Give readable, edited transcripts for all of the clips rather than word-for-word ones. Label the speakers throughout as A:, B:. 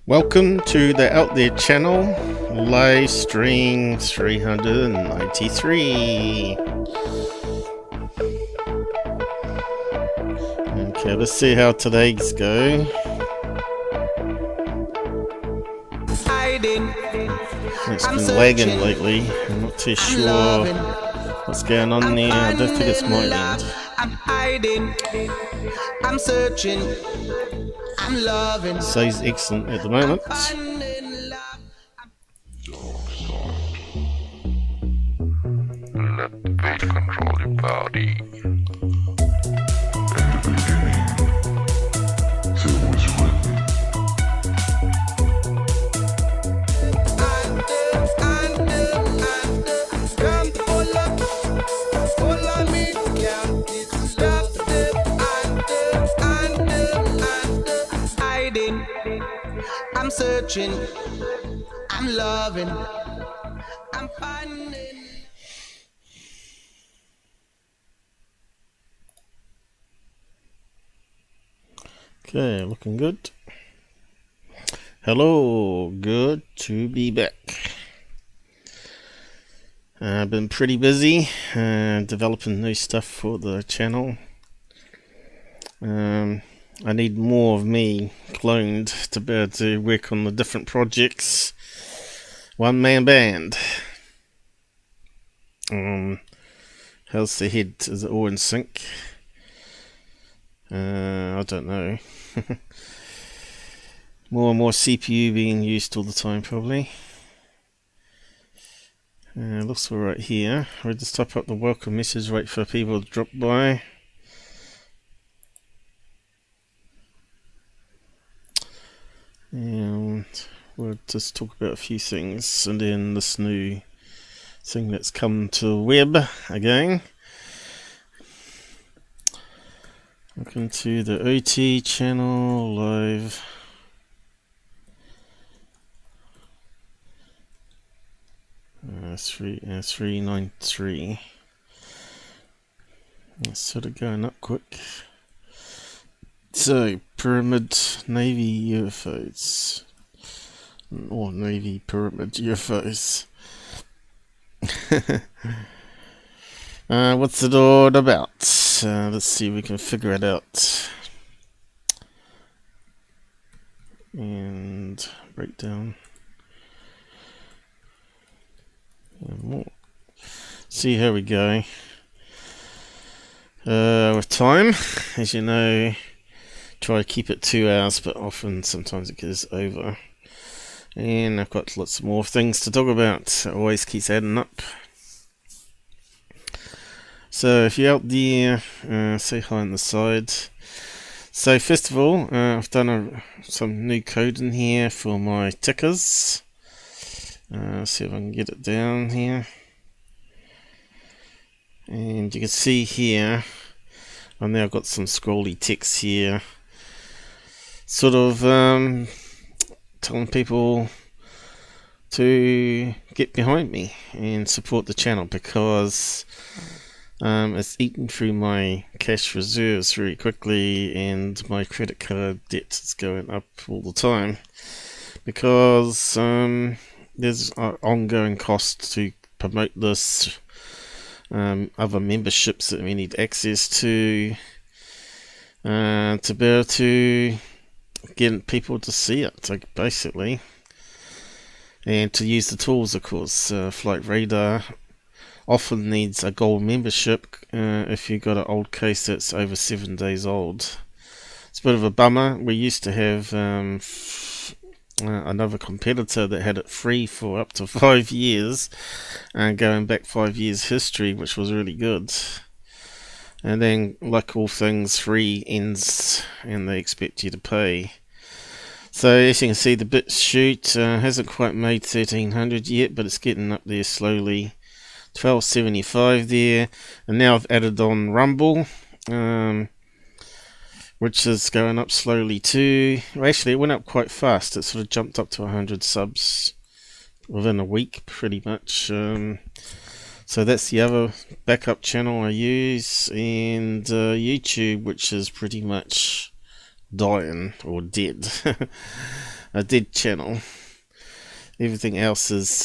A: Welcome to the Out There channel, live stream 393. Okay, let's see how today's go. It's been lagging lately. I'm not too sure what's going on there. I don't think it's my end.
B: I'm hiding, I'm searching, I'm loving.
A: Sounds excellent at the moment.
C: Let the beat control your body.
B: I'm searching, I'm loving, I'm finding.
A: Okay, looking good. Hello, good to be back. I've been pretty busy developing new stuff for the channel. I need more of me cloned to be able to work on the different projects. One man band. How's the head? Is it all in sync? I don't know. More and more CPU being used all the time, probably. Looks alright here. We'll just type up the welcome message, wait for people to drop by. And we'll just talk about a few things, and then this new thing that's come to the web again. Welcome to the OT channel live. Live-393. It's sort of going up quick. So, Pyramid Navy UFOs. Or Navy Pyramid UFOs. What's it all about? Let's see if we can figure it out. And breakdown. And more. See how we go. With time, as you know, try to keep it 2 hours, but often sometimes it goes over. And I've got lots more things to talk about. It always keeps adding up. So if you're out there, say hi on the side. So first of all, I've done some new code in here for my tickers. See if I can get it down here. And you can see here, I've now got some scrolly text here. Sort of telling people to get behind me and support the channel, because it's eaten through my cash reserves very quickly, and my credit card debt is going up all the time, because there's ongoing costs to promote this, other memberships that we need access to be able to get people to see it, like, basically, and to use the tools, of course. Flight Radar often needs a gold membership if you've got an old case that's over 7 days old. It's a bit of a bummer. We used to have another competitor that had it free for up to 5 years, going back 5 years history, which was really good. And then, like all things, free ends and they expect you to pay. So as you can see, the bit shoot hasn't quite made 1300 yet, but it's getting up there slowly. 1275 there, and now I've added on Rumble, which is going up slowly too. Actually, it went up quite fast. It sort of jumped up to 100 subs within a week, pretty much. So that's the other backup channel I use, and YouTube, which is pretty much dying or dead. a dead channel. Everything else is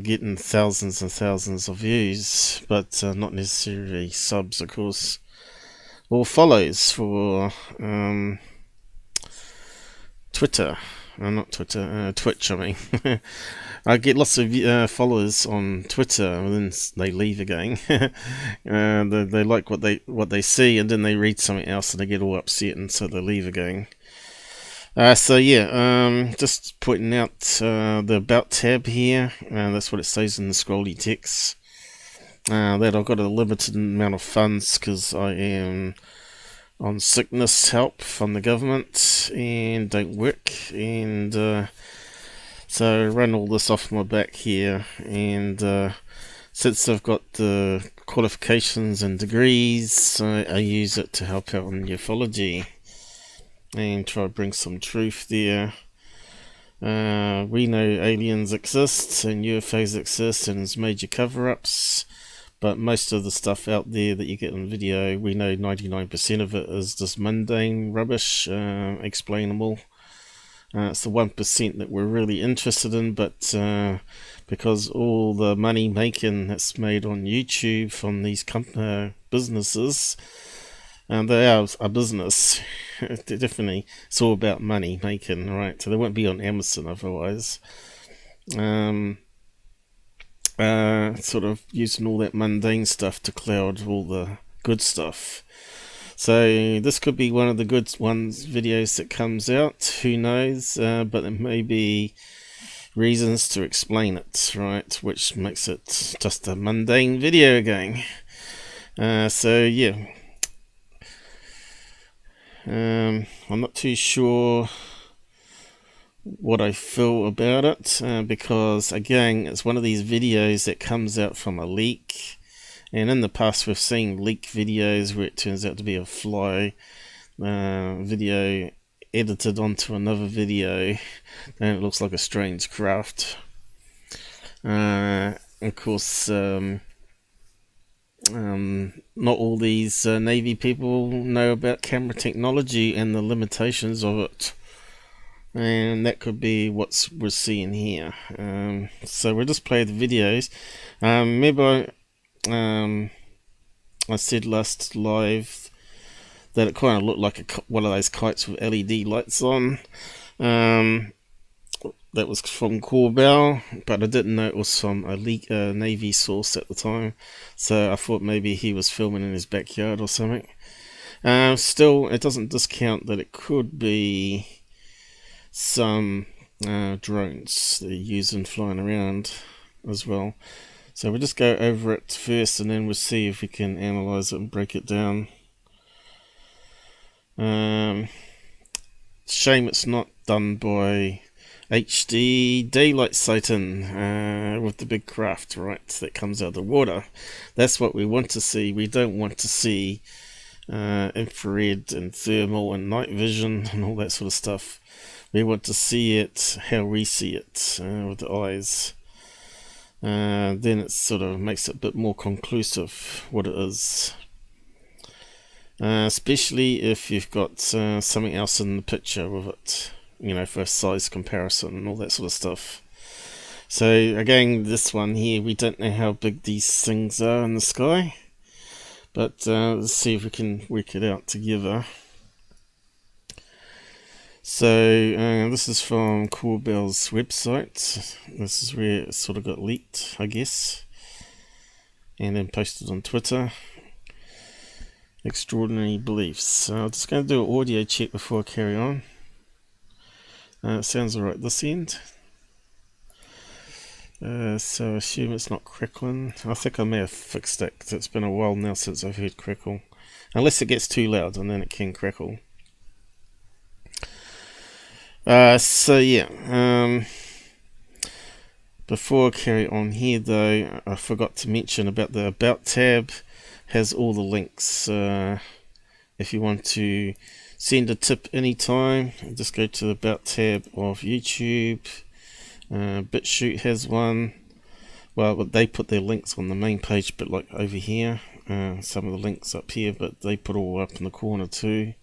A: getting thousands and thousands of views, but not necessarily subs, of course, or follows for Twitter. Not Twitter, Twitch, I mean. I get lots of followers on Twitter, and then they leave again. They like what they see, and then they read something else, and they get all upset, and so they leave again. So yeah, just pointing out the About tab here. That's what it says in the scrolly text. That I've got a limited amount of funds because I am on sickness help from the government and don't work, and so I run all this off my back here, and since I've got the qualifications and degrees, I use it to help out on ufology and try to bring some truth there. We know aliens exist and UFOs exist, and there's major cover-ups, but most of the stuff out there that you get on video, we know 99% of it is just mundane rubbish, explainable. It's the 1% that we're really interested in, but because all the money making that's made on YouTube from these businesses, they are a business. Definitely, it's all about money making, right? So they won't be on Amazon otherwise. Sort of using all that mundane stuff to cloud all the good stuff. So this could be one of the good videos that comes out. Who knows? But there may be reasons to explain it, right? Which makes it just a mundane video again. So yeah. I'm not too sure what I feel about it, because again, it's one of these videos that comes out from a leak, and in the past we've seen leak videos where it turns out to be a fly video edited onto another video, and it looks like a strange craft. Of course, not all these Navy people know about camera technology and the limitations of it, and that could be what we're seeing here. So we'll just play the videos. Remember, I said last live that it kind of looked like one of those kites with LED lights on. That was from Corbell, but I didn't know it was from a Navy source at the time, so I thought maybe he was filming in his backyard or something. Still, it doesn't discount that it could be some drones that are using flying around as well. So we'll just go over it first, and then we'll see if we can analyze it and break it down. Shame it's not done by HD daylight sighting with the big craft, right, that comes out of the water. That's what we want to see. We don't want to see infrared and thermal and night vision and all that sort of stuff. We want to see it how we see it with the eyes. Then it sort of makes it a bit more conclusive what it is. Especially if you've got something else in the picture with it, you know, for size comparison and all that sort of stuff. So again, this one here, we don't know how big these things are in the sky, but let's see if we can work it out together. So this is from Corbell's website. This is where it sort of got leaked, I guess, and then posted on Twitter. Extraordinary beliefs. So I'm just going to do an audio check before I carry on. It sounds alright this end. So I assume it's not crackling. I think I may have fixed that because it's been a while now since I've heard crackle. Unless it gets too loud, and then it can crackle. So yeah. Before I carry on here though, I forgot to mention about the About tab. Has all the links. If you want to send a tip anytime, just go to the About tab of YouTube. BitChute has one. Well, they put their links on the main page, but like over here, some of the links up here, but they put all up in the corner too.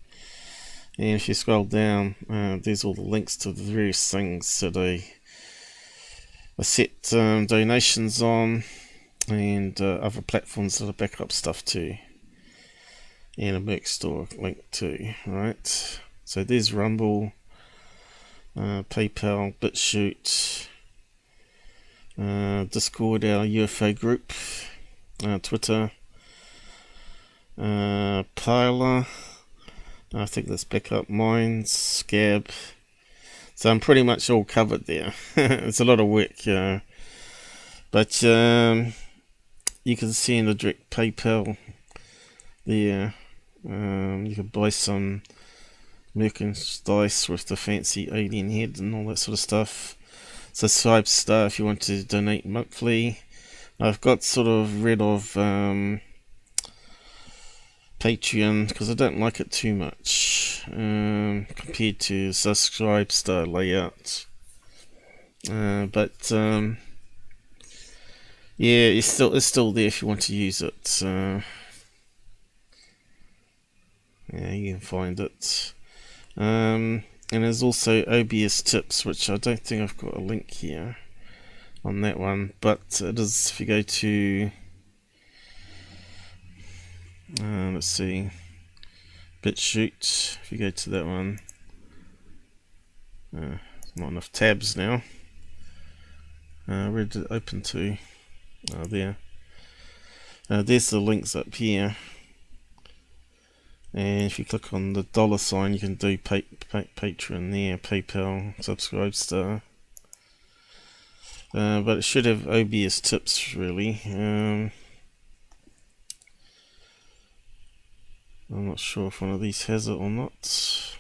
A: And if you scroll down, there's all the links to the various things that I set donations on, and other platforms that I back up stuff to, and a Mick store link too, right? So there's Rumble, PayPal, BitChute, Discord, our UFO group, Twitter, Piler, I think that's Backup Minds, Scab. So I'm pretty much all covered there. It's a lot of work, but you can see in the direct PayPal there, you can buy some merchandise with the fancy alien head and all that sort of stuff. Subscribe star if you want to donate monthly. I've got sort of rid of Patreon because I don't like it too much compared to subscribe star layout. But yeah, it's still there if you want to use it. Yeah, you can find it. And there's also OBS tips, which I don't think I've got a link here on that one, but it is, if you go to let's see, BitChute, if you go to that one, there's not enough tabs now. Where did it open to? Oh, there. There's the links up here, and if you click on the dollar sign, you can do Patreon there, PayPal, subscribe star. But it should have OBS tips really. I'm not sure if one of these has it or not.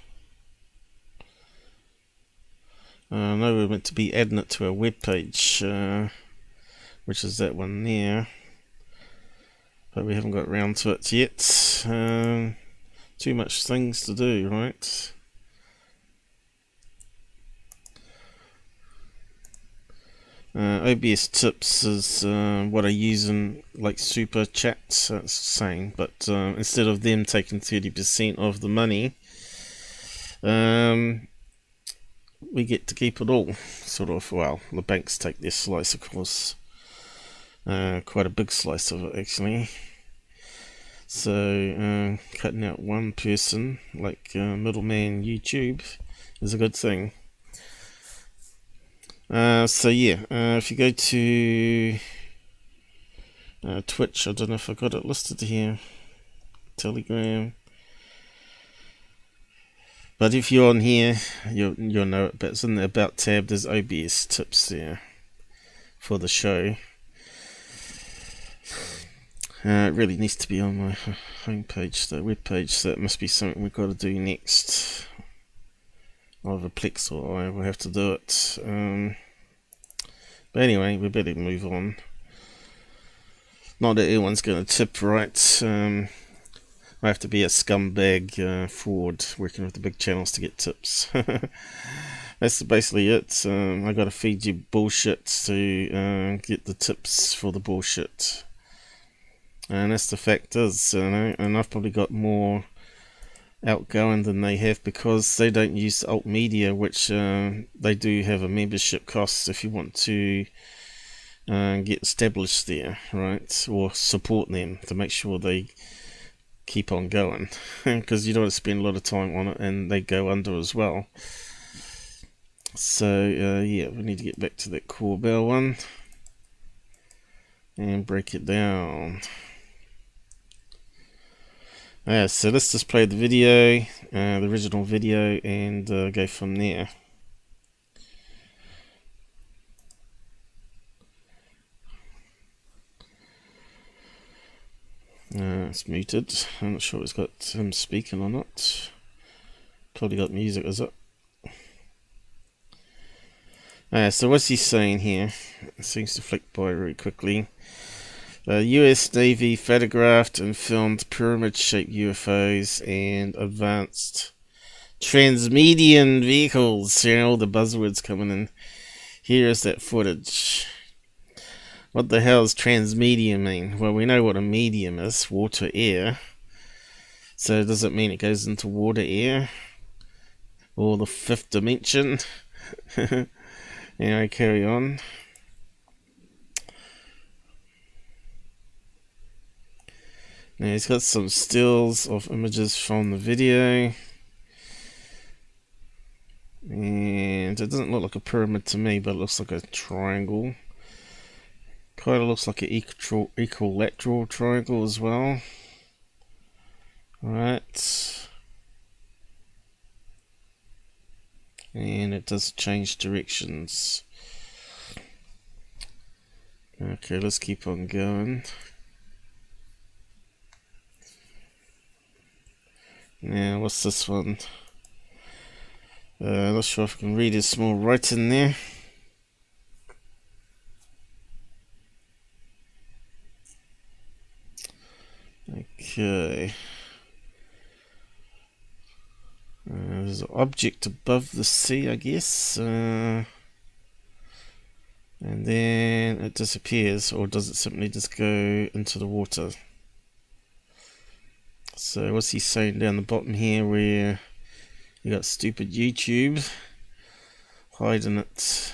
A: I know we're meant to be adding it to our web page, which is that one there, but we haven't got around to it yet. Too much things to do, right? OBS tips is what I use in like super chats, that's the same, but instead of them taking 30% of the money, we get to keep it all, sort of. Well, the banks take their slice, of course, quite a big slice of it actually. So cutting out one person, like middleman YouTube, is a good thing. So yeah, if you go to Twitch, I don't know if I got it listed here, Telegram, but if you're on here, you'll know it. But it's in the About tab. There's OBS tips there for the show. It really needs to be on my homepage, the web page. So that must be something we've got to do next. Either Plex or I will have to do it. But anyway, we better move on. Not that anyone's going to tip, right? I have to be a scumbag fraud working with the big channels to get tips. That's basically it. I got to feed you bullshit to get the tips for the bullshit. And that's the fact is, and I've probably got more outgoing than they have because they don't use alt media, which they do have a membership cost if you want to get established there, right? Or support them to make sure they keep on going, because you don't want to spend a lot of time on it and they go under as well. So yeah, we need to get back to that Corbell one and break it down. So let's just play the video, the original video, and go from there. It's muted. I'm not sure it's got him speaking or not. Probably got music, is it? So what's he saying here? It seems to flick by very quickly. US Navy photographed and filmed pyramid-shaped UFOs and advanced transmedian vehicles. You know, all the buzzwords coming in. Here is that footage. What the hell does transmedian mean? Well, we know what a medium is, water, air. So does it mean it goes into water, air? or the fifth dimension. Anyway, carry on. Now he's got some stills of images from the video, and it doesn't look like a pyramid to me, but it looks like a triangle. Kind of looks like an equilateral triangle as well. Right, and it does change directions. Okay, let's keep on going. Now, what's this one? Not sure if I can read his small writing there. Okay. There's an object above the sea, I guess. And then it disappears, or does it simply just go into the water? So what's he saying down the bottom here, where you got stupid YouTube hiding it,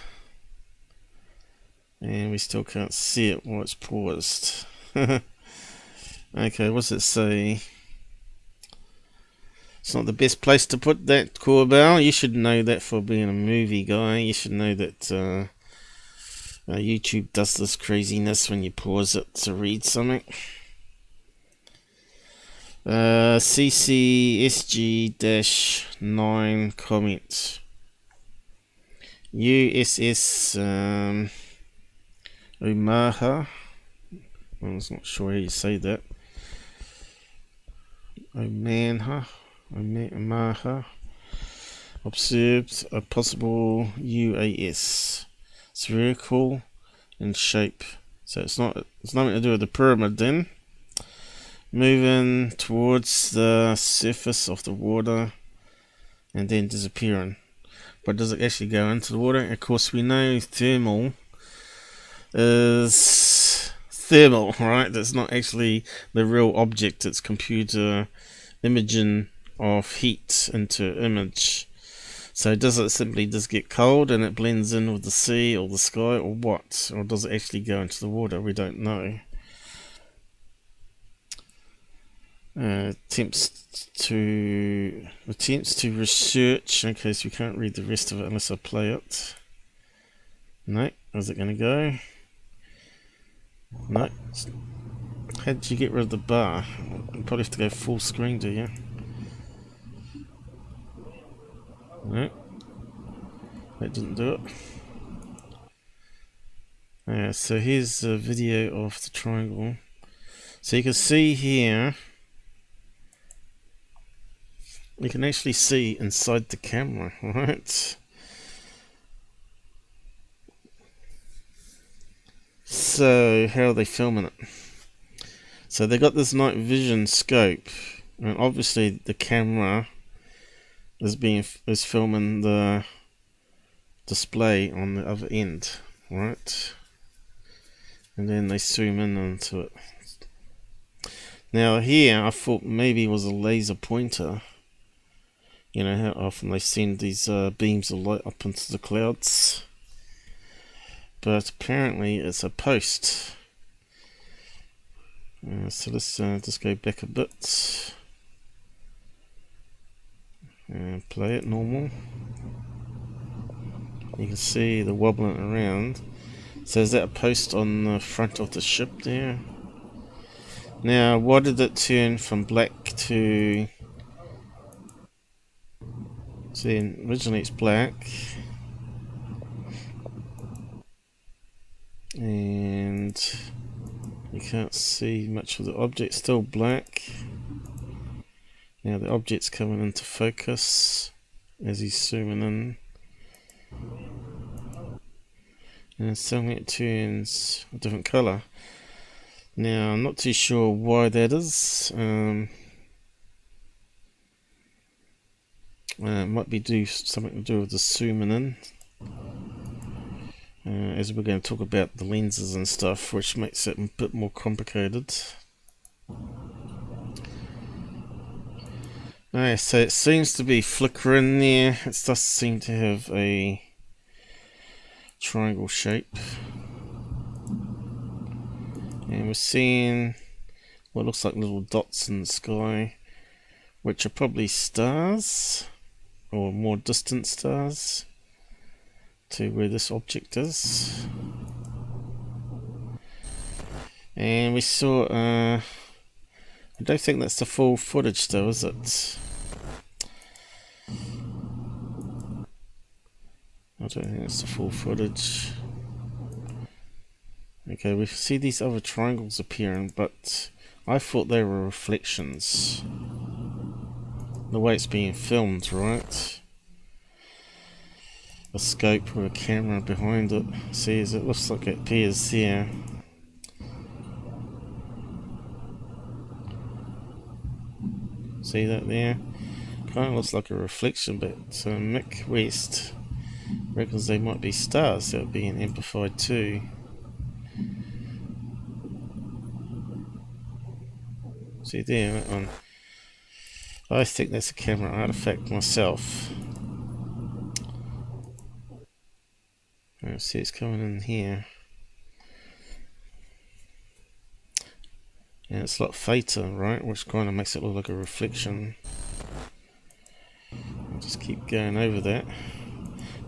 A: and we still can't see it while it's paused. Okay, what's it say? It's not the best place to put that, Corbell. You should know that for being a movie guy. You should know that YouTube does this craziness when you pause it to read something. CCSG-9 comment. USS Omaha. I was not sure how you say that. Omaha observed a possible UAS, spherical in shape. So it's nothing to do with the pyramid then. Moving towards the surface of the water and then disappearing. But does it actually go into the water? Of course, we know thermal is thermal, right? That's not actually the real object. It's computer imaging of heat into image. So does it simply just get cold and it blends in with the sea or the sky, or what? Or does it actually go into the water? We don't know. Attempts to research. Okay, so we can't read the rest of it unless I play it. No, how's it going to go? No. How did you get rid of the bar? You probably have to go full screen, do you? No, that didn't do it. So here's a video of the triangle. So you can see here, you can actually see inside the camera, right? So how are they filming it? So they got this night vision scope, and obviously the camera is filming the display on the other end, right? And then they zoom in onto it. Now here, I thought maybe it was a laser pointer. You know how often they send these beams of light up into the clouds, but apparently it's a post. So let's just go back a bit and play it normal. You can see the wobbling around. So is that a post on the front of the ship there? Now, why did it turn from black to... See, originally it's black, and you can't see much of the object. Still black. Now the object's coming into focus as he's zooming in, and suddenly it turns a different colour. Now I'm not too sure why that is. It might be something to do with the zooming in, as we're going to talk about the lenses and stuff, which makes it a bit more complicated. Alright, so it seems to be flickering there. It does seem to have a triangle shape. And we're seeing what looks like little dots in the sky, which are probably stars, or more distant stars, to where this object is. And we saw, I don't think that's the full footage though, is it? I don't think it's the full footage. Okay, we see these other triangles appearing, but I thought they were reflections. The way it's being filmed, right? A scope with a camera behind it. See, as it looks like it appears there. See that there? Kind of looks like a reflection, but Mick West reckons they might be stars that are being amplified too. See there, that one. I think that's a camera artifact myself. Let's see, it's coming in here. And it's like theta, right? Which kind of makes it look like a reflection. I'll just keep going over that.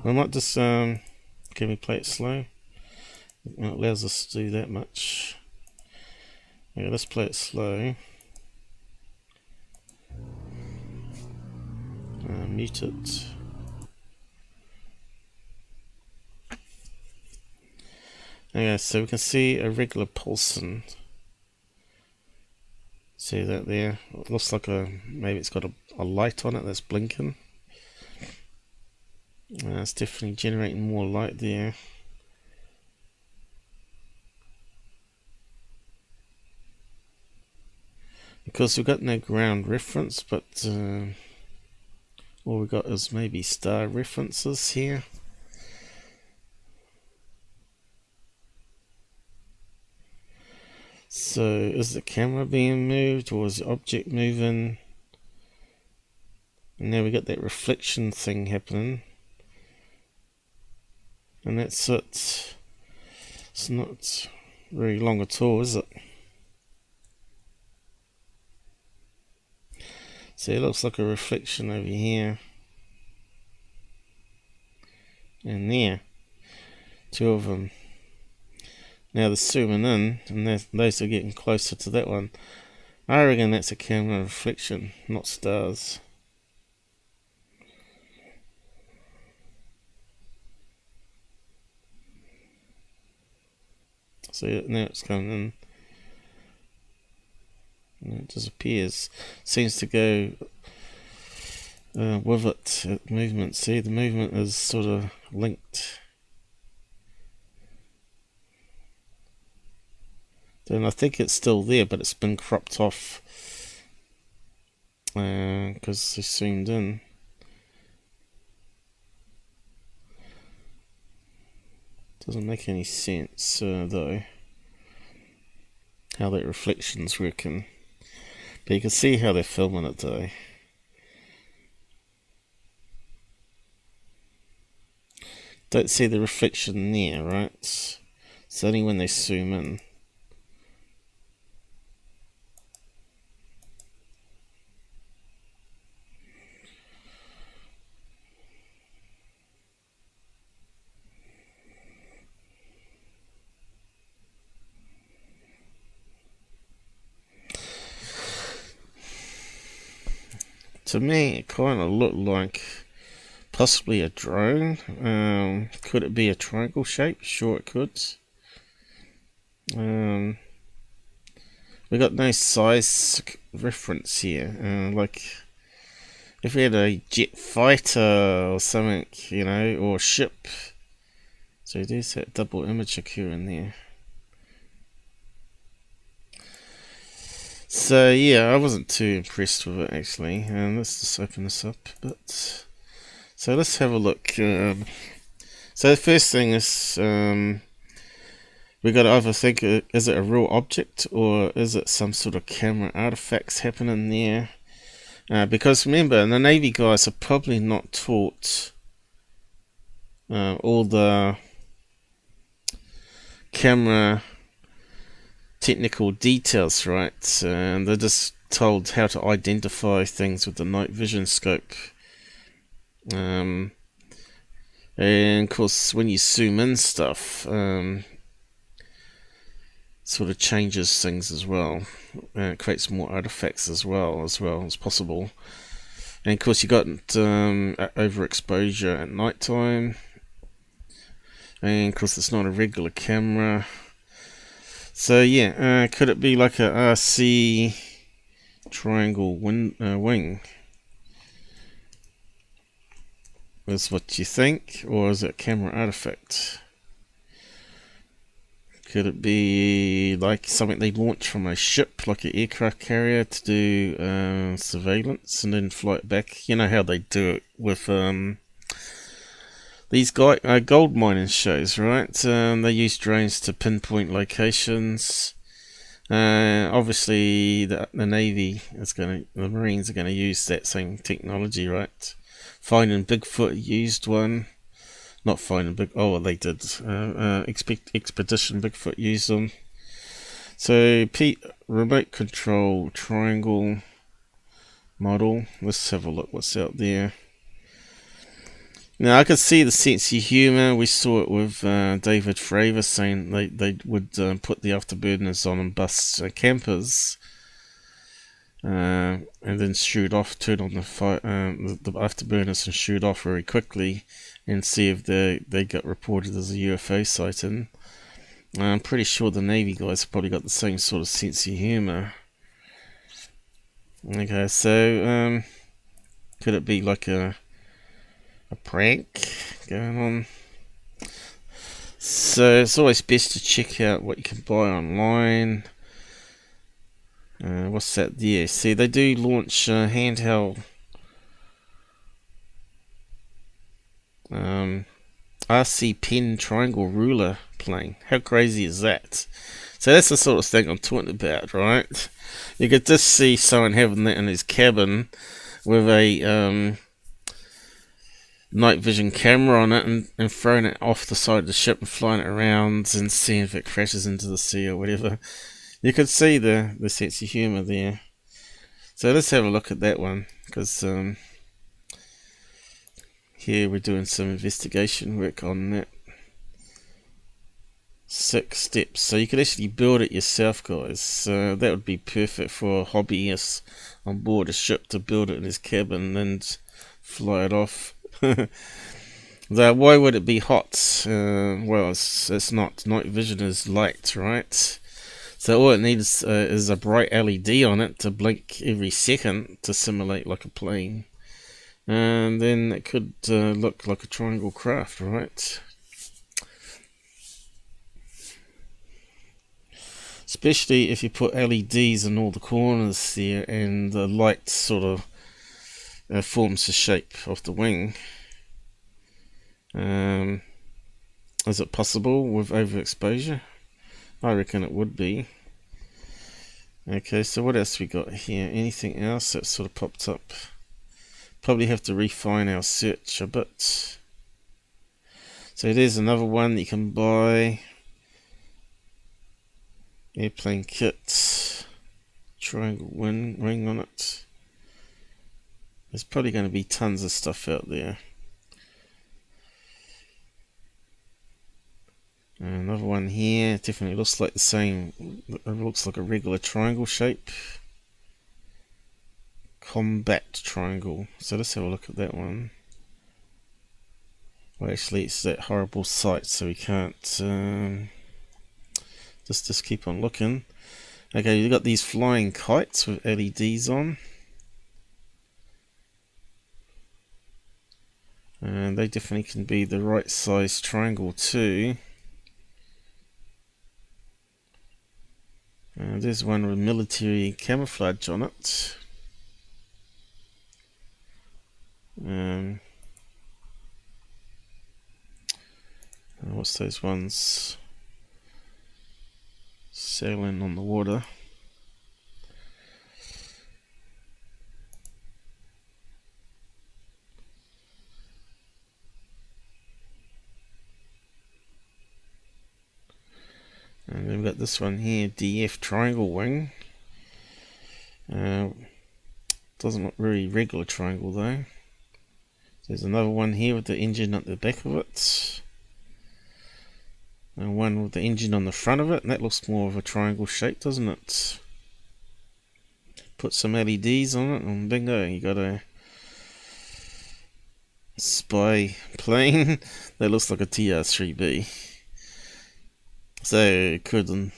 A: I might just, can we play it slow? It allows us to do that much. Yeah, let's play it slow. Mute it. Okay, so we can see a regular pulsing. See that there? It looks like maybe it's got a light on it that's blinking. It's definitely generating more light there. Because we've got no ground reference, but all we got is maybe star references here. So is the camera being moved, or is the object moving? And now we got that reflection thing happening. And that's it. It's not very long at all, is it? See, it looks like a reflection over here. And there. Two of them. Now they're zooming in, and those are getting closer to that one. I reckon that's a camera reflection, not stars. See, now it's coming in. And it disappears. Seems to go with it, movement. See, the movement is sort of linked. Then I think it's still there, but it's been cropped off because they zoomed in. Doesn't make any sense though, how that reflection's working. But you can see how they're filming it though. Don't see the reflection there, right? It's only when they zoom in. To me, it kind of looked like possibly a drone. Could it be a triangle shape? Sure, it could. We got no size reference here. Like, if we had a jet fighter or something, you know, or a ship. So there's that double image occurring there. So yeah, I wasn't too impressed with it actually. Let's just open this up a bit. So let's have a look. So the first thing is we got to either think, is it a real object or is it some sort of camera artifacts happening there? Because remember, the Navy guys are probably not taught all the camera technical details, right? And they're just told how to identify things with the night vision scope. And of course, when you zoom in stuff, sort of changes things as well. It creates more artifacts as well as possible. And of course, you got overexposure at night time. And of course, it's not a regular camera. So yeah, could it be like a RC triangle wing? Is what you think, or is it a camera artifact? Could it be like something they launch from a ship, like an aircraft carrier, to do surveillance and then fly it back? You know how they do it with these gold mining shows, right? They use drones to pinpoint locations. Obviously, the Navy the Marines are going to use that same technology, right? Finding Bigfoot used one. Not Finding Big. Oh, they did. Expedition Bigfoot used them. So, remote control triangle model. Let's have a look what's out there. Now, I could see the sense of humour. We saw it with David Fravor saying they would put the afterburners on and bust campers. And then shoot off, turn on the afterburners and shoot off very quickly and see if they got reported as a UFO sighting. I'm pretty sure the Navy guys have probably got the same sort of sense of humour. Okay, so could it be like a prank going on? So it's always best to check out what you can buy online. What's that there? See, they do launch handheld RC pen triangle ruler plane. How crazy is that? So that's the sort of thing I'm talking about, right? You could just see someone having that in his cabin with a night vision camera on it and throwing it off the side of the ship and flying it around and seeing if it crashes into the sea or whatever. You could see the sense of humour there. So let's have a look at that one, because here we're doing some investigation work on that. 6 steps. So you could actually build it yourself, guys. That would be perfect for a hobbyist on board a ship to build it in his cabin and fly it off. Now, why would it be hot? Well, it's not. Night vision is light, right? So all it needs is a bright LED on it to blink every second to simulate like a plane. And then it could look like a triangle craft, right? Especially if you put LEDs in all the corners there and the light sort of forms the shape of the wing. Is it possible with overexposure? I reckon it would be. Okay, so what else we got here? Anything else that sort of popped up? Probably have to refine our search a bit. So there's another one that you can buy. Airplane kit. Triangle ring on it. There's probably going to be tons of stuff out there. Another one here. Definitely looks like the same. It looks like a regular triangle shape. Combat triangle. So let's have a look at that one. Well, actually, it's that horrible sight, so we can't. Just keep on looking. Okay, you've got these flying kites with LEDs on. And they definitely can be the right size triangle too. There's one with military camouflage on it. What's those ones? Sailing on the water. And then we've got this one here, DF triangle wing. Doesn't look very regular triangle though. There's another one here with the engine at the back of it. And one with the engine on the front of it, and that looks more of a triangle shape, doesn't it? Put some LEDs on it, and bingo, you got a spy plane that looks like a TR-3B. So could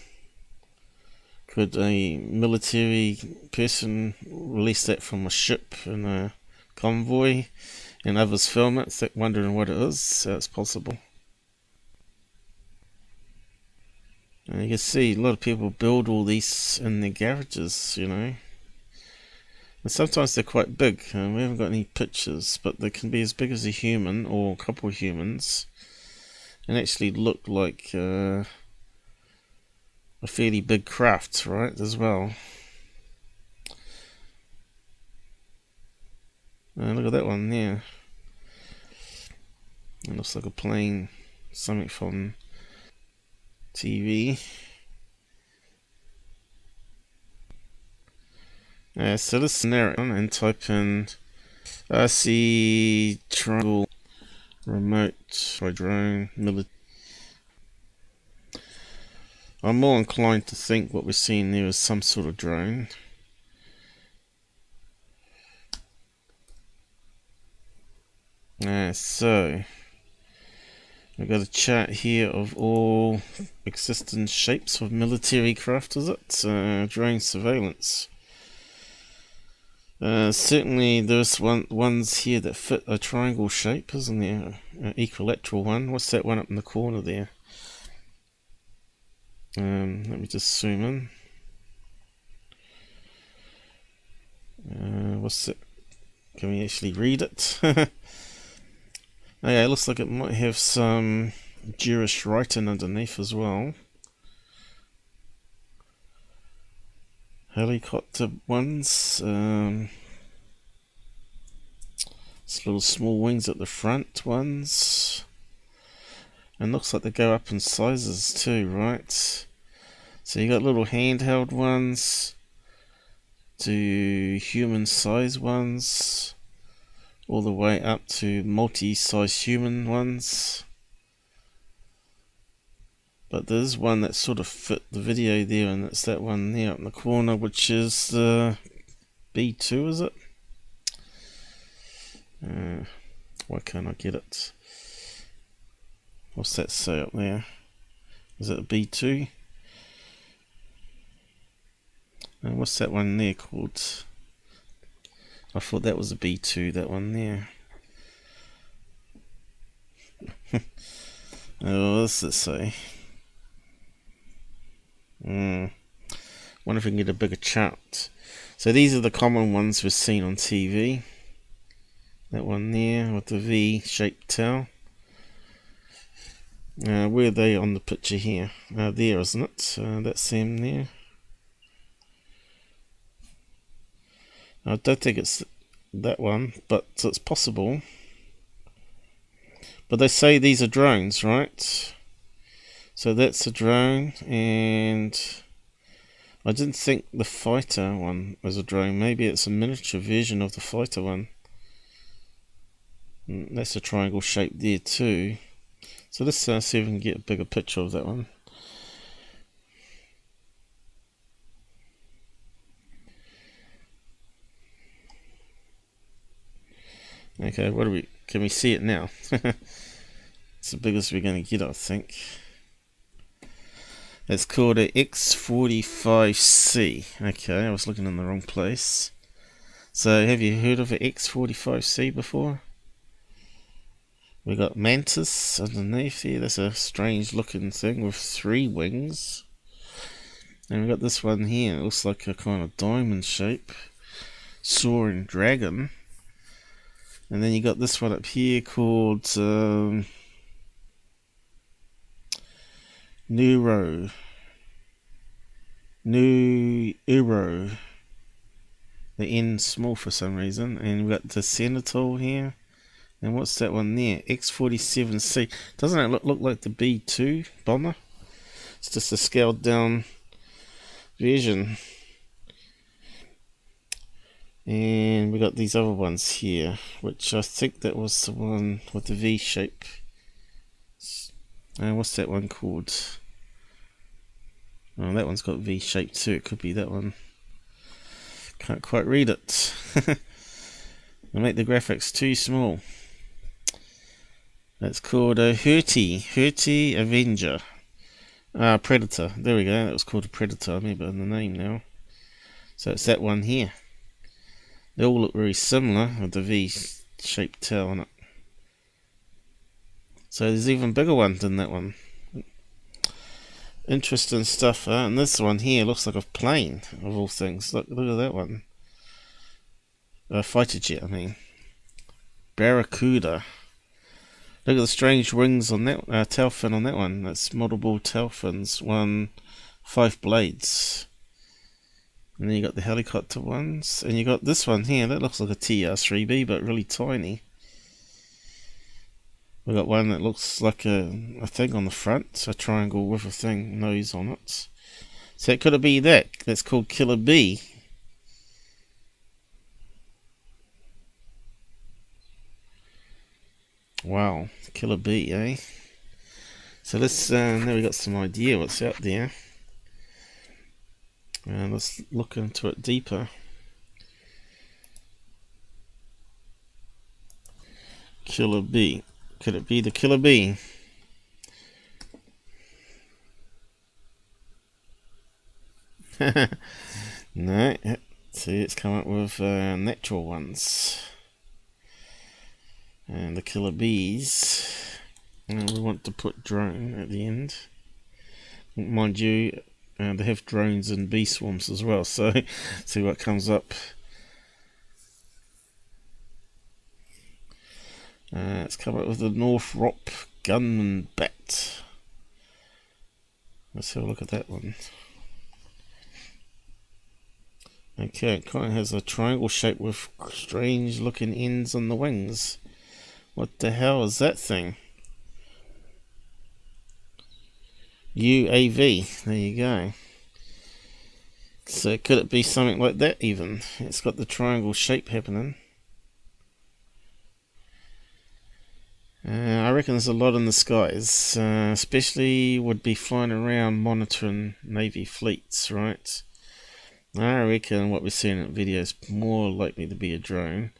A: a military person release that from a ship in a convoy, and others film it, wondering what it is? So it's possible. And you can see a lot of people build all these in their garages, you know. And sometimes they're quite big. We haven't got any pictures, but they can be as big as a human or a couple of humans, and actually look like a fairly big craft, right, as well. Look at that one there. It looks like a plane, something from TV. So let's narrow it down and type in RC triangle remote by drone military. I'm more inclined to think what we're seeing there is some sort of drone. So we've got a chart here of all existing shapes of military craft, is it? Drone surveillance. Certainly there's ones here that fit a triangle shape, isn't there? An equilateral one. What's that one up in the corner there? Let me just zoom in. What's it? Can we actually read it? Oh, yeah, it looks like it might have some Jewish writing underneath as well. Helicopter ones. It's little small wings at the front ones. And looks like they go up in sizes too, right? So you got little handheld ones to human size ones, all the way up to multi-size human ones. But there's one that sort of fit the video there, and it's that one there up in the corner, which is the B2, is it? Why can't I get it? What's that say up there? Is it a B2? And what's that one there called? I thought that was a B2, that one there. Oh, what's it say? Wonder if we can get a bigger chart. So these are the common ones we've seen on TV. That one there with the V-shaped tail. Where are they on the picture here? There, isn't it? That's them there. I don't think it's that one, but it's possible. But they say these are drones, right? So that's a drone, and I didn't think the fighter one was a drone. Maybe it's a miniature version of the fighter one. That's a triangle shape there too. So let's see if we can get a bigger picture of that one. Okay, what do we? Can we see it now? It's the biggest we're going to get, I think. It's called a X45C. Okay, I was looking in the wrong place. So, have you heard of an X45C before? We got Mantis underneath here. That's a strange looking thing with 3 wings. And we got this one here. It looks like a kind of diamond shape. Soaring Dragon. And then you got this one up here called Neuro. The N small for some reason. And we got the Senator here. And what's that one there? X47C. Doesn't it look like the B2 bomber? It's just a scaled down version. And we got these other ones here, which I think that was the one with the V shape. What's that one called? Oh, that one's got V shape too. It could be that one. Can't quite read it. They make the graphics too small. That's called a Hurty Avenger. Predator. There we go. That was called a Predator. I remember the name now. So it's that one here. They all look very similar with the V-shaped tail on it. So there's even bigger ones than that one. Interesting stuff. And this one here looks like a plane, of all things. Look at that one. A fighter jet, I mean. Barracuda. Look at the strange wings on that tail fin on that one. That's multiple tail fins. 5 blades. And then you got the helicopter ones, and you got this one here. That looks like a TR3B, but really tiny. We got one that looks like a thing on the front, a triangle with a nose on it. So it could be that. That's called Killer B. Wow, Killer B, eh? So let's now we got some idea what's out there. Let's look into it deeper. Killer B. Could it be the Killer B? No. See, it's come up with natural ones. And the Killer Bees. And we want to put drone at the end. Mind you, they have drones and bee swarms as well, so see what comes up. It's come up with the Northrop Gunman Bat. Let's have a look at that one. Okay, it kind of has a triangle shape with strange looking ends on the wings. What the hell is that thing? UAV, there you go. So could it be something like that even? It's got the triangle shape happening. I reckon there's a lot in the skies, especially would be flying around monitoring Navy fleets, right? I reckon what we're seeing in the video is more likely to be a drone.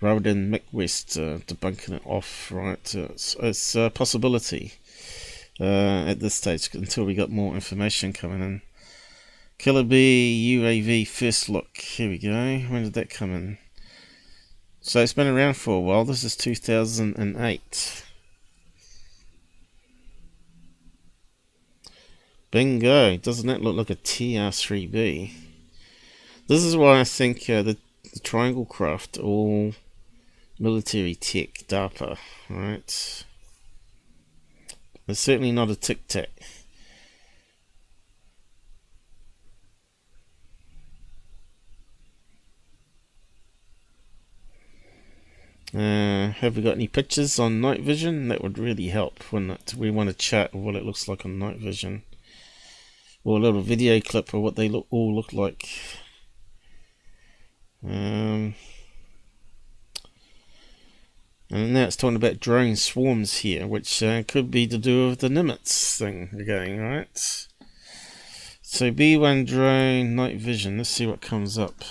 A: Rather than Mick West debunking it off, right? It's a possibility at this stage until we got more information coming in. Killer B UAV first look. Here we go. When did that come in? So it's been around for a while. This is 2008. Bingo. Doesn't that look like a TR3B? This is why I think the triangle craft all military tech, DARPA, right? It's certainly not a Tic Tac. Have we got any pictures on night vision? That would really help, wouldn't it? We want to chat what it looks like on night vision. Or a little video clip of what they all look like. And now it's talking about drone swarms here, which could be to do with the Nimitz thing again, right? So B1 drone night vision. Let's see what comes up.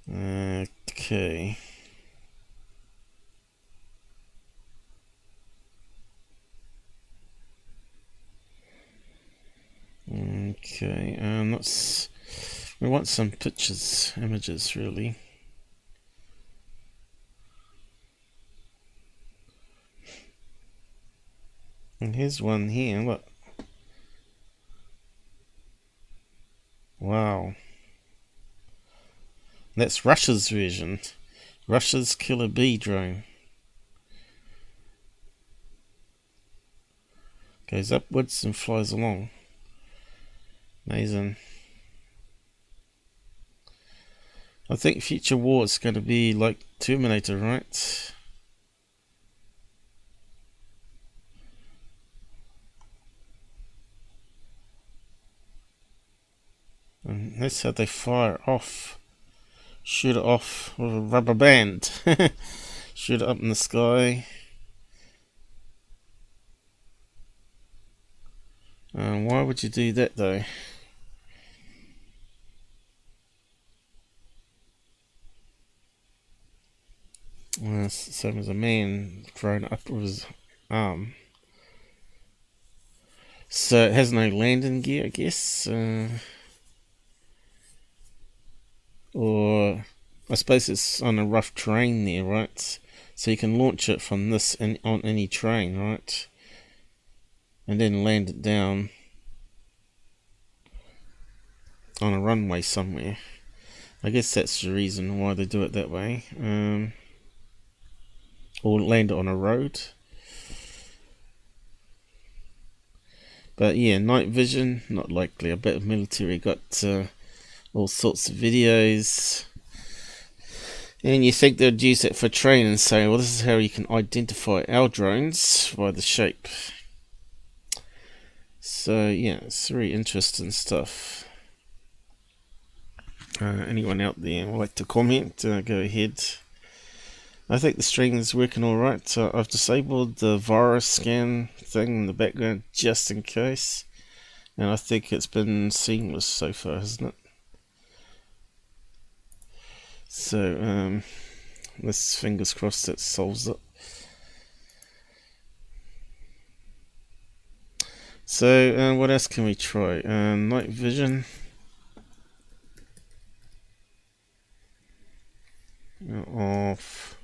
A: Okay. Okay, we want some pictures, images really. And here's one here, look. Wow. That's Russia's version. Russia's Killer B drone. Goes upwards and flies along. Amazing. I think future war is going to be like Terminator, right? And that's how they fire off. Shoot it off with a rubber band. Shoot it up in the sky. Why would you do that though? Same as a man thrown up with his arm. So it has no landing gear, I guess. Or I suppose it's on a rough terrain there, right? So you can launch it from this on any terrain, right? And then land it down on a runway somewhere. I guess that's the reason why they do it that way. Or land it on a road. But yeah, night vision, not likely. I bet the military got all sorts of videos. And you think they'd use it for training and say, well, this is how you can identify our drones by the shape. So yeah, it's very interesting stuff. Anyone out there would like to comment, go ahead. I think the stream is working alright. I've disabled the virus scan thing in the background just in case. And I think it's been seamless so far, hasn't it? So, let's fingers crossed that solves it. So, what else can we try? Night vision. Off.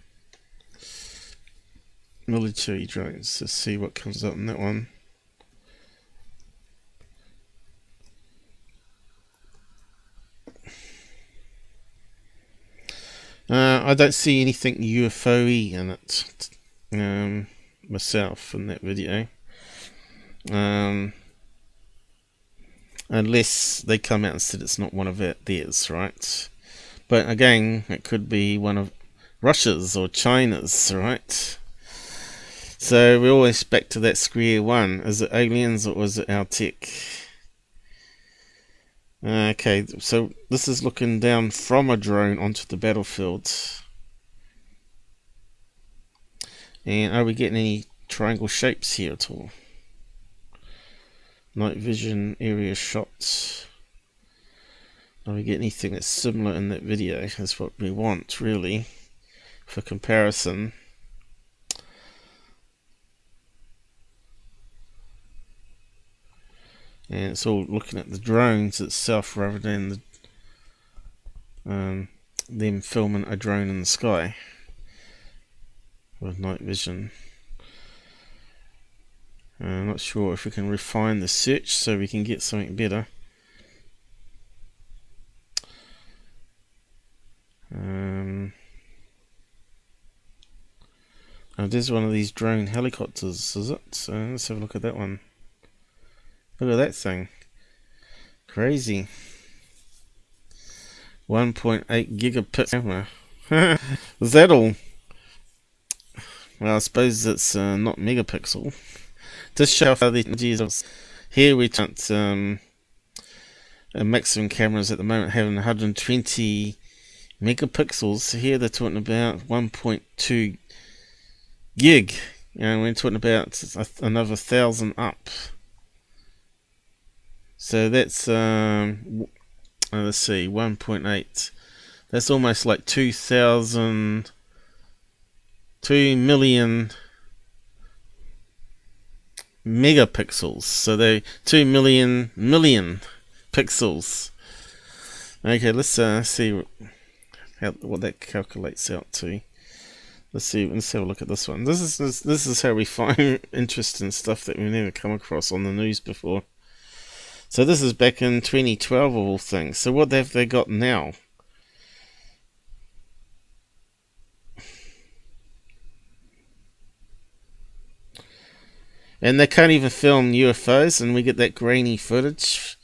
A: Military drones. Let's see what comes up in that one. I don't see anything UFO-y in it myself in that video. Unless they come out and said it's not one of theirs, right? But again, it could be one of Russia's or China's, right? So we're always back to that square one. Is it aliens or is it our tech? Okay, so this is looking down from a drone onto the battlefield. And are we getting any triangle shapes here at all? Night vision area shots. Are we getting anything that's similar in that video? That's what we want, really, for comparison. And it's all looking at the drones itself rather than them filming a drone in the sky with night vision. I'm not sure if we can refine the search so we can get something better. There's one of these drone helicopters, is it? So let's have a look at that one. Look at that thing. Crazy. 1.8 gigapixel camera. Is that all? Well, I suppose it's not megapixel. Just show how the Jesus. Here we got maximum cameras at the moment having 120 megapixels. Here they're talking about 1.2 gig. You know, we're talking about another 1,000 up. So that's let's see, 1.8. That's almost like 2 million megapixels. So they 2 million pixels. Okay, let's see what that calculates out to. Let's have a look at this one. This is how we find interesting stuff that we've never come across on the news before. So this is back in 2012 of all things. So what have they got now? And they can't even film UFOs, and we get that grainy footage.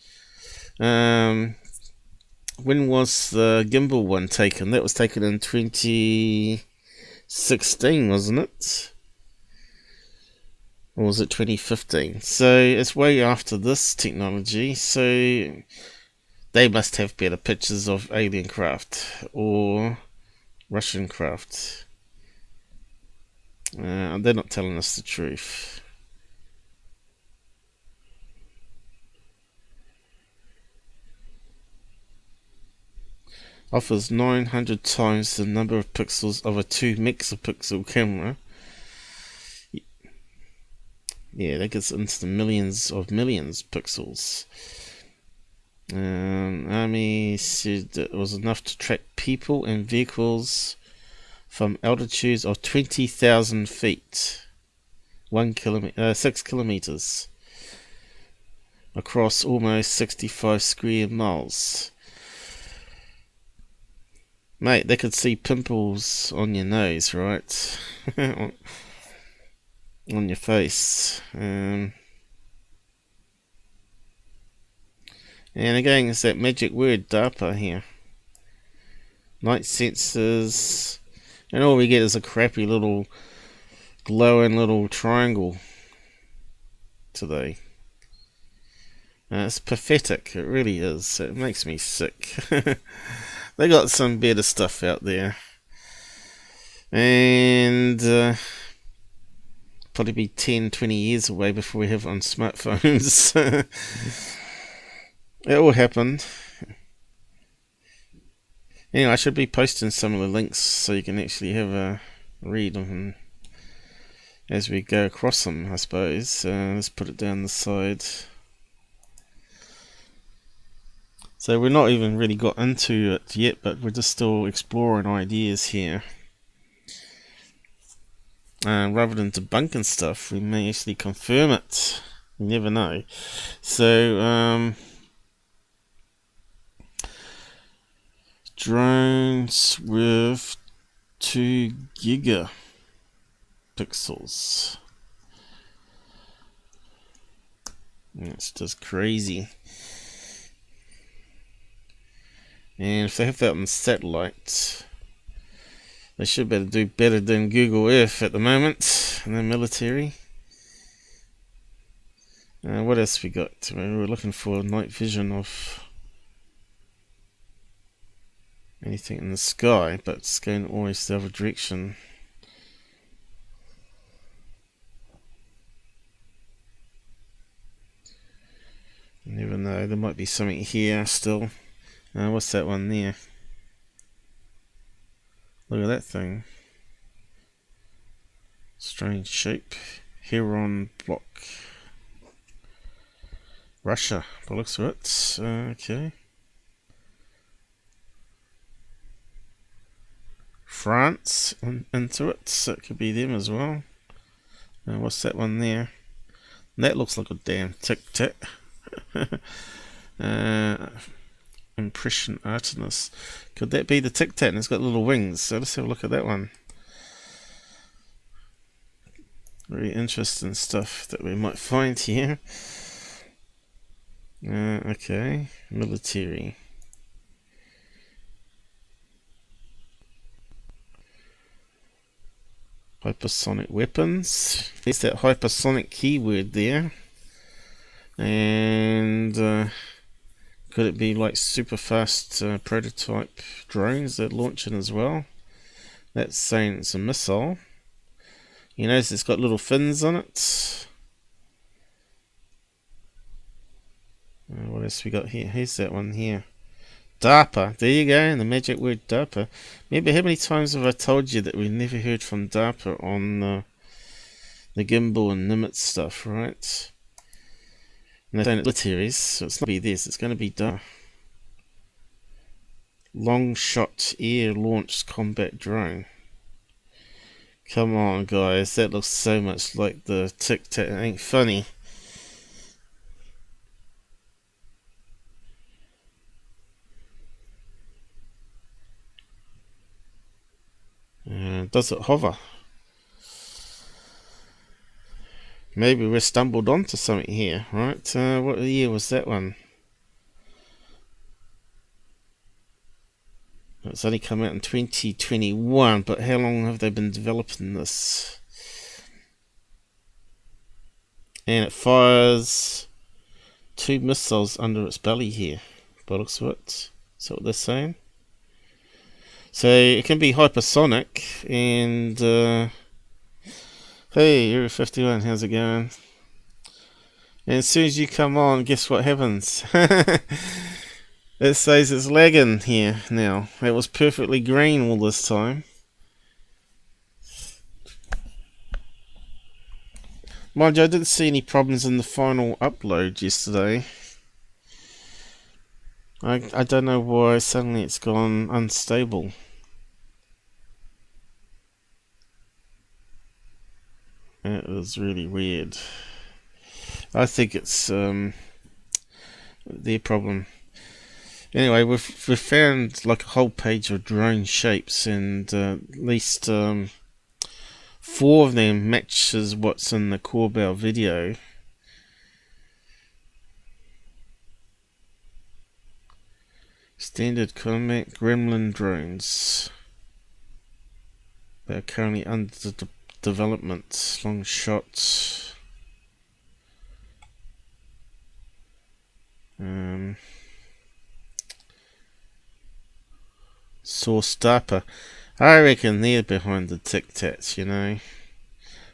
A: when was the gimbal one taken? That was taken in 2016, wasn't it? Or was it 2015? So it's way after this technology, so they must have better pictures of alien craft or Russian craft. They're not telling us the truth. Offers 900 times the number of pixels of a 2 megapixel camera. Yeah, that gets into the millions pixels. Army said it was enough to track people and vehicles from altitudes of 20,000 feet, 6 kilometers, across almost 65 square miles. Mate, they could see pimples on your nose, right? On your face. And again, it's that magic word, DARPA here. Night sensors. And all we get is a crappy little glowing little triangle today. It's pathetic, it really is. It makes me sick. They got some better stuff out there. And probably be 10-20 years away before we have it on smartphones. It all happened. Anyway, I should be posting some of the links so you can actually have a read of them as we go across them, I suppose. Let's put it down the side. So we're not even really got into it yet, but we're just still exploring ideas here. Rather than debunking stuff, we may actually confirm it. You never know. So, drones with 2 gigapixels. It's just crazy. And if they have that on satellite, they should do better than Google Earth at the moment in the military. What else we got? We were looking for night vision of anything in the sky, but it's going always the other direction. You never know, there might be something here still. What's that one there? Look at that thing. Strange shape. Heron block. Russia, by the looks of it. Okay. France into it, so it could be them as well. What's that one there? That looks like a damn Tic Tac. Impression Artemis. Could that be the Tic Tac? And it's got little wings. So let's have a look at that one. Very interesting stuff that we might find here. Okay, military. Hypersonic weapons. There's that hypersonic keyword there. And could it be like super fast prototype drones that launch in as well? That's saying it's a missile. You notice it's got little fins on it. What else we got here? Here's that one here. DARPA. There you go, the magic word DARPA. Remember how many times have I told you that we never heard from DARPA on the gimbal and Nimitz stuff, right? And they're saying militaries, so it's not be this, it's going to be DARPA. Long shot air launched combat drone. Come on, guys, that looks so much like the Tic Tac. It ain't funny. Does it hover? Maybe we stumbled onto something here, right? What year was that one? It's only come out in 2021, but how long have they been developing this? And it fires 2 missiles under its belly here, by the looks of it. Is that what they're saying? So it can be hypersonic, and hey, Area 51, how's it going? And as soon as you come on, guess what happens? It says it's lagging here now. It was perfectly green all this time. Mind you, I didn't see any problems in the final upload yesterday. I don't know why suddenly it's gone unstable. It was really weird. I think it's their problem. Anyway, we've found like a whole page of drone shapes, and at least 4 of them matches what's in the Corbell video. Standard combat gremlin drones. They are currently under development. Long shots. Source DARPA. I reckon they're behind the Tic Tacs, you know.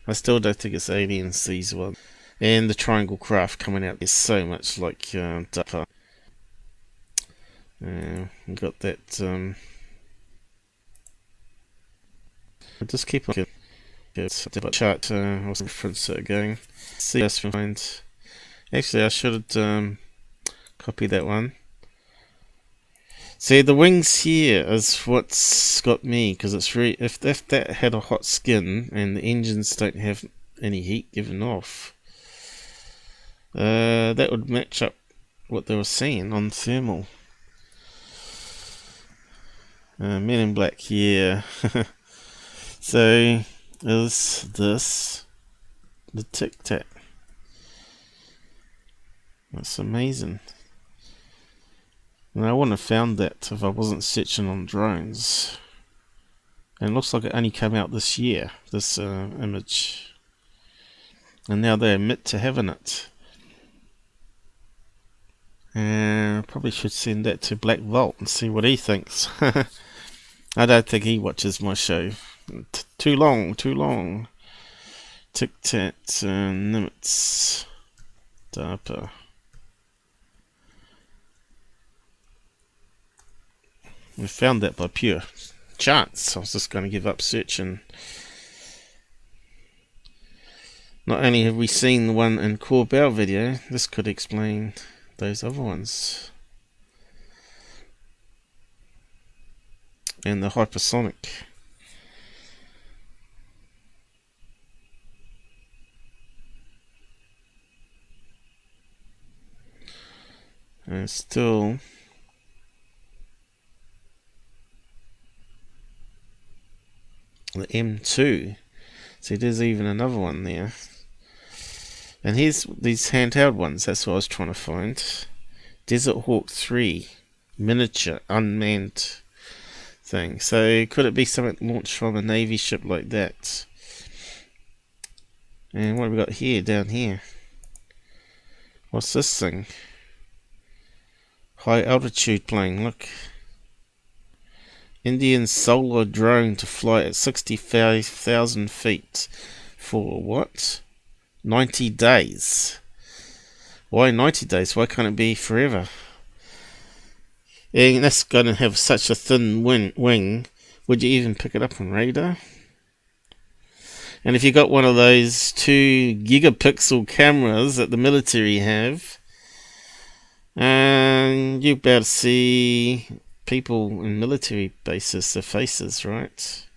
A: I still don't think it's aliens, these ones. And the triangle craft coming out is so much like DARPA. We got that. I'll just keep on chart. I'll reference it again. See us find. Actually, I should copy that one. See, the wings here is what's got me, because it's really, if that had a hot skin and the engines don't have any heat given off, that would match up what they were saying on thermal. Men in Black here. So is this the Tic Tac? That's amazing. And I wouldn't have found that if I wasn't searching on drones. And it looks like it only came out this year, this image. And now they admit to having it. And I probably should send that to Black Vault and see what he thinks. I don't think he watches my show. Too long. Tic Tac, Nimitz, DARPA. We found that by pure chance. I was just going to give up searching. Not only have we seen the one in Corbell video, this could explain those other ones. And the hypersonic. And still the M2. See, there's even another one there. And here's these handheld ones. That's what I was trying to find. Desert Hawk 3 miniature unmanned thing. So could it be something launched from a Navy ship like that? And what have we got here, down here? What's this thing? High altitude plane, look. Indian solar drone to fly at 65,000 feet for what? 90 days. Why 90 days? Why can't it be forever? And that's going to have such a thin wing. Would you even pick it up on radar? And if you got one of those 2 gigapixel cameras that the military have, and you'll be able to see people in military bases, their faces, right?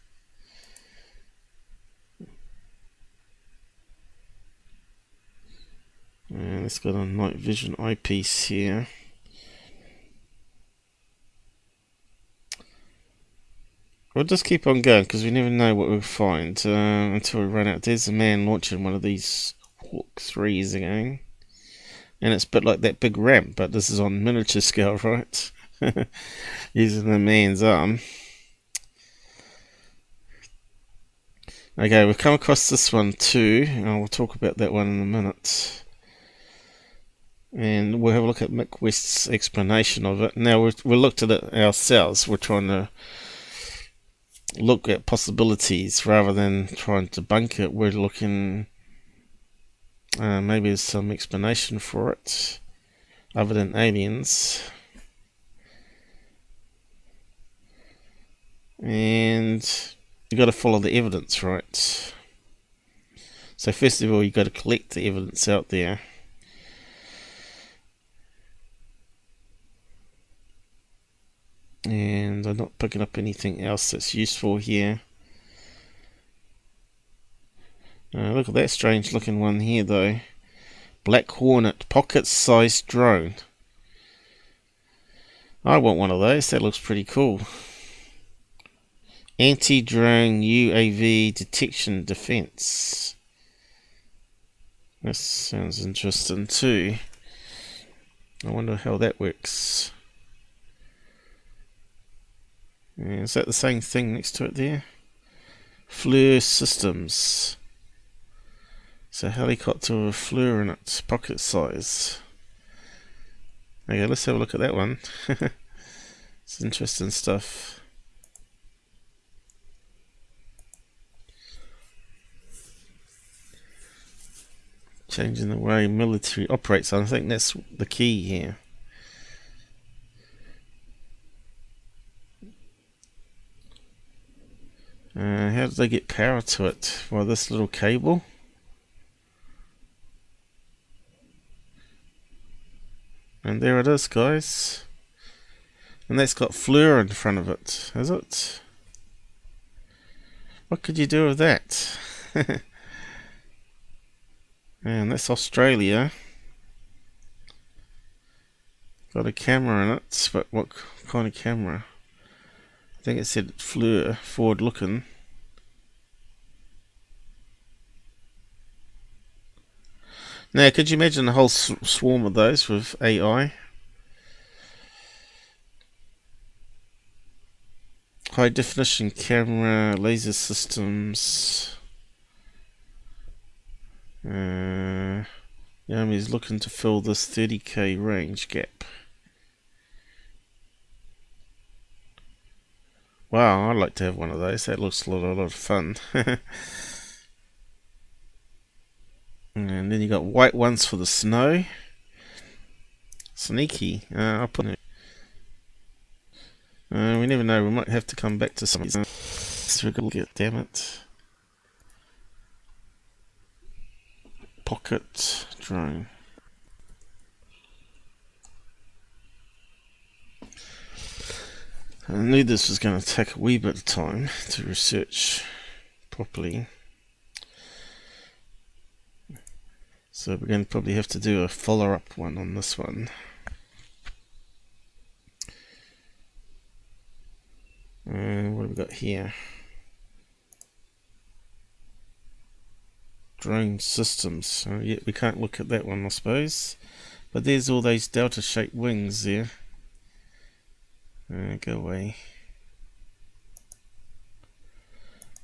A: And it's got a night vision eyepiece here. We'll just keep on going because we never know what we'll find until we run out. There's a man launching one of these Hawk 3s again. And it's a bit like that big ramp, but this is on miniature scale, right? using the man's arm. Okay, we've come across this one too, and we'll talk about that one in a minute. And we'll have a look at Mick West's explanation of it. Now, we looked at it ourselves. We're trying to look at possibilities rather than trying to debunk it. We're looking, maybe there's some explanation for it other than aliens. And you got to follow the evidence, right? So first of all, you got to collect the evidence out there. And I'm not picking up anything else that's useful here. Look at that strange looking one here though. Black Hornet pocket-sized drone. I want one of those. That looks pretty cool. Anti-drone UAV detection defense. This sounds interesting too. I wonder how that works. Is that the same thing next to it there? FLIR systems. It's a helicopter with FLIR in it, pocket size. Okay, let's have a look at that one. It's interesting stuff. Changing the way military operates. I think that's the key here. How did they get power to it? Well, this little cable. And there it is, guys. And that's got FLIR in front of it, has it? What could you do with that? And that's Australia. Got a camera in it, but what kind of camera? I think it said FLIR, forward looking. Now, could you imagine a whole swarm of those with AI? High definition camera, laser systems. The Army is looking to fill this 30k range gap. Wow, I'd like to have one of those. That looks a lot of fun. And then you got white ones for the snow. Sneaky. I'll put it. We never know. We might have to come back to some of these. So we've got to get, damn it. Pocket drone. I knew this was going to take a wee bit of time to research properly. So we're going to probably have to do a follow-up one on this one. What have we got here? Drone systems. Yeah, we can't look at that one, I suppose. But there's all those delta-shaped wings there. Go away.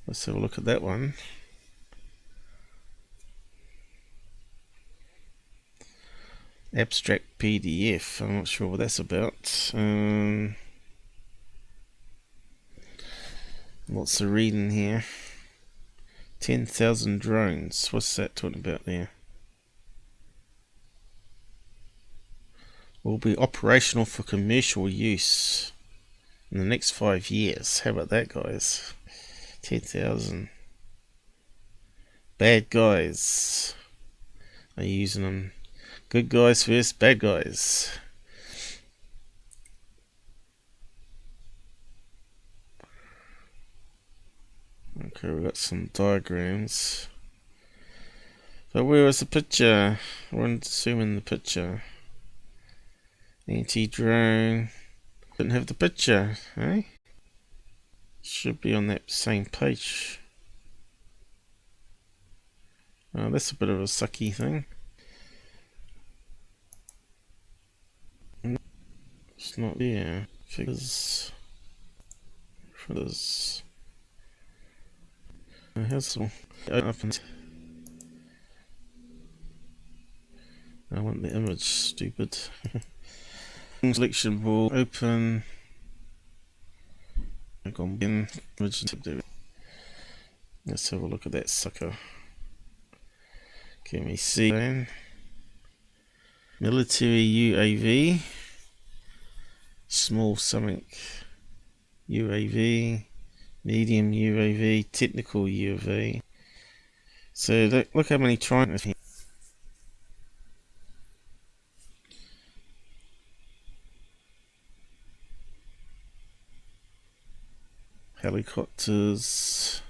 A: Let's have a look at that one. Abstract PDF. I'm not sure what that's about. What's the reading here? 10,000 drones. What's that talking about there? Will be operational for commercial use in the next 5 years. How about that, guys? 10,000. Bad guys are using them. Good guys first, bad guys. Okay, we've got some diagrams. So where was the picture? I wanted to zoom in the picture. Anti-drone. Didn't have the picture, eh? Should be on that same page. Oh, that's a bit of a sucky thing. It's not there. Figures. Figures. Hassle. Open. I want the image, stupid. Selection ball, open. In image. Let's have a look at that sucker. Can we see? Military UAV. Small something. UAV. Medium UAV. Technical UAV. So look how many triangles here. Helicopters.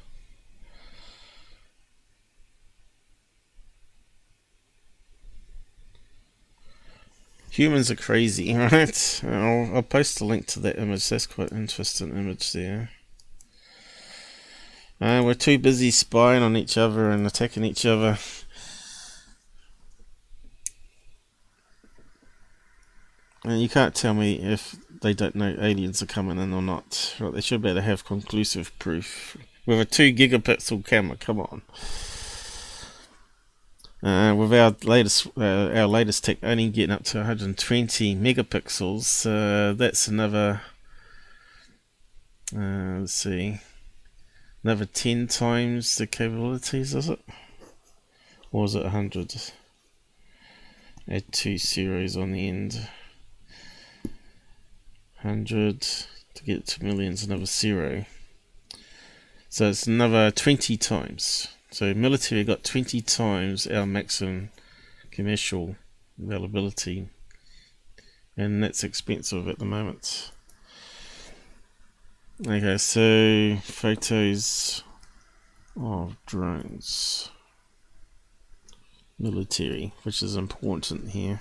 A: Humans are crazy, right? I'll post a link to that image. That's quite an interesting image there. We're too busy spying on each other and attacking each other. And you can't tell me if they don't know aliens are coming in or not. Right, they should be able to have conclusive proof. With a 2 gigapixel camera, come on. With our latest tech only getting up to 120 megapixels, that's another, let's see, another 10 times the capabilities, is it? Or is it 100? Add 2 zeros on the end. 100 to get to millions, another 0. So it's another 20 times. So military got 20 times our maximum commercial availability, and that's expensive at the moment. Okay, so photos of drones. Military, which is important here.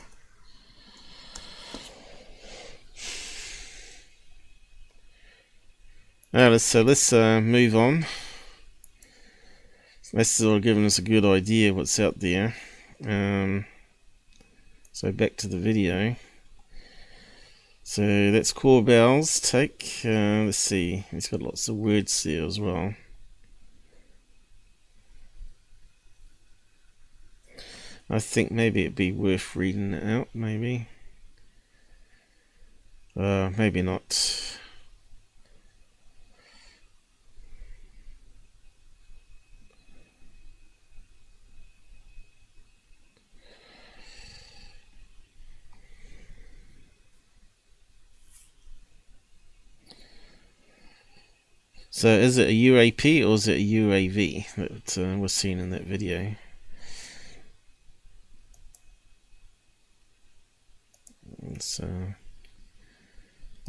A: Let's move on. That's sort of giving us a good idea of what's out there. So back to the video. So that's Corbell's take. Let's see, he's got lots of words there as well. I think maybe it'd be worth reading it out, maybe. Maybe not. So is it a UAP or is it a UAV that was seen in that video? So I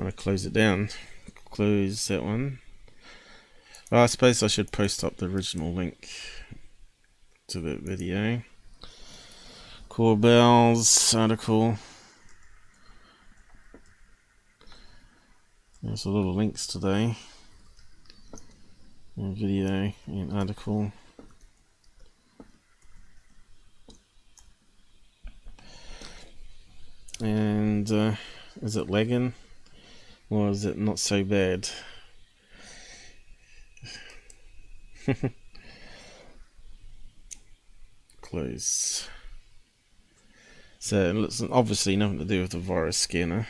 A: want to close it down. Close that one. Well, I suppose I should post up the original link to that video. Corbell's article. There's a lot of links today. Video and article. And is it lagging or is it not so bad? Close. So it's obviously nothing to do with the virus scanner.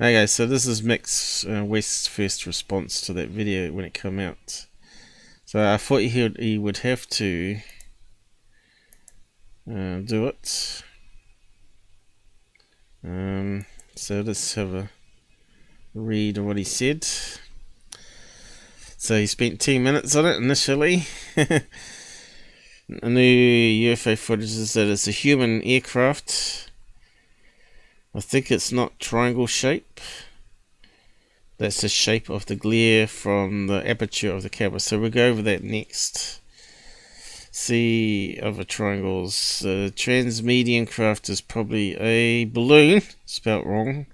A: Okay, so this is Mick's West's first response to that video when it came out. So I thought he would have to do it. So let's have a read of what he said. So he spent 10 minutes on it initially. A new UFO footage is that it's a human aircraft. I think it's not triangle shape. That's the shape of the glare from the aperture of the camera. So we'll go over that next. See other triangles. The transmedium craft is probably a balloon. Spelt wrong.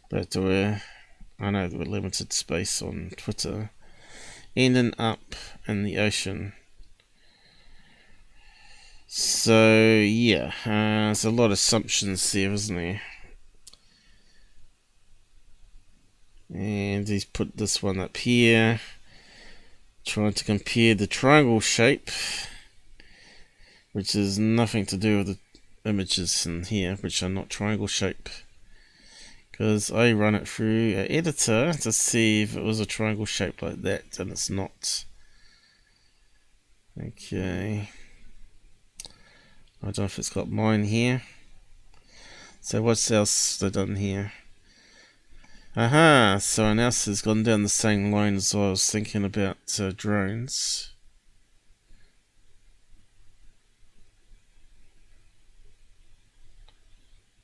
A: But I know we're limited space on Twitter. Ending up in the ocean. So yeah, there's a lot of assumptions there, isn't there? And he's put this one up here, trying to compare the triangle shape, which has nothing to do with the images in here, which are not triangle shape, because I run it through an editor to see if it was a triangle shape like that, and it's not. Okay, I don't know if it's got mine here. So what else they done here? Aha, so an else has gone down the same line as I was thinking about drones.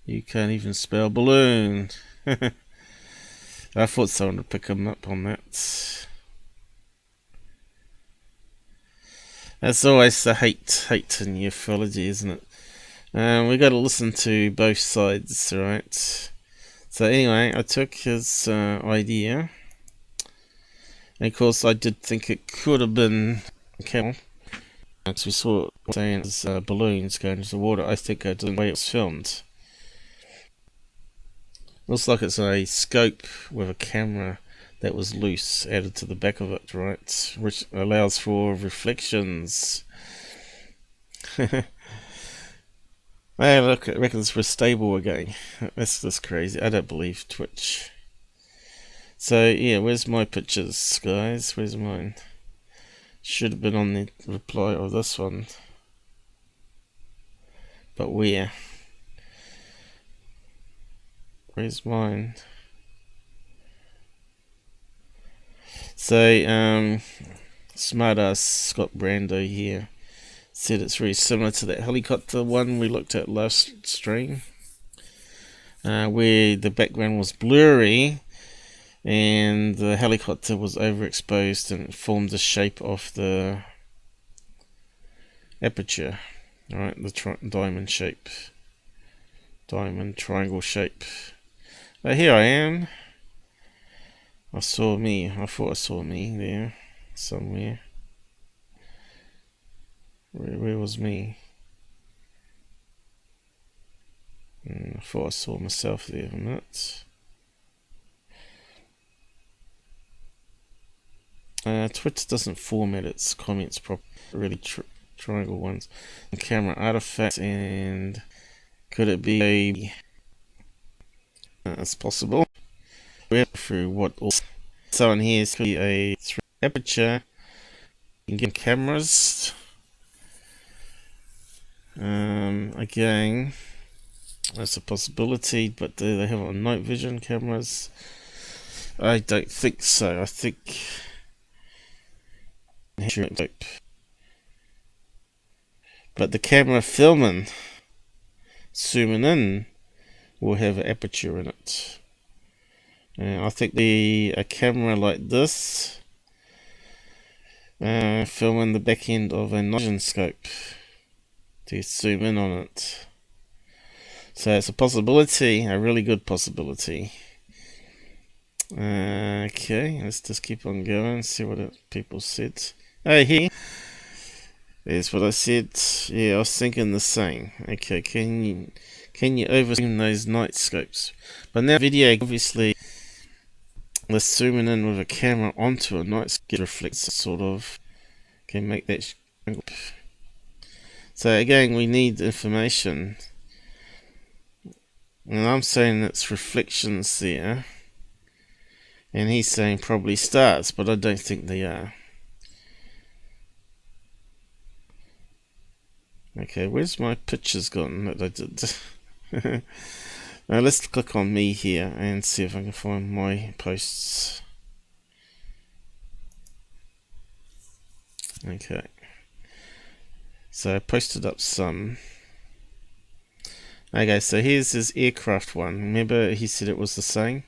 A: You can't even spell balloon. I thought someone would pick them up on that. That's always the hate in ufology, isn't it? We got to listen to both sides, right? So anyway, I took his idea, and of course I did think it could have been a camel, because we saw it saying as balloons going into the water. I think I did the way it was filmed. Looks like it's a scope with a camera that was loose added to the back of it, right? Which allows for reflections. Hey, look, it reckons we're stable again. That's just crazy. I don't believe Twitch. So, yeah, where's my pictures, guys? Where's mine? Should have been on the reply of this one. But where? Where's mine? So, smartass Scott Brando here said it's very similar to that helicopter one we looked at last stream, where the background was blurry and the helicopter was overexposed and it formed the shape of the aperture, right? The diamond shape, diamond triangle shape. But here I am. I thought I saw me there somewhere. Where was me? I thought I saw myself there a minute. Twitter doesn't format its comments properly. Really triangle ones. Camera artifacts, and could it be a? It's possible. We're through what also. So in here is a aperture. You can get cameras. Again, that's a possibility, but do they have it on night vision cameras? I don't think so. I think but the camera filming, zooming in, will have an aperture in it. I think a camera like this filming the back end of a night vision scope to zoom in on it. So it's a possibility, a really good possibility. Okay, let's just keep on going, see what people said. Oh, here. There's what I said. Yeah, I was thinking the same. Okay, can you overzoom those night scopes? But now video, obviously, let's zooming in with a camera onto a night scope reflects sort of. Can make that. So again, we need information, and I'm saying it's reflections there, and he's saying probably stars, but I don't think they are. Okay, where's my pictures gone that I did? Now let's click on me here and see if I can find my posts. Okay. So I posted up some. Okay, so here's his aircraft one. Remember he said it was the same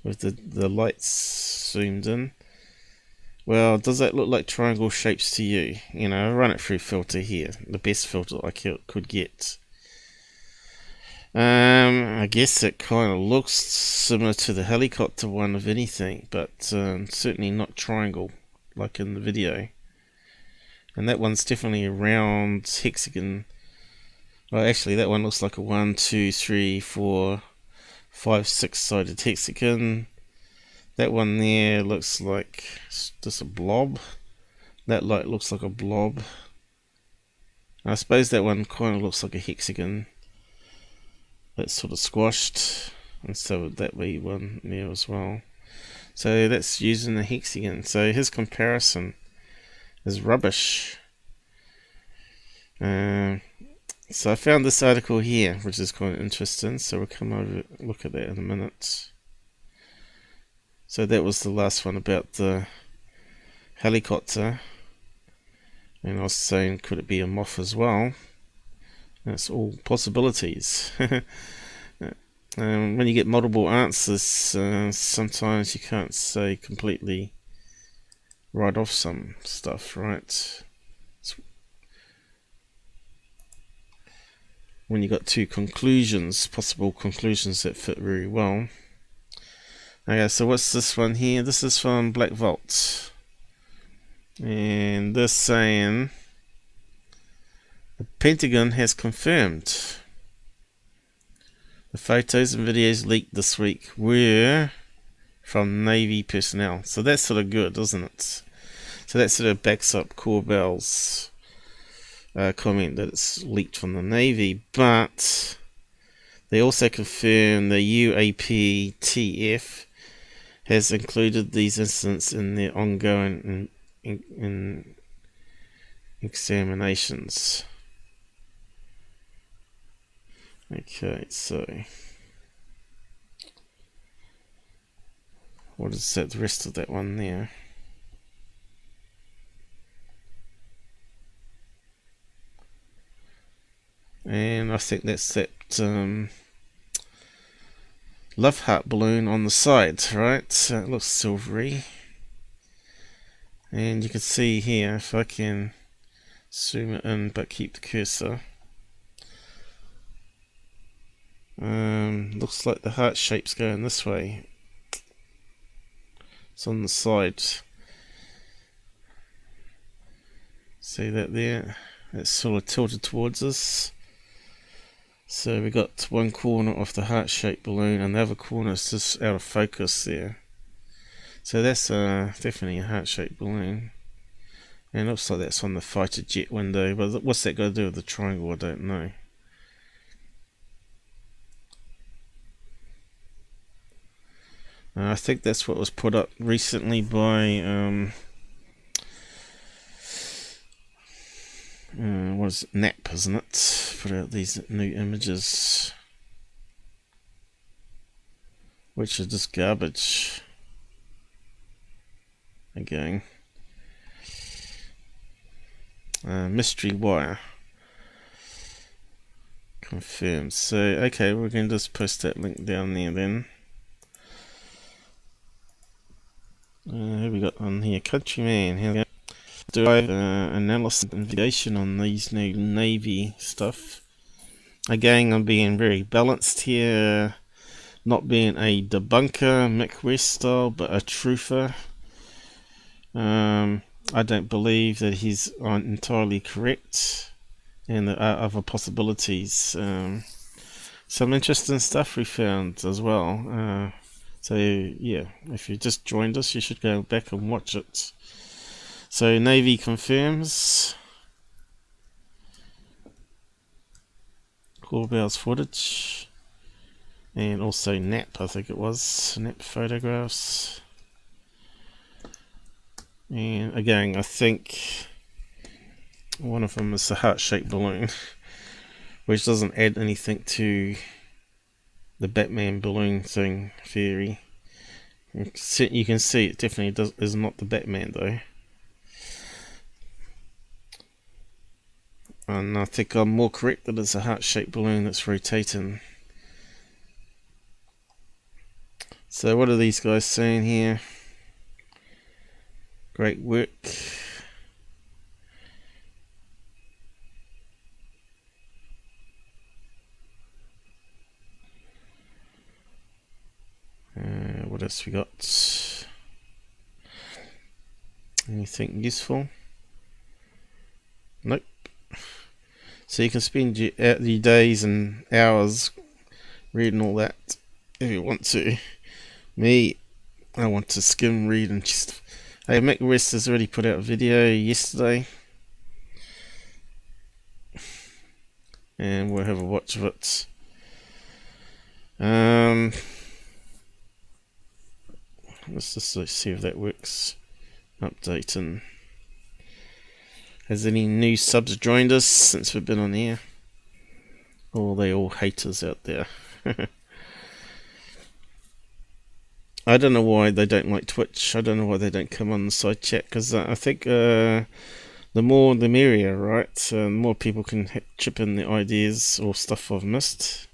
A: with the lights zoomed in. Well, does that look like triangle shapes to you? You know, I run it through filter here, the best filter I could get. I guess it kind of looks similar to the helicopter one, if anything, but certainly not triangle like in the video. And that one's definitely a round hexagon. Well, actually, that one looks like a 1, 2, 3, 4, 5, 6 sided hexagon. That one there looks like just a blob. That light looks like a blob. I suppose that one kind of looks like a hexagon. That's sort of squashed, and so would that be one there as well. So that's using the hexagon. So his comparison is rubbish. So I found this article here, which is quite interesting. So we'll come over look at that in a minute. So that was the last one about the helicopter. And I was saying, could it be a moth as well? That's all possibilities. When you get multiple answers, sometimes you can't say completely right off some stuff, right? When you got two conclusions, possible conclusions that fit very well. Okay, so what's this one here? This is from Black Vault. And they're saying the Pentagon has confirmed the photos and videos leaked this week were from Navy personnel. So that's sort of good, isn't it? So that sort of backs up Corbell's comment that it's leaked from the Navy. But they also confirm the UAP TF has included these incidents in their ongoing in examinations. Okay, so what is that? The rest of that one there. And I think that's that love heart balloon on the side, right? So it looks silvery. And you can see here, if I can zoom it in but keep the cursor, looks like the heart shape's going this way. It's on the side. See that there? It's sort of tilted towards us. So we got one corner of the heart-shaped balloon and the other corner is just out of focus there. So that's definitely a heart-shaped balloon. And it looks like that's on the fighter jet window, but what's that got to do with the triangle? I don't know. I think that's what was put up recently by what is it? NAP, isn't it? Put out these new images, which are just garbage. Again, mystery wire confirmed. So okay, we're going to just post that link down there then. Who we got on here? Countryman. Here we go. Do analysis and investigation on these new Navy stuff. Again, I'm being very balanced here, not being a debunker, Mick West style, but a truther. I don't believe that he's entirely correct, and there are other possibilities. Some interesting stuff we found as well. So yeah, if you just joined us, you should go back and watch it. So Navy confirms Corbell's footage, and also NAP, I think it was, NAP photographs. And again, I think one of them is the heart-shaped balloon, which doesn't add anything to the Batman balloon thing theory. You can see it definitely is not the Batman though. And I think I'm more correct that it's a heart-shaped balloon that's rotating. So what are these guys saying here? Great work. What else we got? Anything useful? Nope. So you can spend your days and hours reading all that if you want to. Me, I want to skim read and just... Hey, Mick West has already put out a video yesterday. And we'll have a watch of it. Let's just see if that works. Update, and has any new subs joined us since we've been on air? Or are they all haters out there? I don't know why they don't like Twitch. I don't know why they don't come on the side chat, because I think the more the merrier, right? The more people can chip in the ideas or stuff I've missed.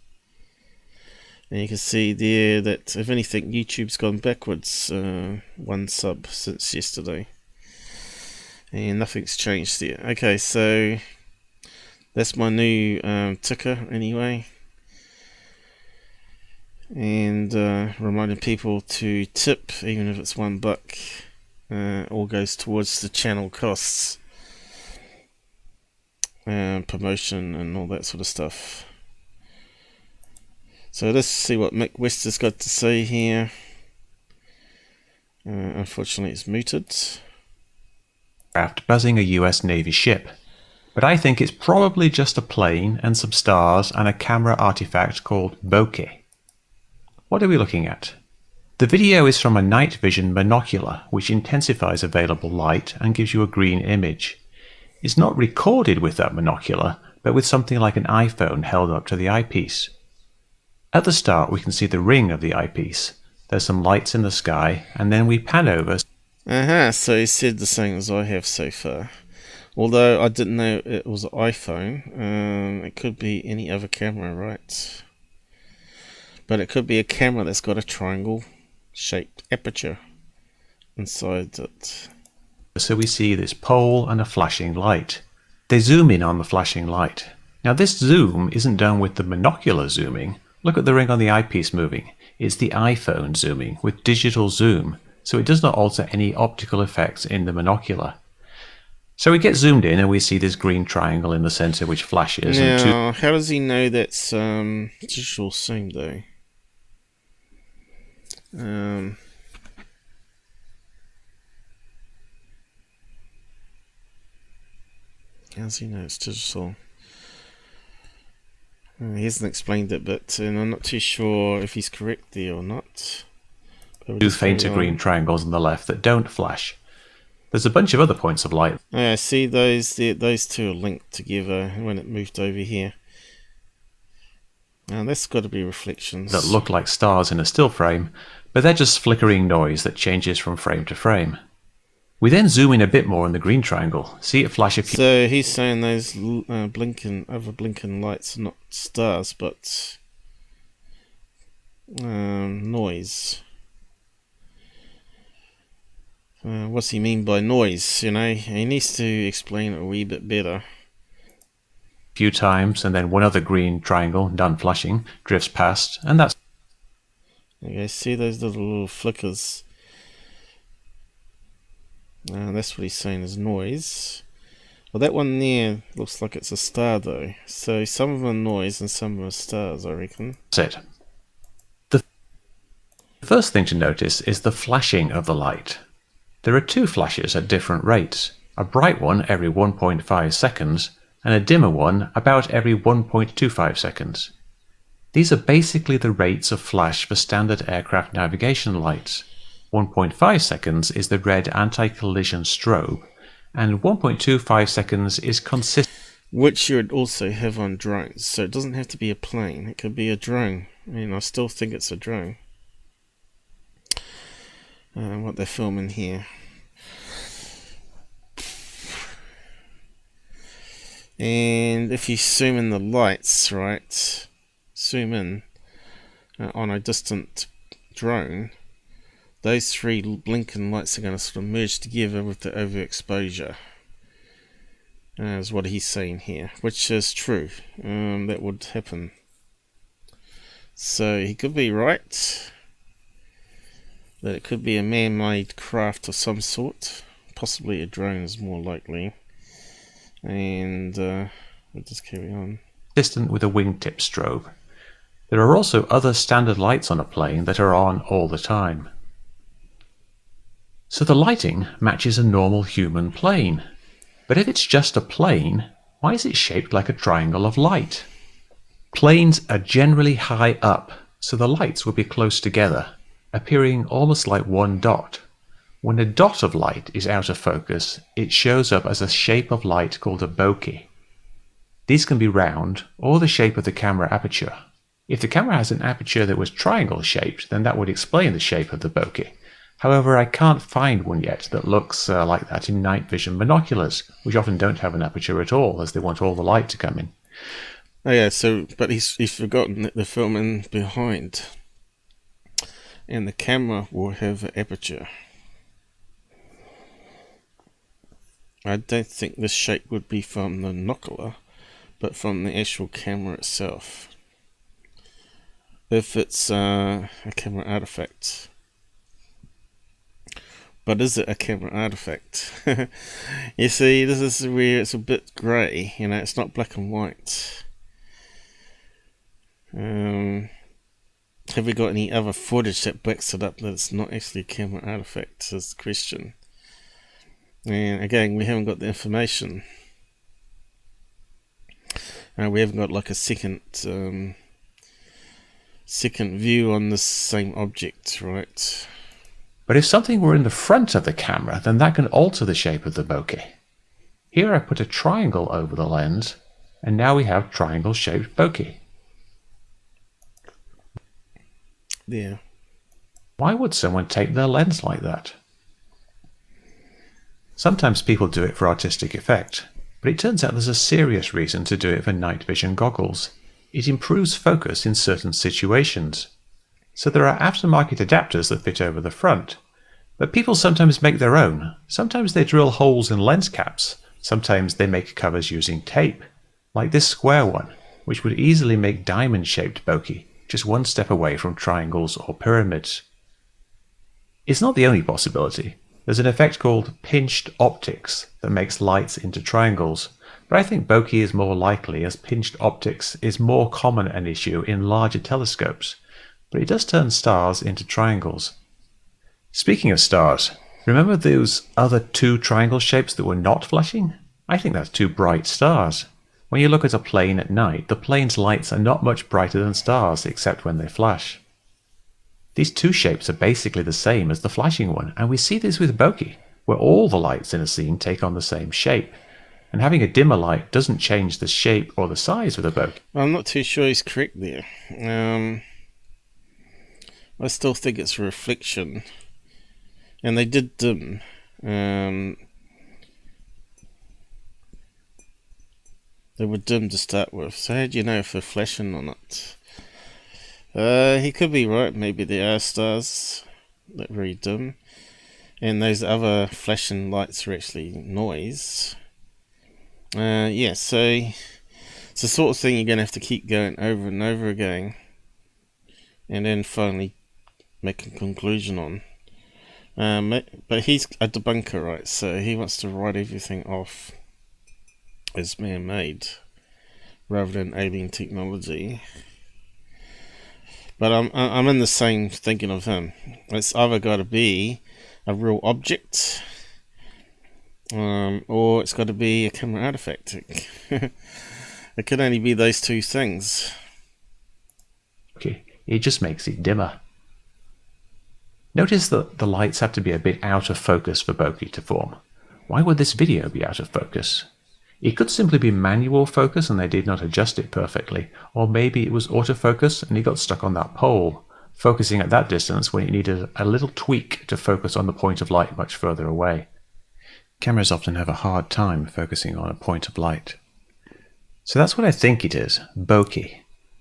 A: And you can see there that, if anything, YouTube's gone backwards 1 sub since yesterday. And nothing's changed there. Okay, so that's my new ticker anyway. And reminding people to tip, even if it's $1, all goes towards the channel costs, promotion and all that sort of stuff. So let's see what Mick West has got to say here. Unfortunately it's muted.
D: Craft buzzing a US Navy ship, but I think it's probably just a plane and some stars and a camera artifact called Bokeh. What are we looking at? The video is from a night vision monocular, which intensifies available light and gives you a green image. It's not recorded with that monocular, but with something like an iPhone held up to the eyepiece. At the start we can see the ring of the eyepiece. There's some lights in the sky, and then we pan over.
A: So he said the same as I have so far. Although I didn't know it was an iPhone. It could be any other camera, right? But it could be a camera that's got a triangle shaped aperture inside it.
D: So we see this pole and a flashing light. They zoom in on the flashing light. Now this zoom isn't done with the monocular zooming. Look at the ring on the eyepiece moving. It's the iPhone zooming with digital zoom, so it does not alter any optical effects in the monocular. So we get zoomed in and we see this green triangle in the center which flashes.
A: Now, how does he know that's digital zoom though? How does he know it's digital? He hasn't explained it, but and I'm not too sure if he's correct there or not.
D: Two fainter green triangles on the left that don't flash. There's a bunch of other points of light.
A: I see those two are linked together when it moved over here. Now that's got to be reflections.
D: That look like stars in a still frame, but they're just flickering noise that changes from frame to frame. We then zoom in a bit more on the green triangle, see it flash a few.
A: So he's saying those other blinking lights are not stars, but noise. What's he mean by noise? You know, he needs to explain it a wee bit better.
D: Few times, and then one other green triangle, done flashing, drifts past, and that's...
A: Okay, see those little flickers? That's what he's saying is noise. Well, that one there looks like it's a star though. So some of them are noise and some of them are stars, I reckon.
D: That's it. The first thing to notice is the flashing of the light. There are two flashes at different rates. A bright one every 1.5 seconds, and a dimmer one about every 1.25 seconds. These are basically the rates of flash for standard aircraft navigation lights. 1.5 seconds is the red anti-collision strobe, and 1.25 seconds is consistent.
A: Which you would also have on drones, so it doesn't have to be a plane, it could be a drone. I mean, I still think it's a drone. What they're filming here. And if you zoom in the lights, right, zoom in on a distant drone, those three blinking lights are going to sort of merge together with the overexposure, is what he's saying here, which is true. That would happen. So he could be right, that it could be a man-made craft of some sort, possibly a drone is more likely. And we'll just carry on.
D: Consistent with a wingtip strobe. There are also other standard lights on a plane that are on all the time. So the lighting matches a normal human plane. But if it's just a plane, why is it shaped like a triangle of light? Planes are generally high up, so the lights will be close together, appearing almost like one dot. When a dot of light is out of focus, it shows up as a shape of light called a bokeh. These can be round or the shape of the camera aperture. If the camera has an aperture that was triangle shaped, then that would explain the shape of the bokeh. However, I can't find one yet that looks like that in night vision binoculars, which often don't have an aperture at all, as they want all the light to come in.
A: Oh yeah, but he's forgotten that they're filming behind, and the camera will have an aperture. I don't think this shape would be from the binocular, but from the actual camera itself. If it's a camera artifact. But is it a camera artifact? You see, this is where it's a bit grey, it's not black and white. Have we got any other footage that backs it up that it's not actually a camera artifact, is the question. And again, we haven't got the information. We haven't got like a second view on this same object, right?
D: But if something were in the front of the camera, then that can alter the shape of the bokeh. Here I put a triangle over the lens, and now we have triangle-shaped bokeh.
A: Yeah.
D: Why would someone tape their lens like that? Sometimes people do it for artistic effect, but it turns out there's a serious reason to do it for night vision goggles. It improves focus in certain situations. So there are aftermarket adapters that fit over the front, but people sometimes make their own. Sometimes they drill holes in lens caps. Sometimes they make covers using tape, like this square one, which would easily make diamond-shaped bokeh, just one step away from triangles or pyramids. It's not the only possibility. There's an effect called pinched optics that makes lights into triangles, but I think bokeh is more likely as pinched optics is more common an issue in larger telescopes, but it does turn stars into triangles. Speaking of stars, remember those other two triangle shapes that were not flashing? I think that's two bright stars. When you look at a plane at night, the plane's lights are not much brighter than stars except when they flash. These two shapes are basically the same as the flashing one, and we see this with bokeh, where all the lights in a scene take on the same shape. And having a dimmer light doesn't change the shape or the size of the bokeh.
A: I'm not too sure he's correct there. I still think it's a reflection. And they did dim. They were dim to start with. So how do you know if they're flashing or not? He could be right. Maybe there are stars that are very dim. And those other flashing lights are actually noise. Yeah, so it's the sort of thing you're going to have to keep going over and over again. And then finally make a conclusion on. But he's a debunker, right? So he wants to write everything off as man-made rather than alien technology. But I'm in the same thinking of him. It's either got to be a real object, or it's got to be a camera artifact. It could only be those two things.
D: Okay, it just makes it dimmer. Notice that the lights have to be a bit out of focus for bokeh to form. Why would this video be out of focus? It could simply be manual focus and they did not adjust it perfectly, or maybe it was autofocus and it got stuck on that pole, focusing at that distance when it needed a little tweak to focus on the point of light much further away. Cameras often have a hard time focusing on a point of light. So that's what I think it is, bokeh.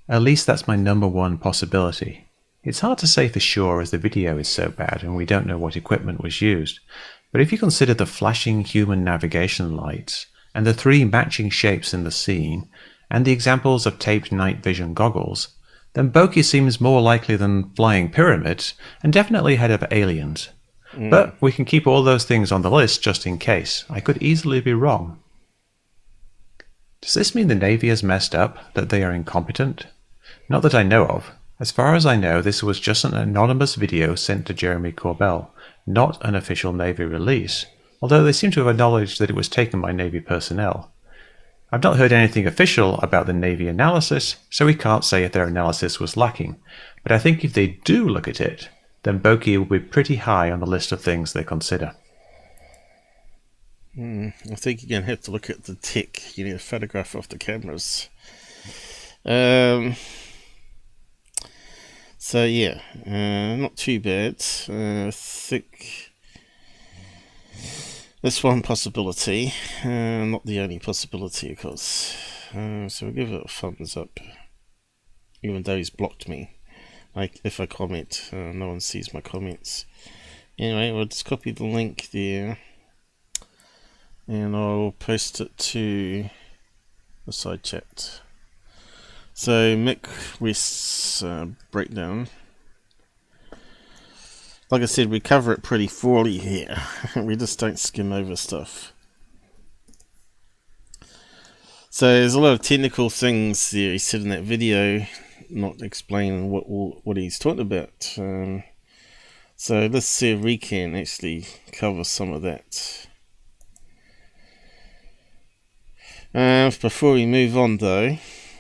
D: At least that's my number one possibility. It's hard to say for sure as the video is so bad and we don't know what equipment was used, but if you consider the flashing human navigation lights, and the three matching shapes in the scene, and the examples of taped night vision goggles, then bokeh seems more likely than flying pyramids, and definitely ahead of aliens. But we can keep all those things on the list just in case. I could easily be wrong. Does this mean the Navy has messed up, that they are incompetent? Not that I know of. As far as I know, this was just an anonymous video sent to Jeremy Corbell, not an official Navy release, although they seem to have acknowledged that it was taken by Navy personnel. I've not heard anything official about the Navy analysis, so we can't say if their analysis was lacking, but I think if they do look at it, then Bokeh will be pretty high on the list of things they consider.
A: I think you're going to have to look at the tech. You need a photograph of the cameras. So yeah, not too bad. I think that's one possibility, not the only possibility, of course. So we'll give it a thumbs up, even though he's blocked me. Like if I comment, no one sees my comments. Anyway, we'll just copy the link there, and I'll post it to the side chat. So Mick West's breakdown. Like I said, we cover it pretty thoroughly here. We just don't skim over stuff. So there's a lot of technical things there he said in that video, not explaining what he's talking about. So let's see if we can actually cover some of that. Before we move on though,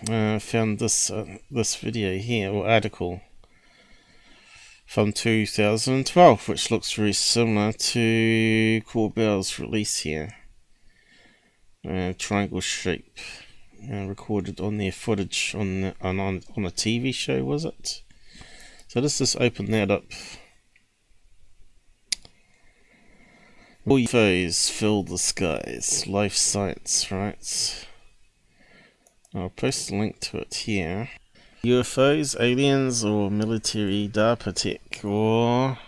A: I found this video here, or article from 2012, which looks very similar to Corbell's release here. Triangle shape, recorded on their footage on a TV show, was it? So let's just open that up. All UFOs fill the skies. Life science, right? I'll post a link to it here. UFOs, aliens, or military DARPA tech, or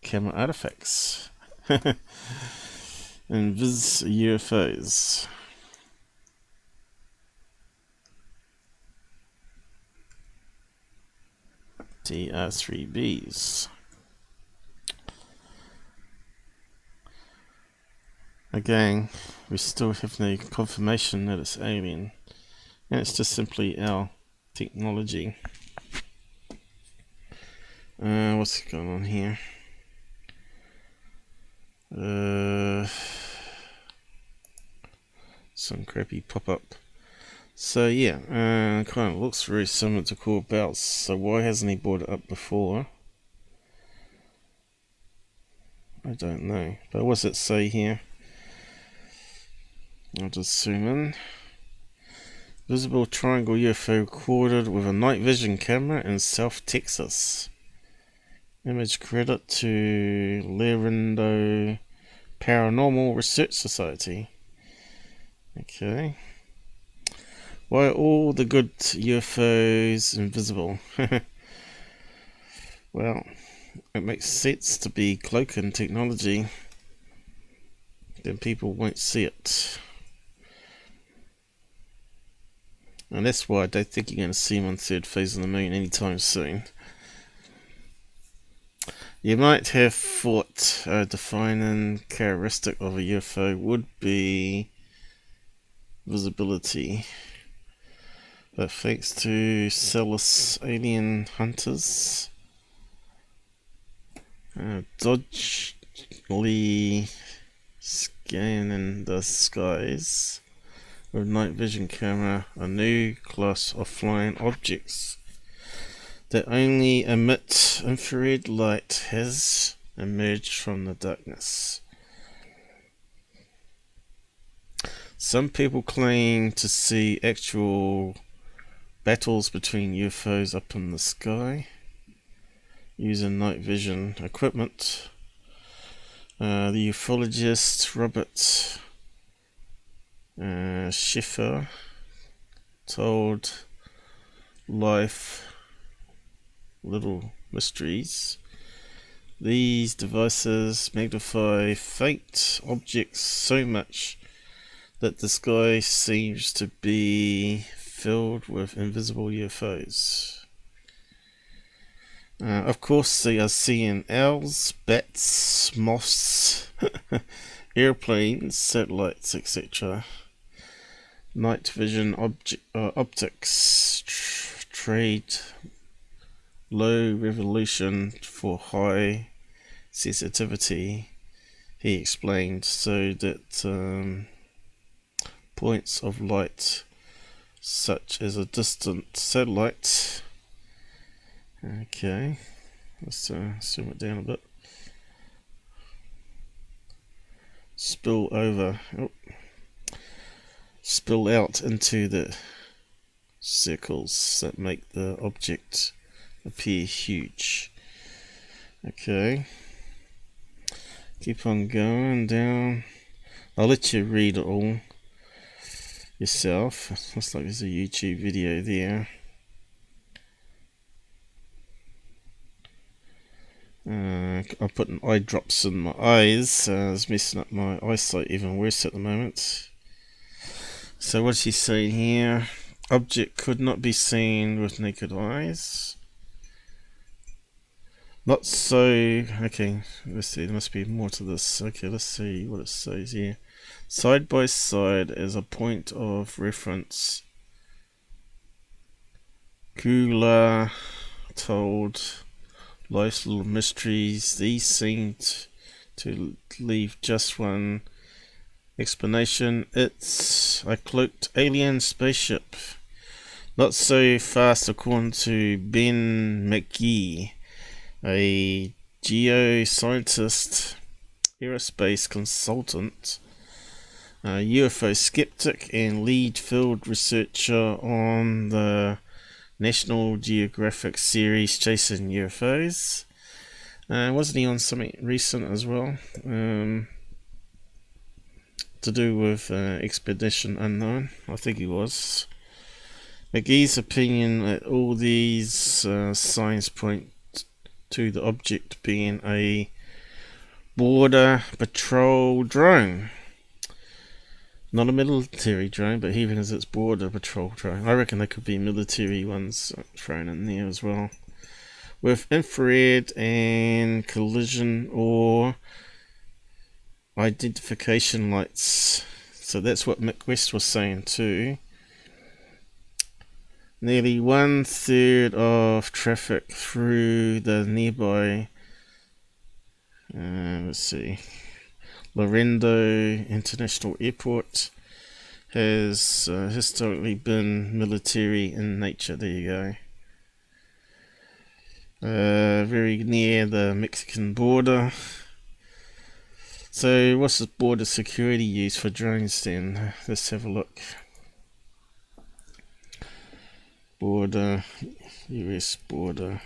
A: camera artifacts. Invis UFOs. DR3Bs. Again, we still have no confirmation that it's alien. And it's just simply our technology. What's going on here? Some crappy pop-up. So yeah, kind of looks very similar to Corbell's. So why hasn't he brought it up before? I don't know. But what's it say here? I'll just zoom in. Visible triangle UFO recorded with a night vision camera in South Texas. Image credit to Lerindo Paranormal Research Society. Okay. Why are all the good UFOs invisible? Well, it makes sense to be cloaking technology. Then people won't see it. And that's why I don't think you're going to see him on third phase of the moon anytime soon. You might have thought a defining characteristic of a UFO would be visibility. But thanks to zealous alien hunters, dodgily scanning the skies with night vision camera, a new class of flying objects that only emit infrared light has emerged from the darkness. Some people claim to see actual battles between UFOs up in the sky using night vision equipment. The ufologist Robert Schiffer told Life Little Mysteries, these devices magnify faint objects so much that the sky seems to be filled with invisible UFOs. Of course, they are seeing owls, bats, moths, airplanes, satellites, etc. Night vision optics, trademarked low resolution for high sensitivity, he explained, so that points of light such as a distant satellite, okay, let's zoom it down a bit, spill out into the circles that make the object appear huge. Okay, keep on going down. I'll let you read it all yourself. Looks like there's a YouTube video there. I'm putting eye drops in my eyes. It's messing up my eyesight even worse at the moment. So what's he saying here? Object could not be seen with naked eyes. Not so. Okay, let's see. There must be more to this. Okay, let's see what it says here. Side by side as a point of reference. Kula told life's little mysteries. These seemed to leave just one explanation. It's a cloaked alien spaceship. Not so fast, according to Ben McGee, a geoscientist, aerospace consultant, UFO skeptic, and lead field researcher on the National Geographic series Chasing UFOs. Wasn't he on something recent as well? To do with Expedition Unknown, I think he was. McGee's opinion that all these signs point to the object being a border patrol drone. Not a military drone, but even as it's border patrol drone. I reckon there could be military ones thrown in there as well. With infrared and collision or identification lights. So that's what Mick West was saying too. Nearly 1/3 of traffic through the nearby, let's see, Laredo International Airport has historically been military in nature. There you go. Very near the Mexican border. So what's the border security used for drones then? Let's have a look. Border, US border.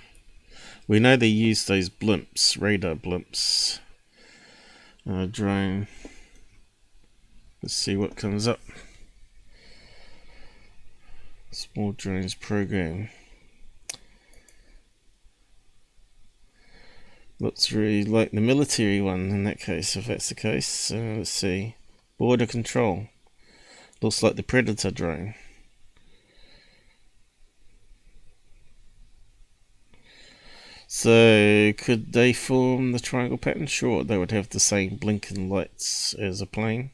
A: We know they use those blimps, radar blimps. Drone. Let's see what comes up. Small drones program. Looks really like the military one in that case, if that's the case. Let's see. Border control. Looks like the Predator drone. So, could they form the triangle pattern? Sure, they would have the same blinking lights as a plane.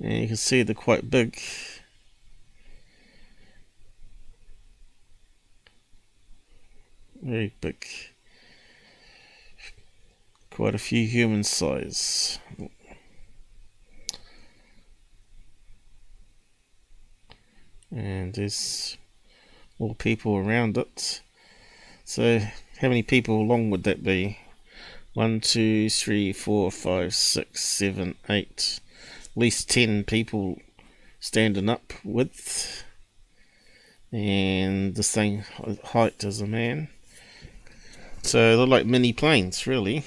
A: And you can see they're quite big. Very big. Quite a few human size. And there's more people around it. So how many people long would that be? 1, 2, 3, 4, 5, 6, 7, 8. At least 10 people standing up with, and the same height as a man. So they're like mini planes, really.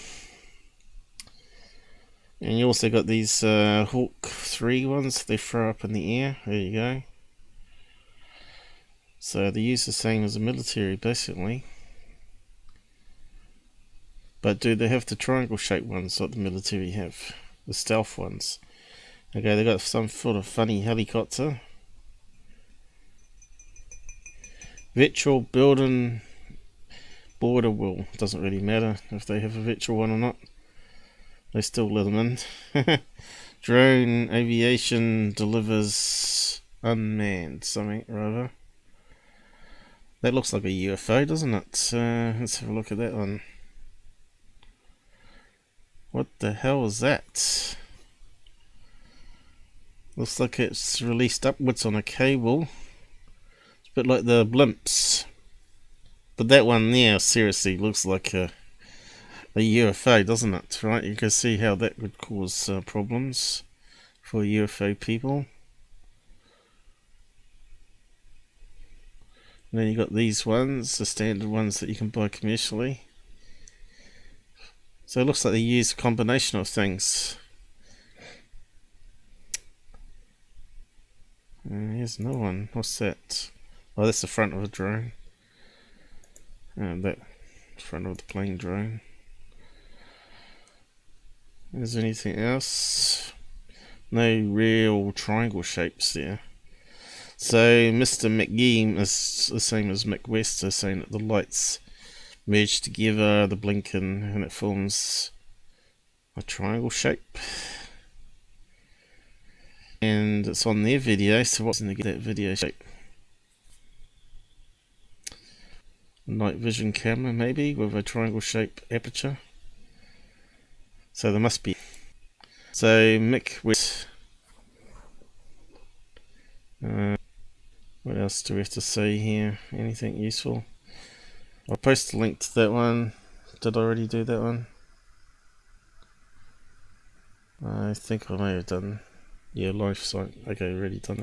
A: And you also got these Hawk 3 ones they throw up in the air. There you go. So they use the same as the military, basically. But do they have the triangle shaped ones like the military have? The stealth ones. Okay, they got some sort of funny helicopter. Virtual building border wall. Doesn't really matter if they have a virtual one or not. They still let them in. Drone aviation delivers unmanned something or other. That looks like a UFO, doesn't it? Let's have a look at that one. What the hell is that? Looks like it's released upwards on a cable. It's a bit like the blimps. But that one there seriously looks like a UFO, doesn't it? Right? You can see how that would cause problems for UFO people. And then you got these ones, the standard ones that you can buy commercially. So it looks like they use a combination of things. Here's another one. What's that? Oh, that's the front of a drone. And that front of the plane drone. Is there anything else? No real triangle shapes there. So Mr. McGee is the same as Mick West, saying that the lights merge together, the blinking, and it forms a triangle shape. And it's on their video, so what's going to get that video shape? Night vision camera maybe, with a triangle shape aperture. So there must be. So Mick West. What else do we have to say here? Anything useful? I'll post a link to that one. Did I already do that one? I think I may have done. Yeah, live site. Okay, already done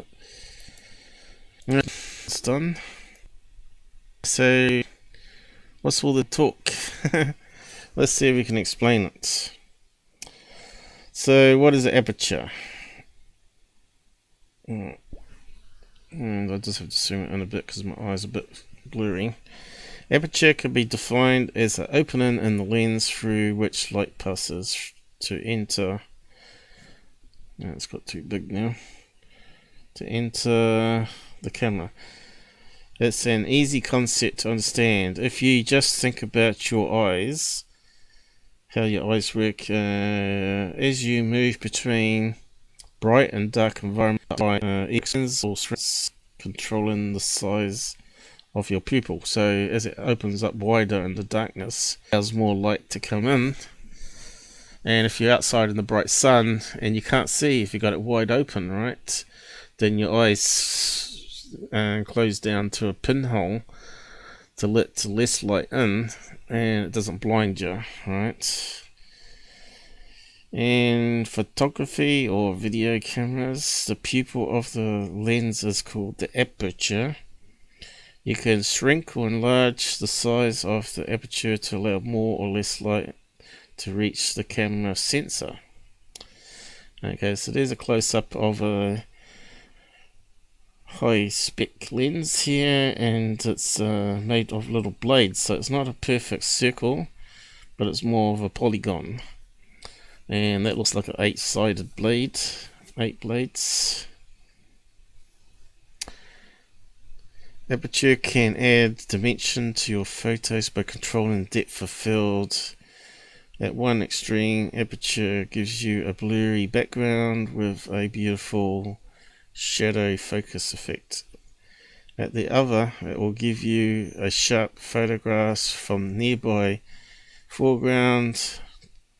A: it. It's done. So, what's all the talk? Let's see if we can explain it. So, what is an aperture? And I just have to zoom it in a bit because my eyes are a bit blurry. Aperture can be defined as an opening in the lens through which light passes to enter. It's got too big now. To enter the camera. It's an easy concept to understand. If you just think about your eyes, how your eyes work, as you move between bright and dark environment, actions or controlling the size of your pupil. So as it opens up wider in the darkness, allows more light to come in. And if you're outside in the bright sun and you can't see, if you got it wide open, right, then your eyes close down to a pinhole to let less light in, and it doesn't blind you, right? In photography or video cameras, the pupil of the lens is called the aperture. You can shrink or enlarge the size of the aperture to allow more or less light to reach the camera sensor. Okay, so there's a close-up of a high-spec lens here, and it's made of little blades, so it's not a perfect circle, but it's more of a polygon. And that looks like an 8-sided blade, 8 blades. Aperture can add dimension to your photos by controlling depth of field. At one extreme, aperture gives you a blurry background with a beautiful shadow focus effect. At the other, it will give you a sharp photographs from nearby foreground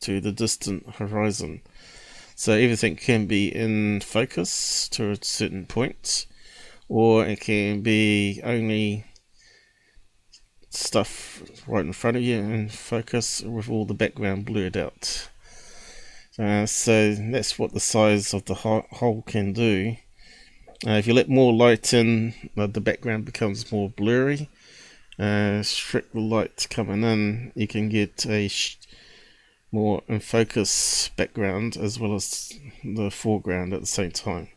A: to the distant horizon. So everything can be in focus to a certain point, or it can be only stuff right in front of you in focus with all the background blurred out. So that's what the size of the hole can do. If you let more light in, the background becomes more blurry. Strict the light coming in, you can get a more in focus background as well as the foreground at the same time,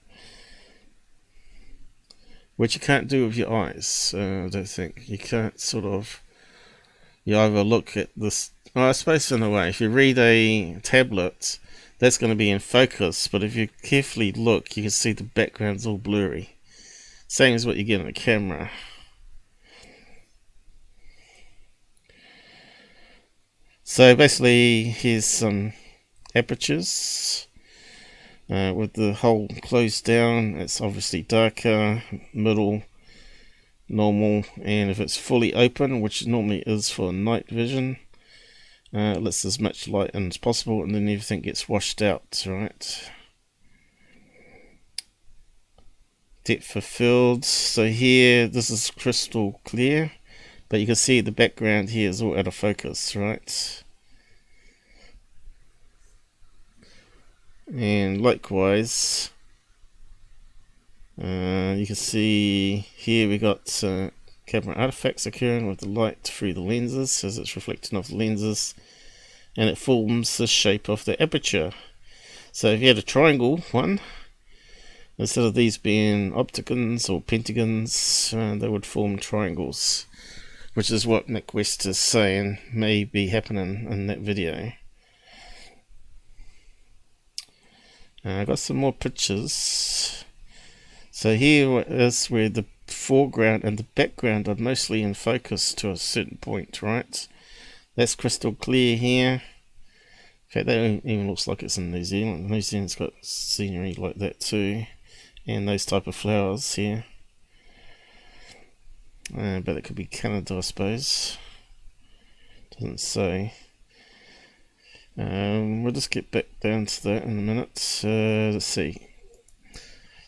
A: which you can't do with your eyes. I don't think you can't you either look at this, well, I suppose in a way, if you read a tablet, that's going to be in focus, but if you carefully look, you can see the background's all blurry. Same as what you get on a camera. So basically, here's some apertures with the hole closed down. It's obviously darker, middle normal, and if it's fully open, which it normally is for night vision, it lets as much light in as possible, and then everything gets washed out, right? Depth of field. So here, this is crystal clear, but you can see the background here is all out of focus, right? And likewise, you can see here we got camera artifacts occurring with the light through the lenses as it's reflecting off the lenses, and it forms the shape of the aperture. So if you had a triangle one, instead of these being octagons or pentagons, they would form triangles, which is what Nick West is saying may be happening in that video. I got some more pictures. So here is where the foreground and the background are mostly in focus to a certain point, right? That's crystal clear here. In fact, that even looks like it's in New Zealand. New Zealand's got scenery like that too, and those type of flowers here. But it could be Canada, I suppose. Doesn't say. We'll just get back down to that in a minute. Let's see.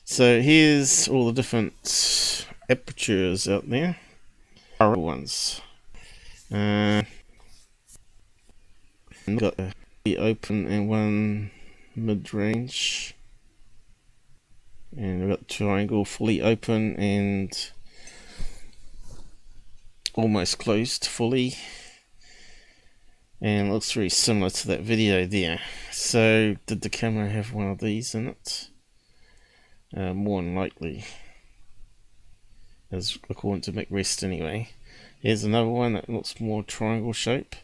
A: So here's all the different apertures out there. Ones. Got the open and one mid-range. And we've got the triangle fully open and almost closed fully. And it looks very similar to that video there. So did the camera have one of these in it? More than likely, as according to Mick West anyway. Here's another one that looks more triangle shape.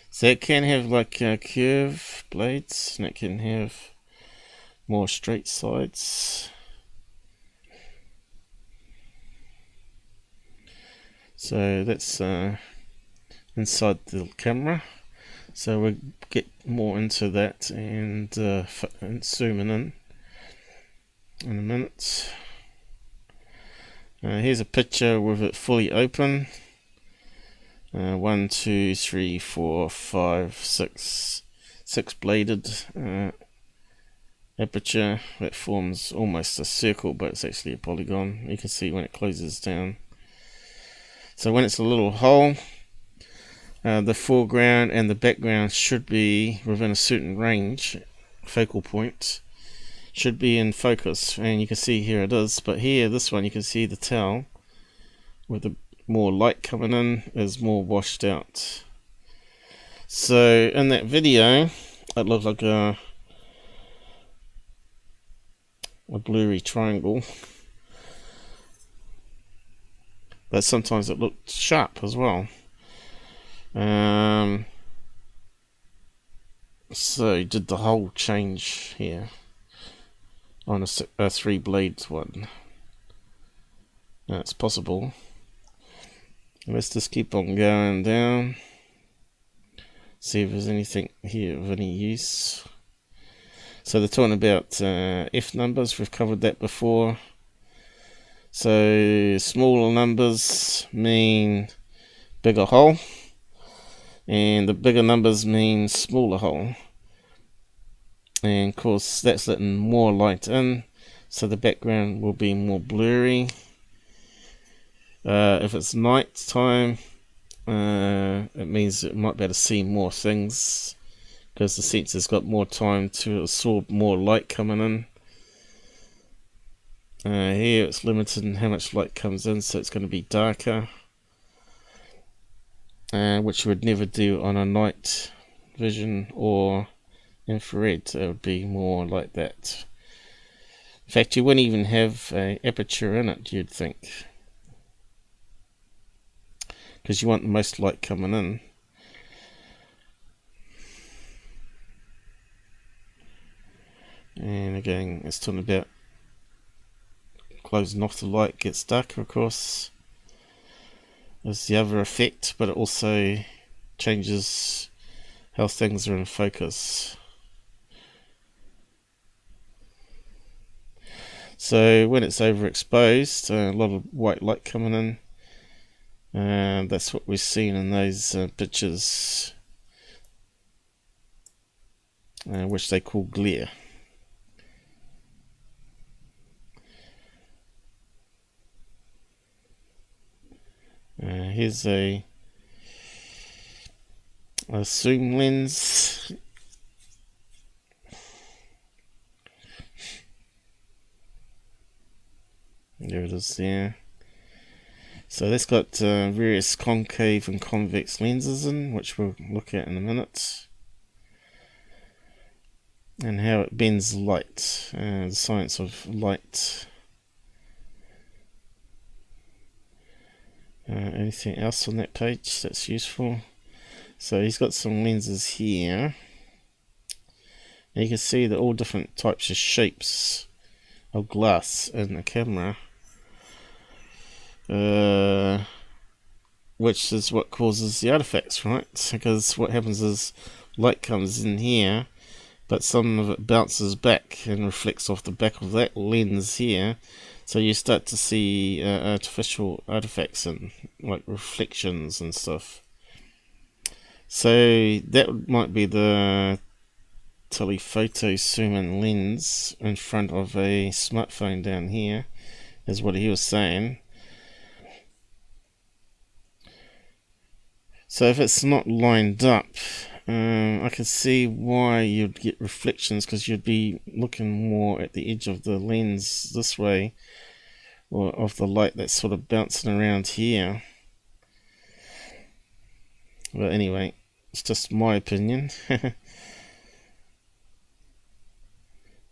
A: So it can have like curve blades, and it can have more straight sides. So that's inside the camera. So we'll get more into that and zooming in a minute. Here's a picture with it fully open. 1, 2, 3, 4, 5, 6 bladed aperture that forms almost a circle, but it's actually a polygon. You can see when it closes down. So when it's a little hole, the foreground and the background should be within a certain range, focal point, should be in focus, and you can see here it is. But here, this one, you can see the towel with the more light coming in is more washed out. So in that video, it looked like a blurry triangle, but sometimes it looked sharp as well. So did the hole change here on a 3 blades one? It's possible. Let's just keep on going down, see if there's anything here of any use. So they're talking about F numbers. We've covered that before. So smaller numbers mean bigger hole, and the bigger numbers mean smaller hole. And of course that's letting more light in, so the background will be more blurry. If it's night time, it means it might be able to see more things, because the sensor's got more time to absorb more light coming in. Here it's limited in how much light comes in, so it's going to be darker, which you would never do on a night vision or infrared. It would be more like that. In fact, you wouldn't even have an aperture in it, you'd think, because you want the most light coming in. And again, it's talking about closing off the light, gets darker, of course. There's the other effect, but it also changes how things are in focus. So when it's overexposed, a lot of white light coming in, That's what we're seeing in those pictures, which they call glare. Here's a zoom lens. There it is there. So that's got various concave and convex lenses in, which we'll look at in a minute. And how it bends light, the science of light. Anything else on that page that's useful? So he's got some lenses here. And you can see that all different types of shapes of glass in the camera. Which is what causes the artifacts, right? Because what happens is light comes in here, but some of it bounces back and reflects off the back of that lens here. So you start to see artificial artifacts and like reflections and stuff. So that might be the telephoto zoom-in lens in front of a smartphone down here, is what he was saying. So if it's not lined up, I can see why you'd get reflections, because you'd be looking more at the edge of the lens this way, or of the light that's sort of bouncing around here. But anyway, it's just my opinion.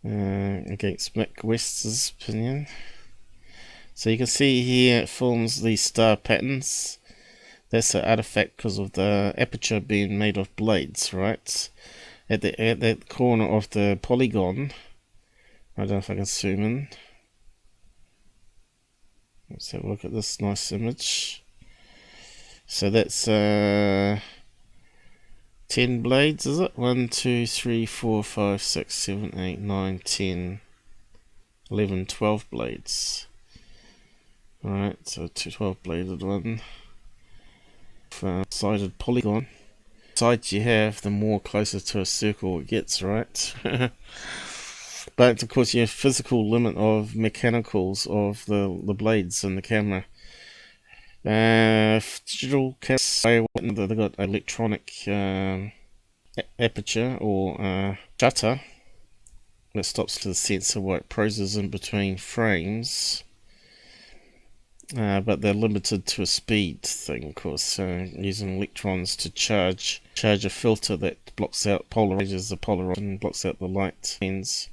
A: Against Mick West's opinion. So you can see here it forms these star patterns. That's an artifact because of the aperture being made of blades, right? At the corner of the polygon. I don't know if I can zoom in. Let's have a look at this nice image. So that's 10 blades, is it? 1, 2, 3, 4, 5, 6, 7, 8, 9, 10, 11, 12 blades. Alright, so 12 bladed one. Sided polygon. The sides you have, the more closer to a circle it gets, right? But of course you have physical limit of mechanicals of the blades in the camera. Digital cameras, they've got electronic aperture or shutter that stops the sensor while it processes in between frames. But they're limited to a speed thing, of course, using electrons to charge a filter that blocks out, polarizes the polarization and blocks out the light lens.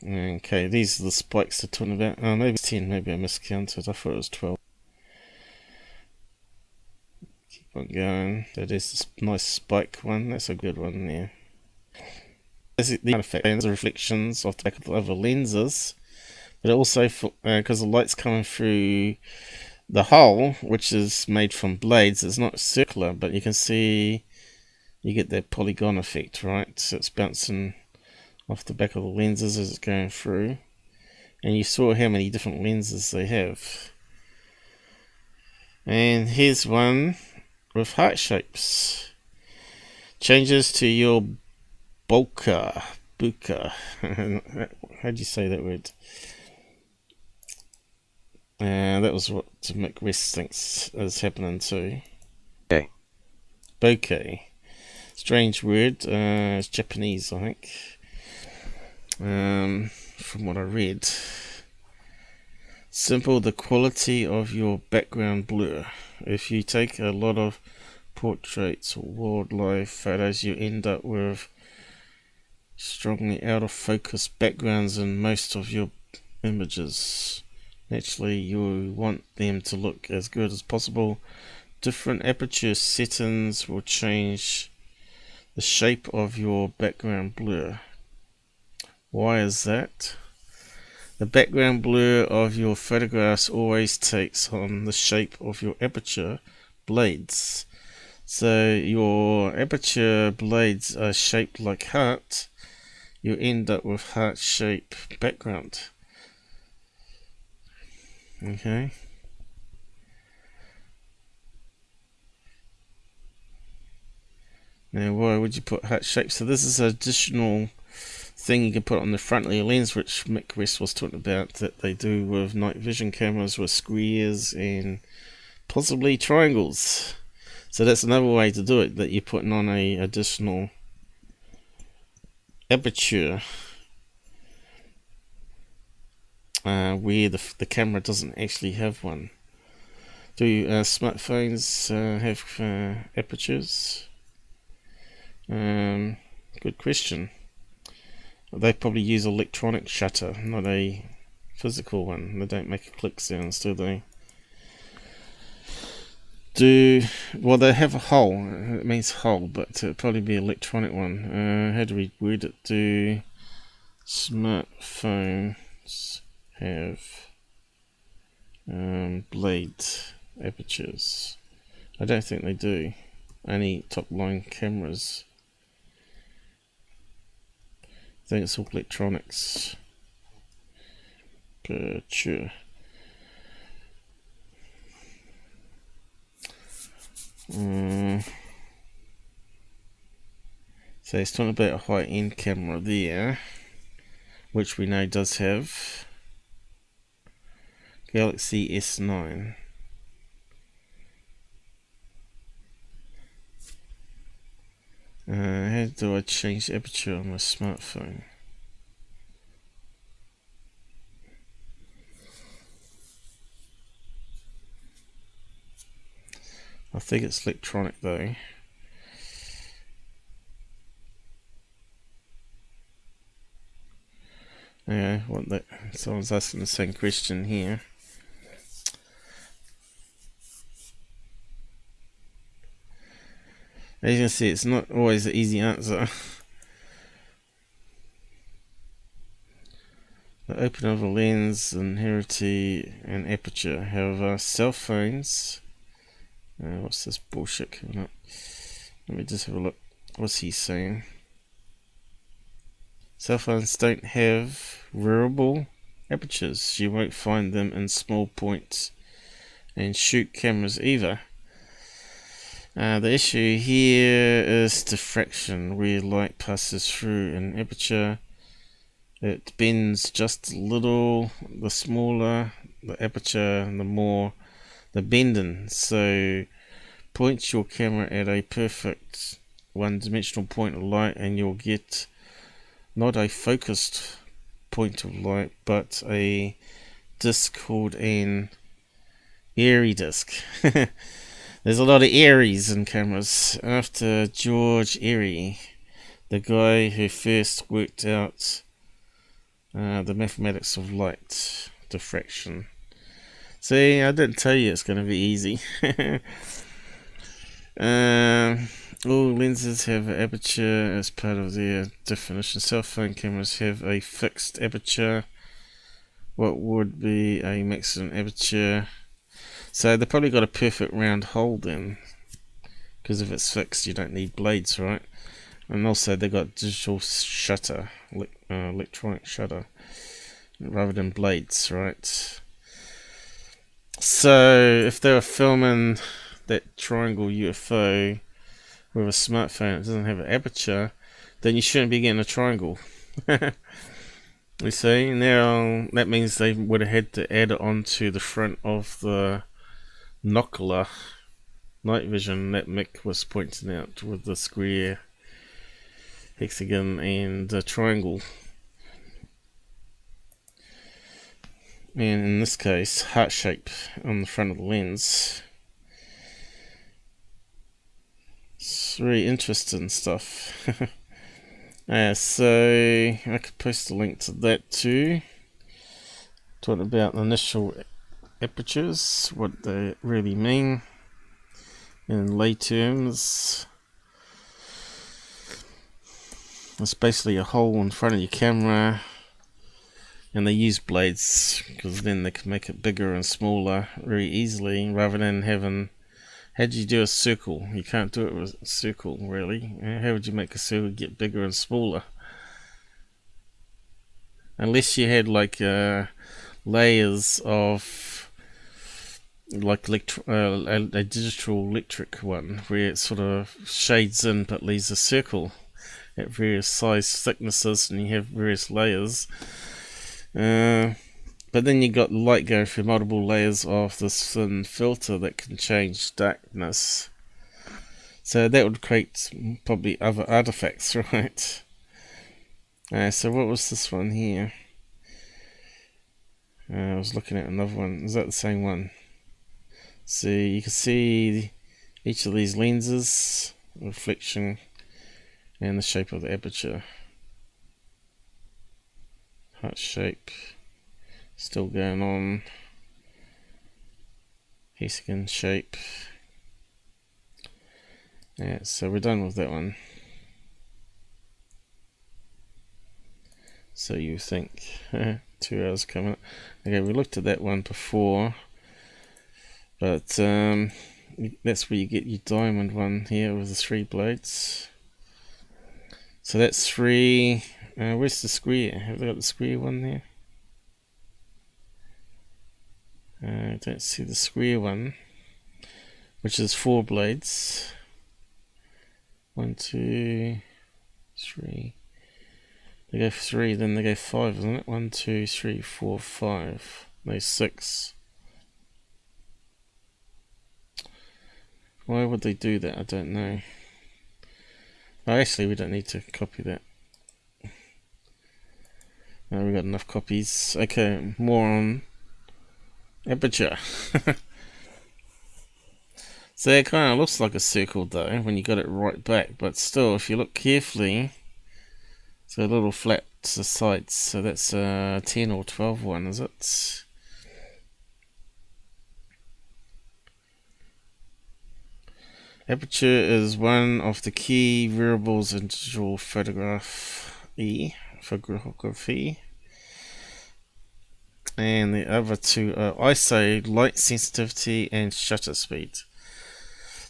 A: Okay, these are the spikes they're talking about. Oh, maybe it's 10, maybe I miscounted. I thought it was 12. Keep on going. That is this nice spike one. That's a good one there. The artifact and the reflections off the back of the other lenses, but also because the light's coming through the hull, which is made from blades. It's not circular, but you can see you get that polygon effect, right? So it's bouncing off the back of the lenses as it's going through, and you saw how many different lenses they have. And here's one with heart shapes. Changes to your Bokeh. How do you say that word? That was what Mick West thinks is happening too.
E: Okay.
A: Bokeh. Strange word. It's Japanese, I think. From what I read. Simple, the quality of your background blur. If you take a lot of portraits or wildlife photos, you end up with strongly out of focus backgrounds in most of your images. Naturally, you want them to look as good as possible. Different aperture settings will change the shape of your background blur. Why is that? The background blur of your photographs always takes on the shape of your aperture blades. So your aperture blades are shaped like heart. you end up with heart shape background. Okay. Now, why would you put heart shape? So this is an additional thing you can put on the front of your lens, which Mick West was talking about, that they do with night vision cameras with squares and possibly triangles. So that's another way to do it, that you're putting on a additional aperture where the camera doesn't actually have one. Do smartphones have apertures? Good question. They probably use electronic shutter, not a physical one. They don't make a click sounds, do they? Well, they have a hole. It means hole, but it'll probably be an electronic one. How do we word it? Do smartphones have blade apertures? I don't think they do. Only top line cameras. I think it's all electronics. Aperture. So it's talking about a high-end camera there, which we know does have Galaxy S9. How do I change the aperture on my smartphone? I think it's electronic though. Yeah, what that? Someone's asking the same question here. As you can see, it's not always an easy answer. The open of a lens, inherity, and aperture. However, cell phones. What's this bullshit coming up? Let me just have a look. What's he saying? Cell phones don't have variable apertures. You won't find them in small point and shoot cameras either. The issue here is diffraction, where light passes through an aperture. It bends just a little. The smaller the aperture, the more the bending. So point your camera at a perfect one-dimensional point of light and you'll get not a focused point of light, but a disc called an airy disc. There's a lot of Airies in cameras. After George Airy, the guy who first worked out the mathematics of light diffraction. See, I didn't tell you it's going to be easy. All lenses have an aperture as part of their definition. Cell phone cameras have a fixed aperture. What would be a maximum aperture? So they probably got a perfect round hole then, because if it's fixed you don't need blades, right? And also they got digital shutter, electronic shutter, rather than blades, right? So if they were filming that triangle UFO with a smartphone that doesn't have an aperture, then you shouldn't be getting a triangle. You see, now that means they would have had to add it onto the front of the Nocular night vision that Mick was pointing out, with the square, hexagon and the triangle. And in this case, heart shape on the front of the lens. It's really interesting stuff. So I could post a link to that too. Talking about initial apertures, what they really mean in lay terms. It's basically a hole in front of your camera, and they use blades because then they can make it bigger and smaller very easily, rather than having... How do you do a circle? You can't do it with a circle, really. How would you make a circle get bigger and smaller? unless you had like layers of like a digital electric one where it sort of shades in but leaves a circle at various size thicknesses, and you have various layers. But then you got light going through multiple layers of this thin filter that can change darkness. So that would create probably other artifacts, right? So what was this one here? I was looking at another one. Is that the same one? So you can see each of these lenses, reflection, and the shape of the aperture. Heart shape, still going on. Hexagon shape. Yeah, so we're done with that one. So you think 2 hours coming up. Okay, we looked at that one before, but that's where you get your diamond one here with the 3 blades. So that's 3. Where's the square? Have they got the square one there? I don't see the square one, which is 4 blades. 1, 2, 3. They go 3, then they go 5, isn't it? 1, 2, 3, 4, 5. No, 6. Why would they do that? I don't know. Oh, actually, we don't need to copy that. No, we got enough copies. Okay, more on aperture. So it kind of looks like a circle though when you got it right back, but still, if you look carefully, it's a little flat to the sides. So that's a 10 or 12 one, is it? Aperture is one of the key variables in digital photography. And the other 2 are ISO, light sensitivity, and shutter speed.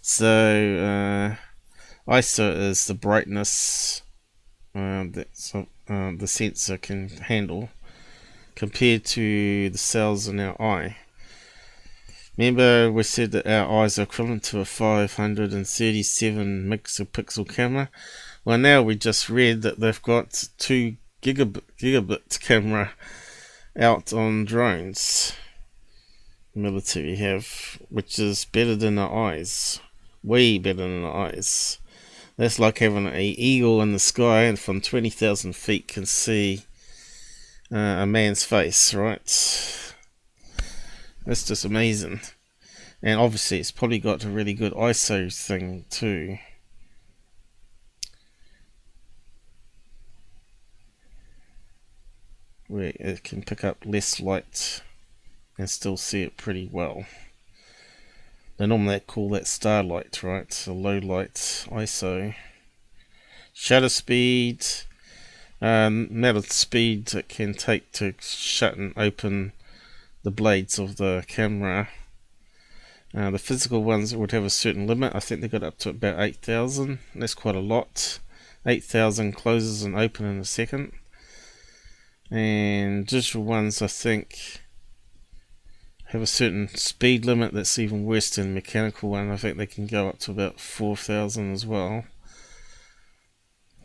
A: So ISO is the brightness that the sensor can handle compared to the cells in our eye. Remember we said that our eyes are equivalent to a 537 megapixel camera? Well, now we just read that they've got 2 gigabit camera out on drones. Military have, which is better than our eyes. Way better than our eyes. That's like having an eagle in the sky and from 20,000 feet can see a man's face, right? That's just amazing. And obviously it's probably got a really good ISO thing too. Where it can pick up less light and still see it pretty well. They normally call that starlight, right? A low light ISO. Shutter speed, amount of speed it can take to shut and open the blades of the camera. The physical ones would have a certain limit. I think they got up to about 8,000. That's quite a lot. 8,000 closes and open in a second. And digital ones, I think, have a certain speed limit that's even worse than the mechanical one. I think they can go up to about 4,000 as well,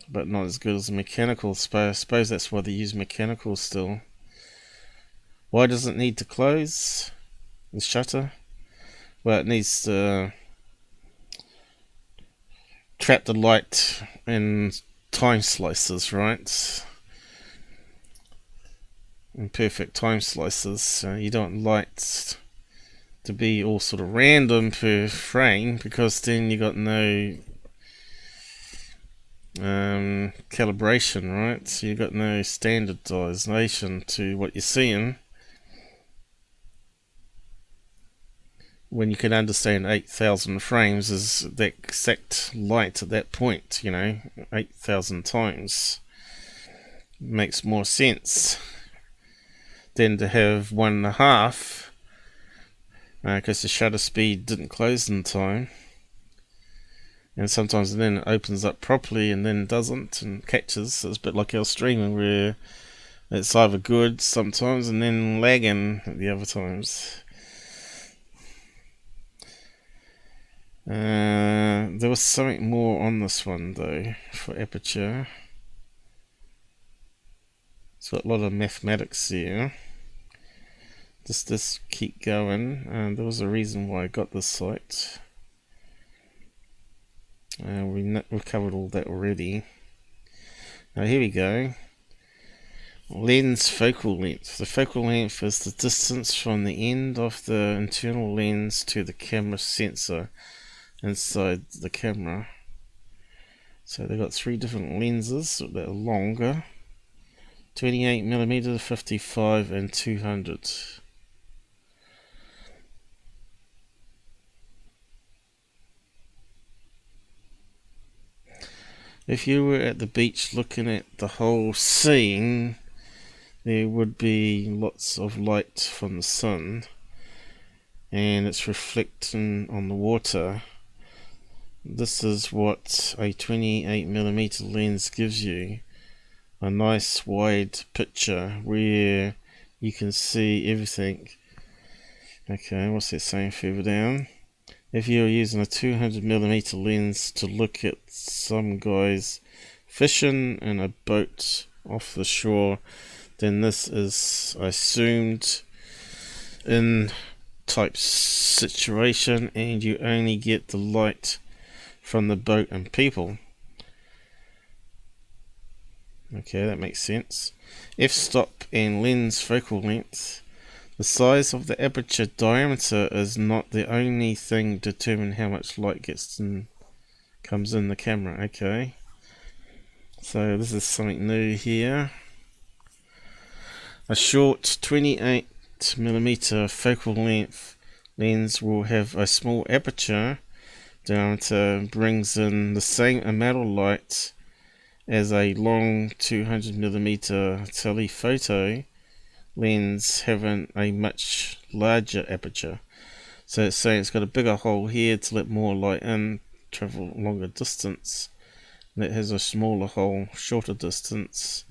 A: but not as good as the mechanical. I suppose that's why they use mechanical still. Why does it need to close the shutter? Well, it needs to trap the light in time slices, right? In perfect time slices. You don't want light to be all sort of random per frame, because then you got no calibration, right? So you got no standardization to what you're seeing. When you can understand 8,000 frames is the exact light at that point, 8,000 times makes more sense than to have 1.5, because the shutter speed didn't close in time, and sometimes then it opens up properly and then doesn't and catches. So it's a bit like our streaming where It's either good sometimes and then lagging at the other times. There was something more on this one though for Aperture. It's got a lot of mathematics here. Just keep going. There was a reason why I got this site. We covered all that already. Now here we go. Lens focal length. The focal length is the distance from the end of the internal lens to the camera sensor inside the camera. So they've got 3 different lenses that are longer: 28mm, 55 and 200. If you were at the beach looking at the whole scene, there would be lots of light from the sun and it's reflecting on the water. This is what a 28mm lens gives you. A nice wide picture where you can see everything. Okay, what's that saying further down? If you're using a 200mm lens to look at some guys fishing in a boat off the shore, then this is a zoomed in type situation and you only get the light from the boat and people. Okay, that makes sense. F-stop and lens focal length. The size of the aperture diameter is not the only thing determining how much light comes in the camera. Okay, so this is something new here. A short 28mm focal length lens will have a small aperture diameter, brings in the same amount of light as a long 200mm telephoto lens having a much larger aperture. So it's saying it's got a bigger hole here to let more light in, travel longer distance, and it has a smaller hole, shorter distance.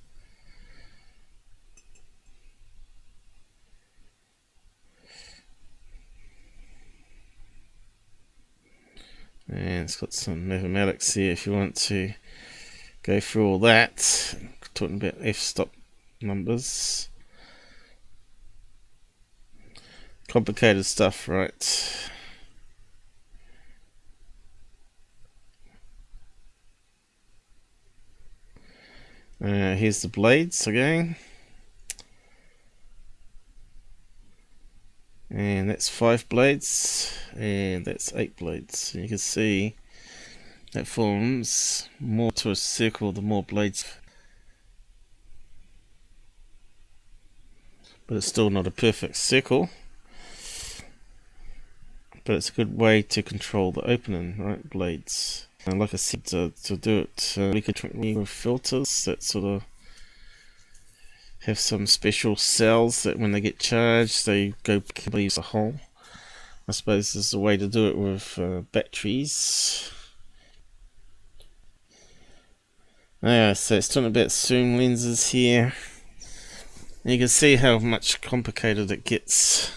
A: And it's got some mathematics here if you want to go through all that. Talking about f-stop numbers. Complicated stuff, right? Here's the blades again. And that's 5 blades, and that's 8 blades. And you can see that forms more to a circle the more blades. But it's still not a perfect circle. But it's a good way to control the opening, right? Blades. And like I said, to do it, we could try with filters that sort of have some special cells that when they get charged, they go leaves a hole. I suppose there's a way to do it with batteries. Yeah, so it's talking about zoom lenses here. And you can see how much complicated it gets.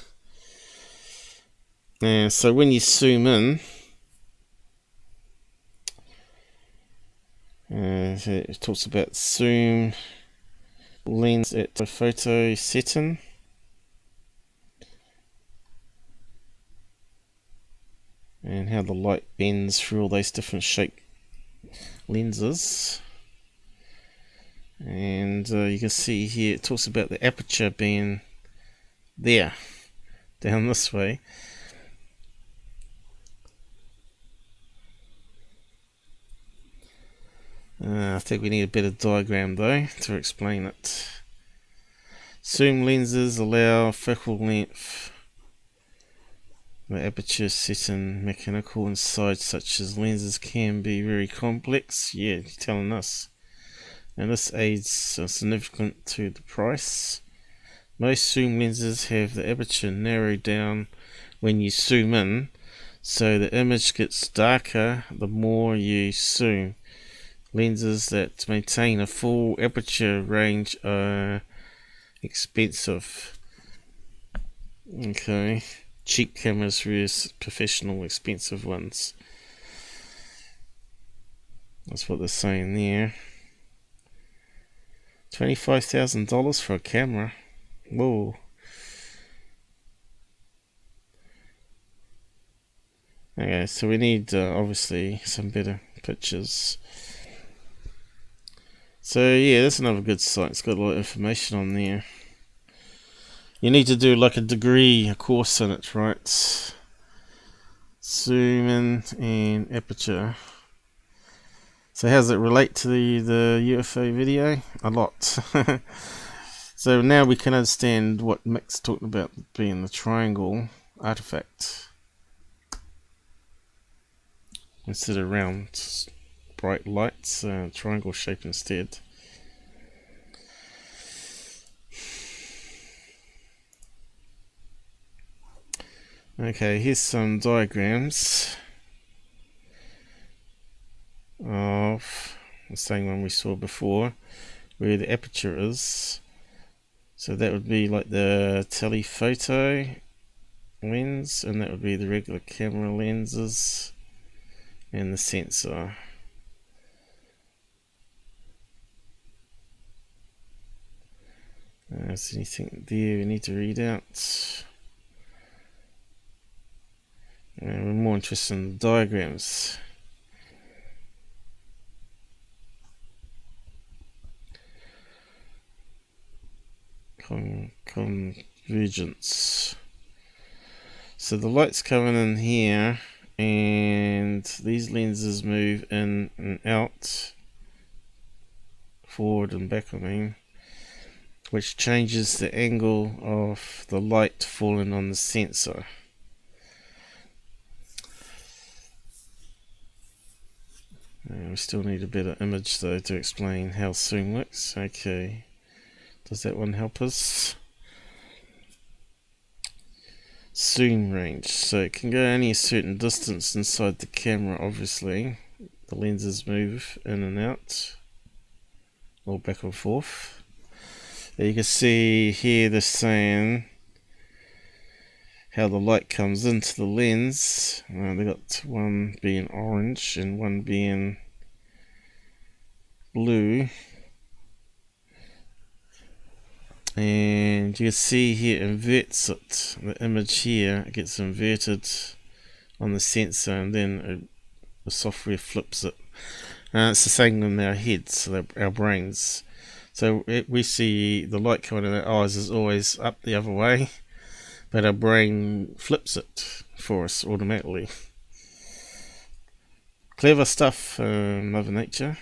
A: So when you zoom in, it talks about zoom lens at the photo setting. And how the light bends through all those different shaped lenses. And you can see here it talks about the aperture being there, down this way. I think we need a better diagram though to explain it. Zoom lenses allow focal length. The aperture setting mechanical inside such as lenses can be very complex. Yeah, you're telling us. And this aids significant to the price. Most zoom lenses have the aperture narrowed down when you zoom in, so the image gets darker the more you zoom. Lenses that maintain a full aperture range are expensive. Okay, cheap cameras versus professional expensive ones. That's what they're saying there. $25,000 for a camera. Whoa. Okay, so we need obviously some better pictures. So yeah, that's another good site. It's got a lot of information on there. You need to do like a degree, a course in it, right? Zoom in and aperture. So how does it relate to the UFO video? A lot. So now we can understand what Mick's talking about being the triangle artifact instead of round bright lights, triangle shape instead. Okay, here's some diagrams of the same one we saw before, where the aperture is. So that would be like the telephoto lens, and that would be the regular camera lenses, and the sensor. Is anything there we need to read out? And we're more interested in the diagrams. Convergence. So the light's coming in here, and these lenses move in and out, forward and back, I mean, which changes the angle of the light falling on the sensor. We still need a better image though to explain how zoom works. Okay, does that one help us? Zoom range, so it can go only a certain distance inside the camera. Obviously the lenses move in and out, or back and forth. You can see here they're saying how the light comes into the lens. They got one being orange and one being blue, and you can see here it inverts it. The image here, it gets inverted on the sensor, and then the software flips it. It's the same in our heads, so our brains. So we see the light coming in our eyes is always up the other way, but our brain flips it for us automatically. Clever stuff, Mother Nature.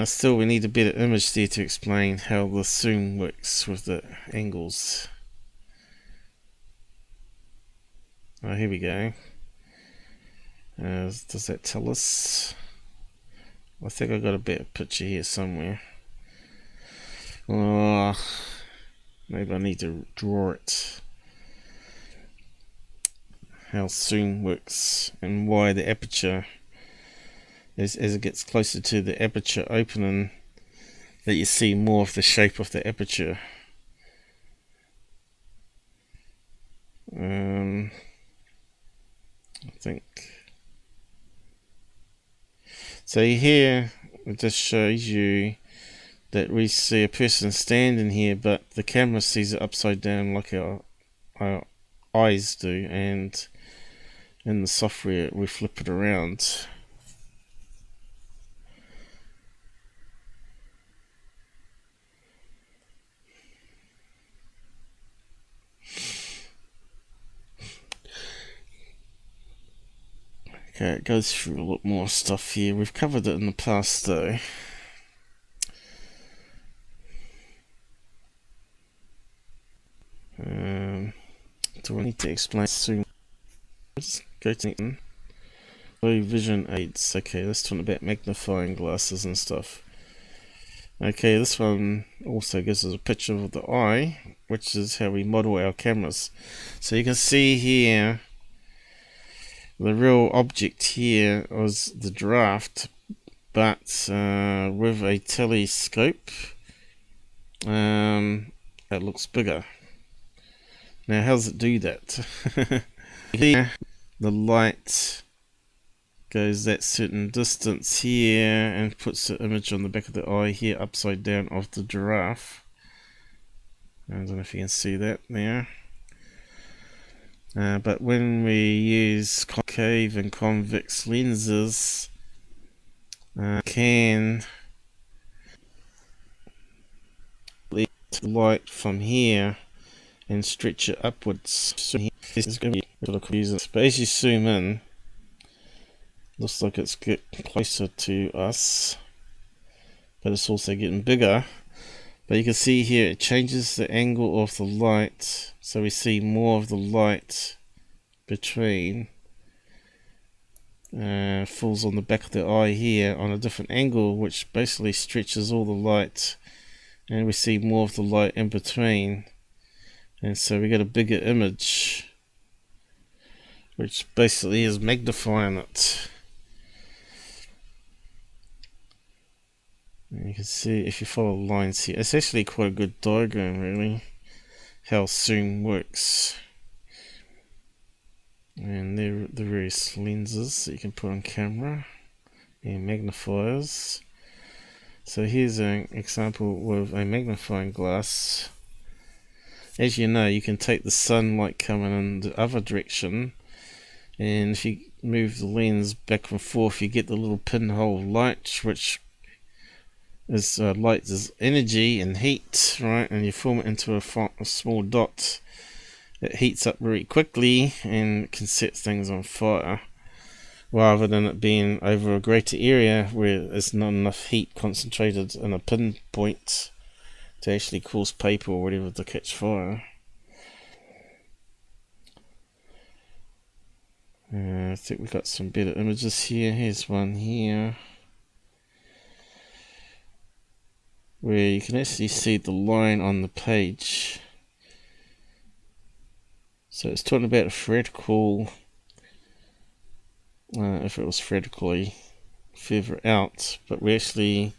A: Still, we need a better image there to explain how the zoom works with the angles. Oh, here we go. Does that tell us? I think I got a better picture here somewhere. Oh, maybe I need to draw it. How zoom works and why the aperture, as it gets closer to the aperture opening, that you see more of the shape of the aperture. I think. So here it just shows you that we see a person standing here, but the camera sees it upside down like our eyes do, and in the software we flip it around. Okay, it goes through a lot more stuff here. We've covered it in the past though. Do I need to explain soon? Let's go to low vision aids. Okay, let's talk about magnifying glasses and stuff. Okay, this one also gives us a picture of the eye, which is how we model our cameras. So you can see here, the real object here was the draft, but with a telescope it looks bigger. Now, how does it do that? Here, the light goes that certain distance here and puts the image on the back of the eye here, upside down, of the giraffe. I don't know if you can see that there. But when we use concave and convex lenses, can lead the light from here and stretch it upwards. So this is going to be a little confusing. But as you zoom in, looks like it's getting closer to us, but it's also getting bigger. But you can see here it changes the angle of the light, so we see more of the light between. Falls on the back of the eye here on a different angle, which basically stretches all the light, and we see more of the light in between, and so we get a bigger image, which basically is magnifying it. And you can see, if you follow the lines here, it's actually quite a good diagram really, how zoom works. And there are the various lenses that you can put on camera and magnifiers. So here's an example with a magnifying glass. As you know, you can take the sunlight coming in the other direction, and if you move the lens back and forth, you get the little pinhole light, which is light is energy and heat, right? And you form it into a small dot. It heats up very quickly and can set things on fire, rather than it being over a greater area where there's not enough heat concentrated in a pinpoint to actually cause paper or whatever to catch fire. I think we've got some better images here. Here's one here where you can actually see the line on the page. So it's talking about a vertical, if it was vertically further out, but we're actually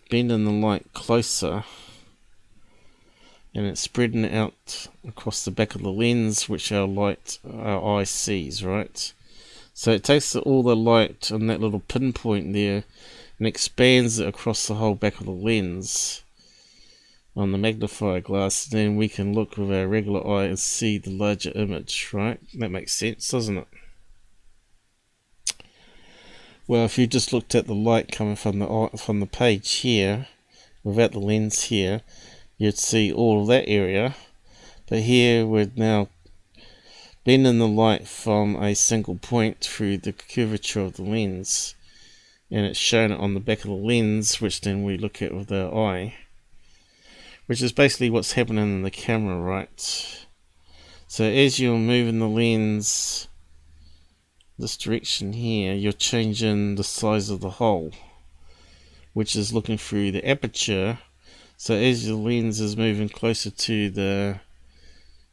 A: bending the light closer, and it's spreading it out across the back of the lens, which our eye sees, right? So it takes all the light on that little pinpoint there and expands it across the whole back of the lens on the magnifier glass. Then we can look with our regular eye and see the larger image, right? That makes sense, doesn't it? Well, if you just looked at the light coming from the page here, without the lens here, you'd see all of that area. But here we're now bending the light from a single point through the curvature of the lens, and it's shown it on the back of the lens, which then we look at with our eye, which is basically what's happening in the camera, right? So as you're moving the lens this direction here, you're changing the size of the hole, which is looking through the aperture. So as your lens is moving closer to the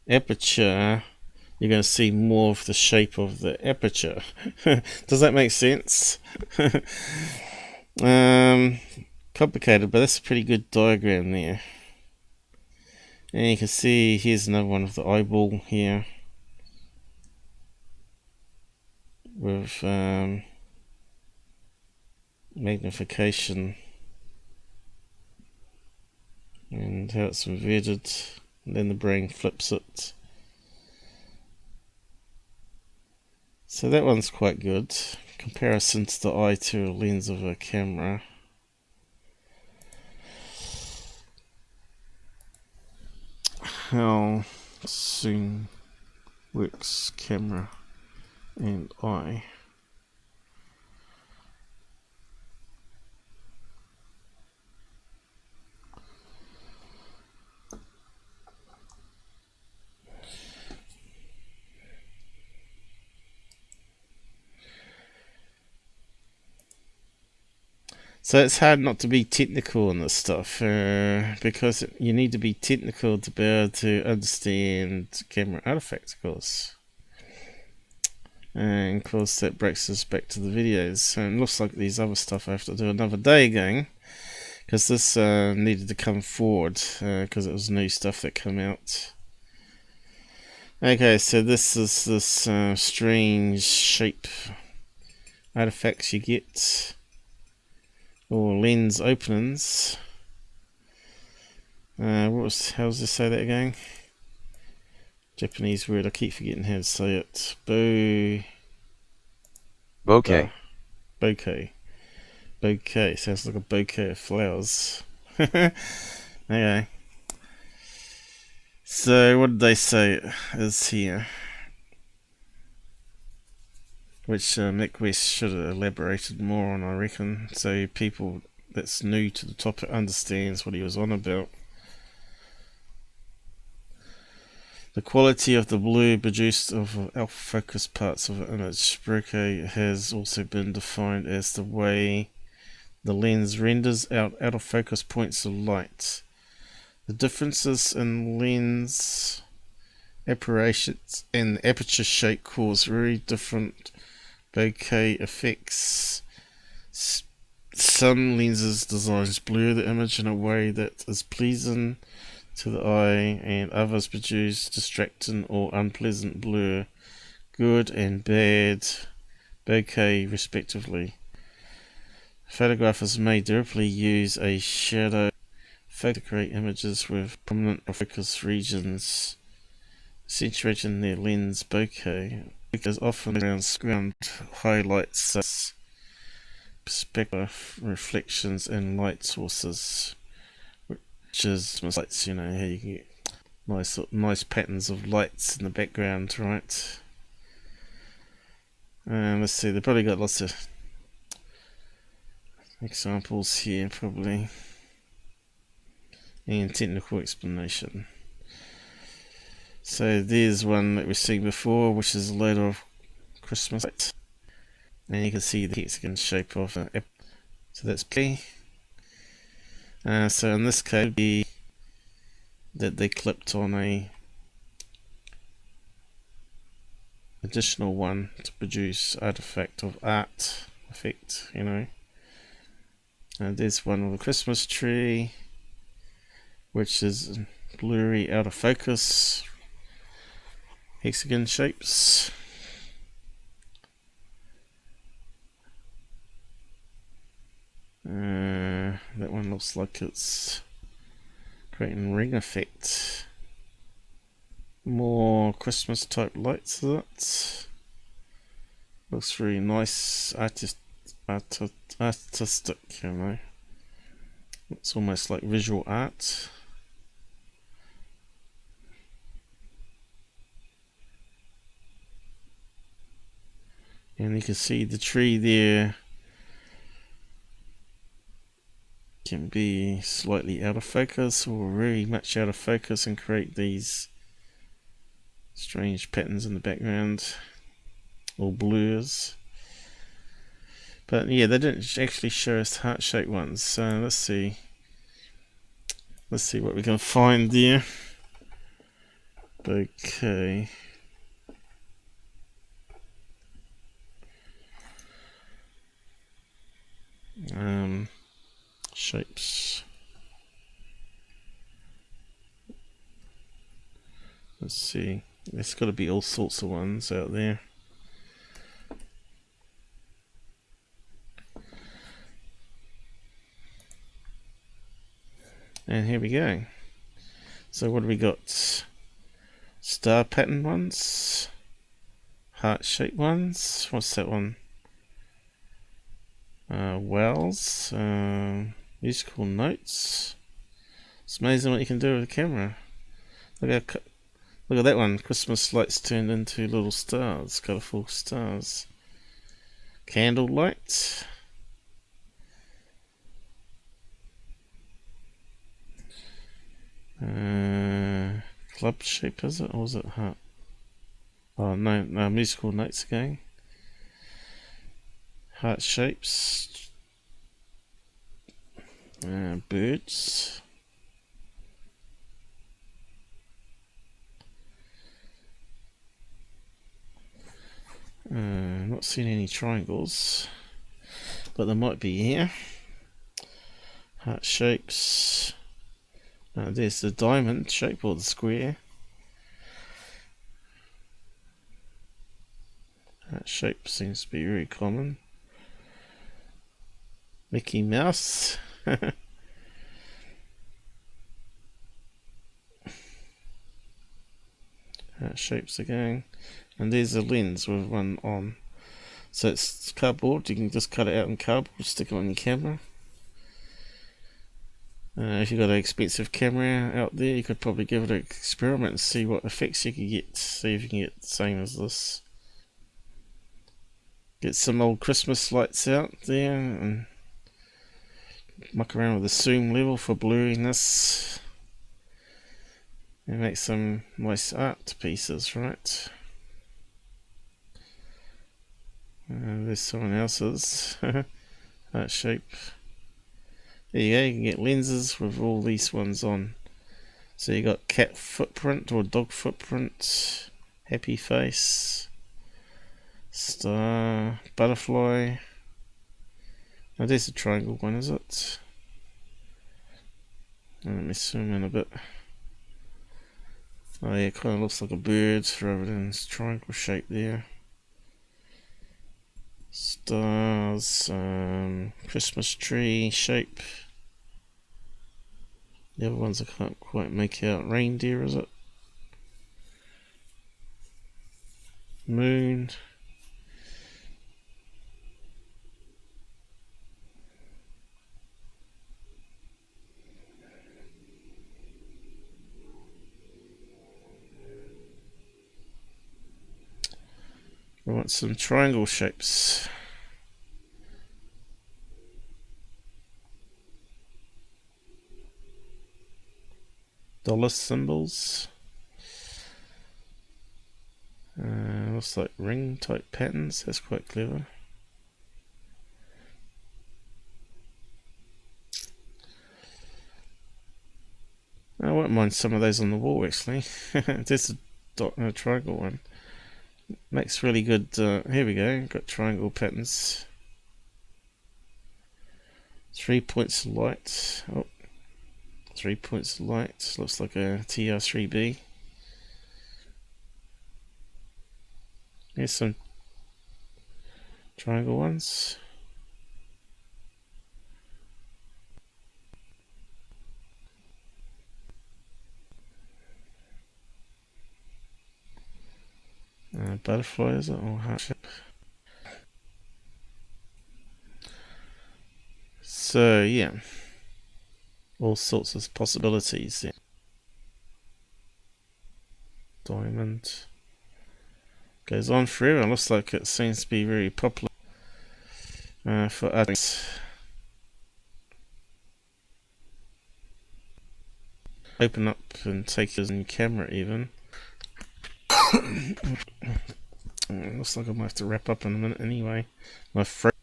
A: aperture, you're going to see more of the shape of the aperture. Does that make sense? Complicated, but that's a pretty good diagram there. And you can see here's another one of the eyeball here with magnification and how it's inverted, and then the brain flips it. So that one's quite good. Comparison to the eye to a lens of a camera. How soon works camera and eye? So it's hard not to be technical on this stuff, because you need to be technical to be able to understand camera artifacts, of course. And of course that brings us back to the videos. So it looks like these other stuff I have to do another day again, because this needed to come forward because it was new stuff that came out. Okay, so this is this strange shape artifacts you get, or lens openings. How does this say that again? Japanese word, I keep forgetting how to say it.
E: Bokeh.
A: Bokeh. Bokeh. Sounds like a bouquet of flowers. Okay. So what did they say it is here? Which Mick West should have elaborated more on, I reckon, so people that's new to the topic understands what he was on about. The quality of the blue produced of alpha focus parts of an image. Bokeh has also been defined as the way the lens renders out of focus points of light. The differences in lens aberrations and aperture shape cause very different bokeh effects. Some lenses designs blur the image in a way that is pleasing to the eye, and others produce distracting or unpleasant blur, good and bad bokeh respectively. Photographers may deliberately use a shadow to create images with prominent focus regions, accentuating their lens bokeh. Bokeh is often ground highlights as perspective reflections and light sources, which is lights, you know, how you can get nice patterns of lights in the background, right? Let's see, they've probably got lots of examples here, probably, and technical explanation. So there's one that we've seen before, which is a load of Christmas lights, and you can see the hexagon shape of it. So that's P. So in this case, that they clipped on a additional one to produce artifact of art effect, you know. And there's one with a Christmas tree, which is blurry out of focus hexagon shapes. That one looks like it's creating ring effect. More Christmas type lights, is it? Looks really nice, artistic, you know. It's almost like visual art. And you can see the tree there can be slightly out of focus or very much out of focus and create these strange patterns in the background or blurs. But yeah, they didn't actually show us heart-shaped ones, so let's see what we can find there. Okay. Shapes. Let's see. There's got to be all sorts of ones out there. And here we go. So what do we got? Star pattern ones, heart shaped ones. What's that one? Wells, musical notes. It's amazing what you can do with a camera. Look at that one. Christmas lights turned into little stars, colourful stars. Candle light. Club shape, is it? Or was it heart? Oh no, musical notes again. Heart shapes. Birds. Not seeing any triangles, but there might be here. Heart shapes. There's the diamond shape or the square. That shape seems to be very common. Mickey Mouse. That shapes again. And there's a lens with one on. So it's cardboard. You can just cut it out in cardboard, stick it on your camera. If you've got an expensive camera out there, you could probably give it an experiment and see what effects you could get. See if you can get the same as this. Get some old Christmas lights out there and muck around with the zoom level for blurriness. And make some nice art pieces, right? There's someone else's that shape. There you go, you can get lenses with all these ones on. So you got cat footprint or dog footprint, happy face, star, butterfly. Now there's a triangle one, is it? Let me zoom in a bit. Oh yeah, it kind of looks like a bird rather than its triangle shape there. Stars, Christmas tree shape. The other ones I can't quite make out. Reindeer, is it? Moon. We want some triangle shapes. Dollar symbols. Looks like ring type patterns. That's quite clever. I won't mind some of those on the wall actually. There's a triangle one. Makes really good, here we go, got triangle patterns. 3 points of light. Oh, 3 points of light. Looks like a TR3B. Here's some triangle ones. Butterfly, is it? Or heart shape? So, yeah. All sorts of possibilities there. Diamond. Goes on forever. Looks like it seems to be very popular for others. Open up and take it in your camera even. Looks like I might have to wrap up in a minute anyway. My friend.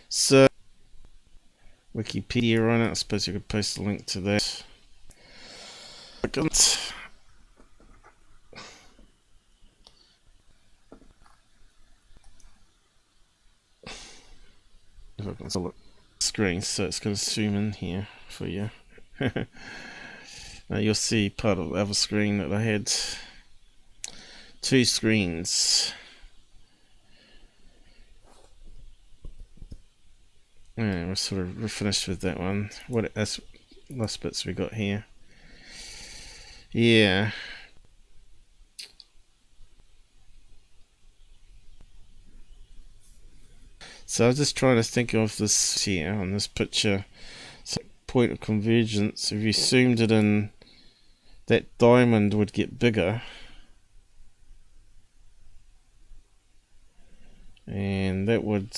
A: So, Wikipedia on it. I suppose you could post a link to that. If I can look screen, so it's going to zoom in here for you. Now you'll see part of the other screen that I had. Two screens. Yeah, we're finished with that one. That's last bits we got here. Yeah. So I was just trying to think of this here on this picture. So point of convergence. If you zoomed it in, that diamond would get bigger. And that would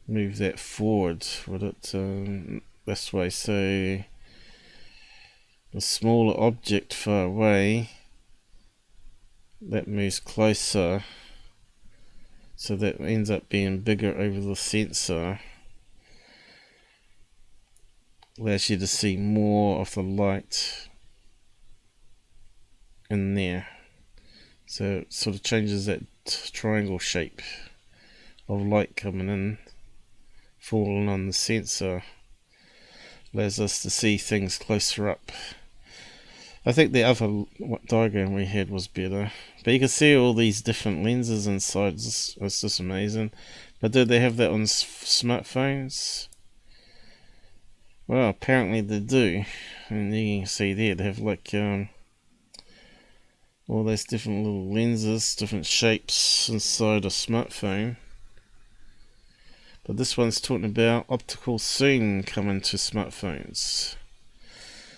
A: move that forward, would it? This way. So the smaller object far away, that moves closer. So that ends up being bigger over the sensor. Allows you to see more of the light in there, so it sort of changes that triangle shape of light coming in, falling on the sensor, allows us to see things closer up. I think the other diagram we had was better, but you can see all these different lenses inside. It's just amazing. But do they have that on smartphones? Well, apparently they do, and you can see there they have like all those different little lenses, different shapes inside a smartphone. But this one's talking about optical zoom coming to smartphones.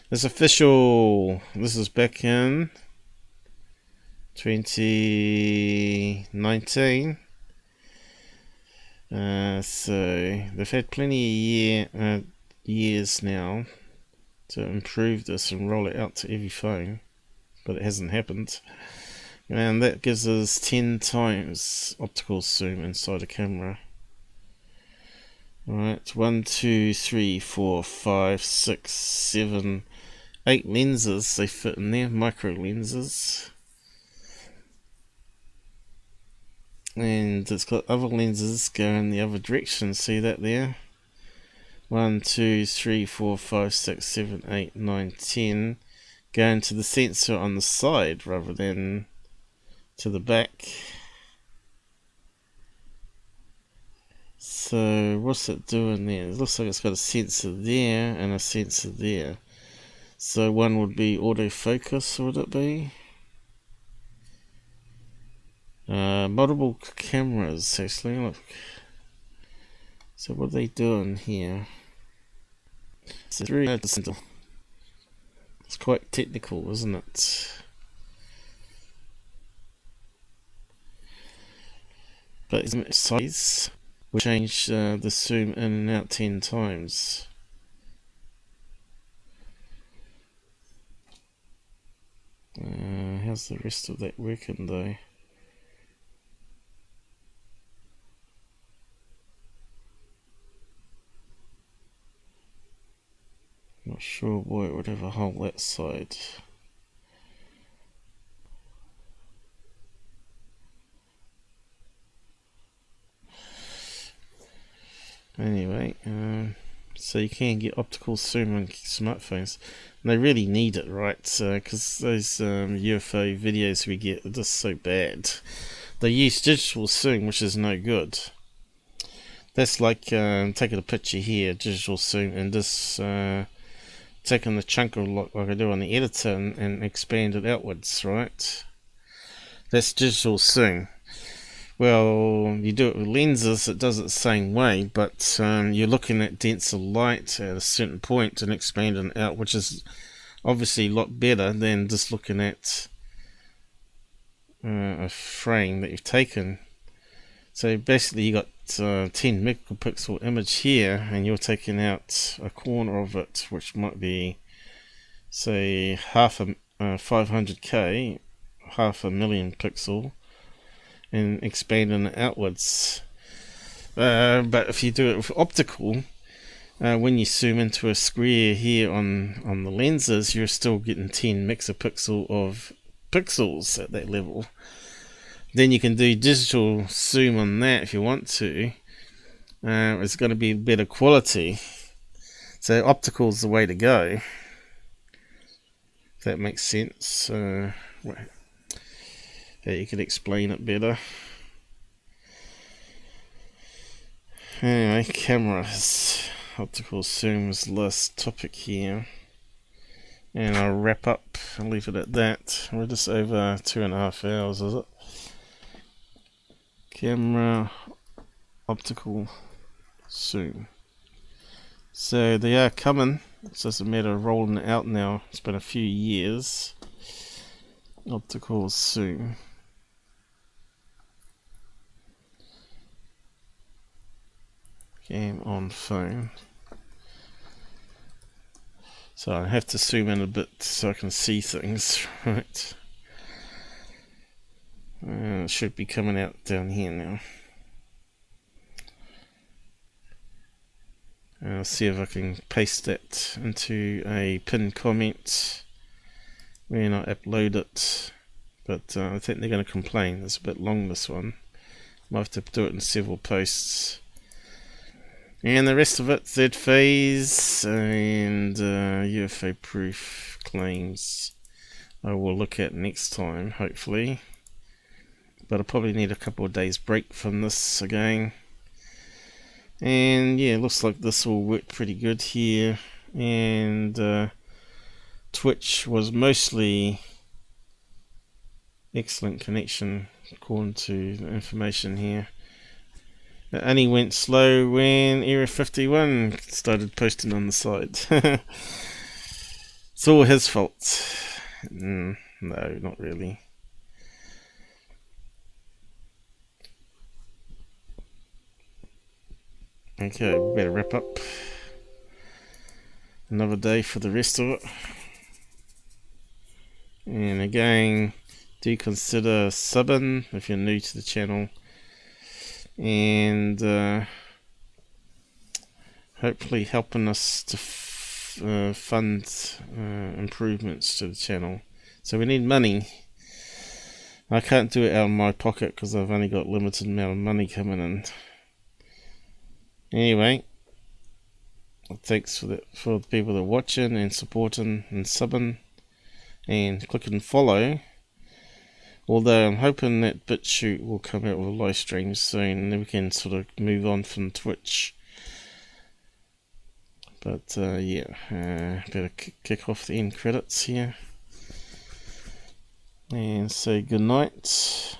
A: It's official. This is back in 2019. So they've had plenty of years now to improve this and roll it out to every phone, but it hasn't happened. And that gives us 10 times optical zoom inside a camera. Alright, 1, 2, 3, 4, 5, 6, 7, 8 lenses they fit in there, micro lenses. And it's got other lenses going the other direction, see that there? 1, 2, 3, 4, 5, 6, 7, 8, 9, 10 going to the sensor on the side rather than to the back. So what's it doing there? It looks like it's got a sensor there and a sensor there. So one would be autofocus, would it be? Multiple cameras actually, look. So what are they doing here? It's quite technical, isn't it? But size will change the zoom in and out 10 times. How's the rest of that working though? Not sure why it would have a hole that side. Anyway, so you can get optical zoom on smartphones. And they really need it, right? Because those UFO videos we get are just so bad. They use digital zoom, which is no good. That's like taking a picture here, digital zoom, and just taking the chunk of like I do on the editor and expand it outwards, right? That's digital zoom. Well, you do it with lenses, it does it the same way, but you're looking at denser light at a certain point and expanding it out, which is obviously a lot better than just looking at a frame that you've taken. So basically you got 10 megapixel image here, and you're taking out a corner of it, which might be, say, half a 500k, half a million pixel, and expanding it outwards. But if you do it with optical, when you zoom into a square here on the lenses, you're still getting 10 megapixel of pixels at that level. Then you can do digital zoom on that if you want to. It's going to be better quality. So optical is the way to go. If that makes sense. You could explain it better. Anyway, cameras. Optical zoom is the last topic here. And I'll wrap up and leave it at that. We're just over 2.5 hours, is it? Camera, optical zoom. So they are coming. It's just a matter of rolling it out now. It's been a few years. Optical zoom. Cam on phone. So I have to zoom in a bit so I can see things, right? It should be coming out down here now. I'll see if I can paste that into a pinned comment when I upload it. But I think they're going to complain. It's a bit long, this one. Might have to do it in several posts. And the rest of it, third phase and UFO proof claims, I will look at next time, hopefully. But I'll probably need a couple of days break from this again. And yeah, looks like this will work pretty good here. And Twitch was mostly excellent connection according to the information here. It only went slow when Area 51 started posting on the side. It's all his fault. No, not really. Okay, we better wrap up. Another day for the rest of it. And again, do consider subbing if you're new to the channel. And hopefully helping us to fund improvements to the channel. So we need money. I can't do it out of my pocket because I've only got limited amount of money coming in. Anyway, thanks for the people that are watching and supporting and subbing and clicking follow. Although I'm hoping that BitChute will come out with a live stream soon, and then we can sort of move on from Twitch. But yeah, better kick off the end credits here and say good night.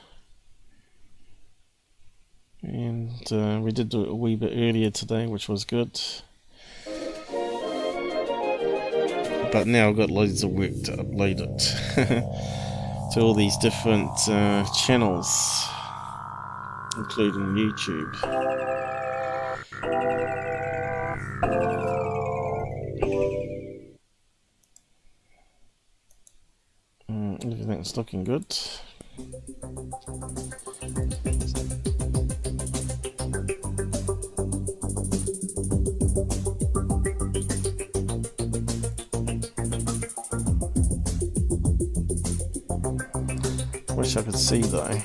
A: And we did do it a wee bit earlier today, which was good. But now I've got loads of work to upload it to all these different channels, including YouTube. Everything's looking good. Wish I could see though.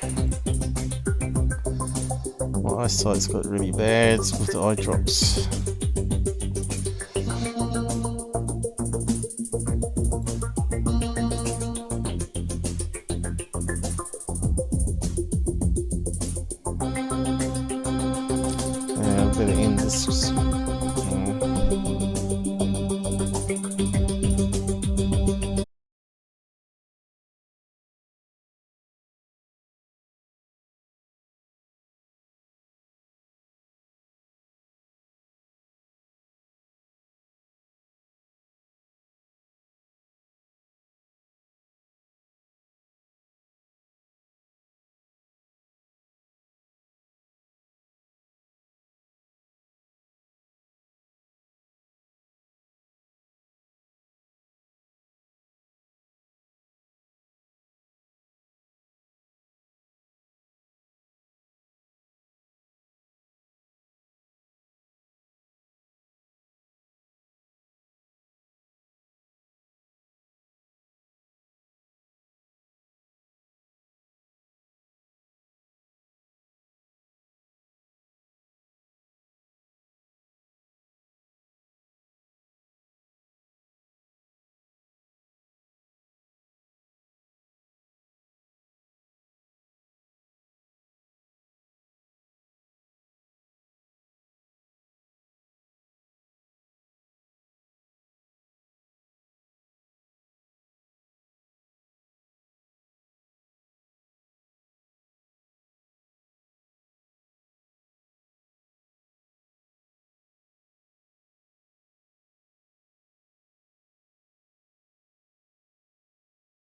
A: My eyesight's got really bad with the eye drops. Better end this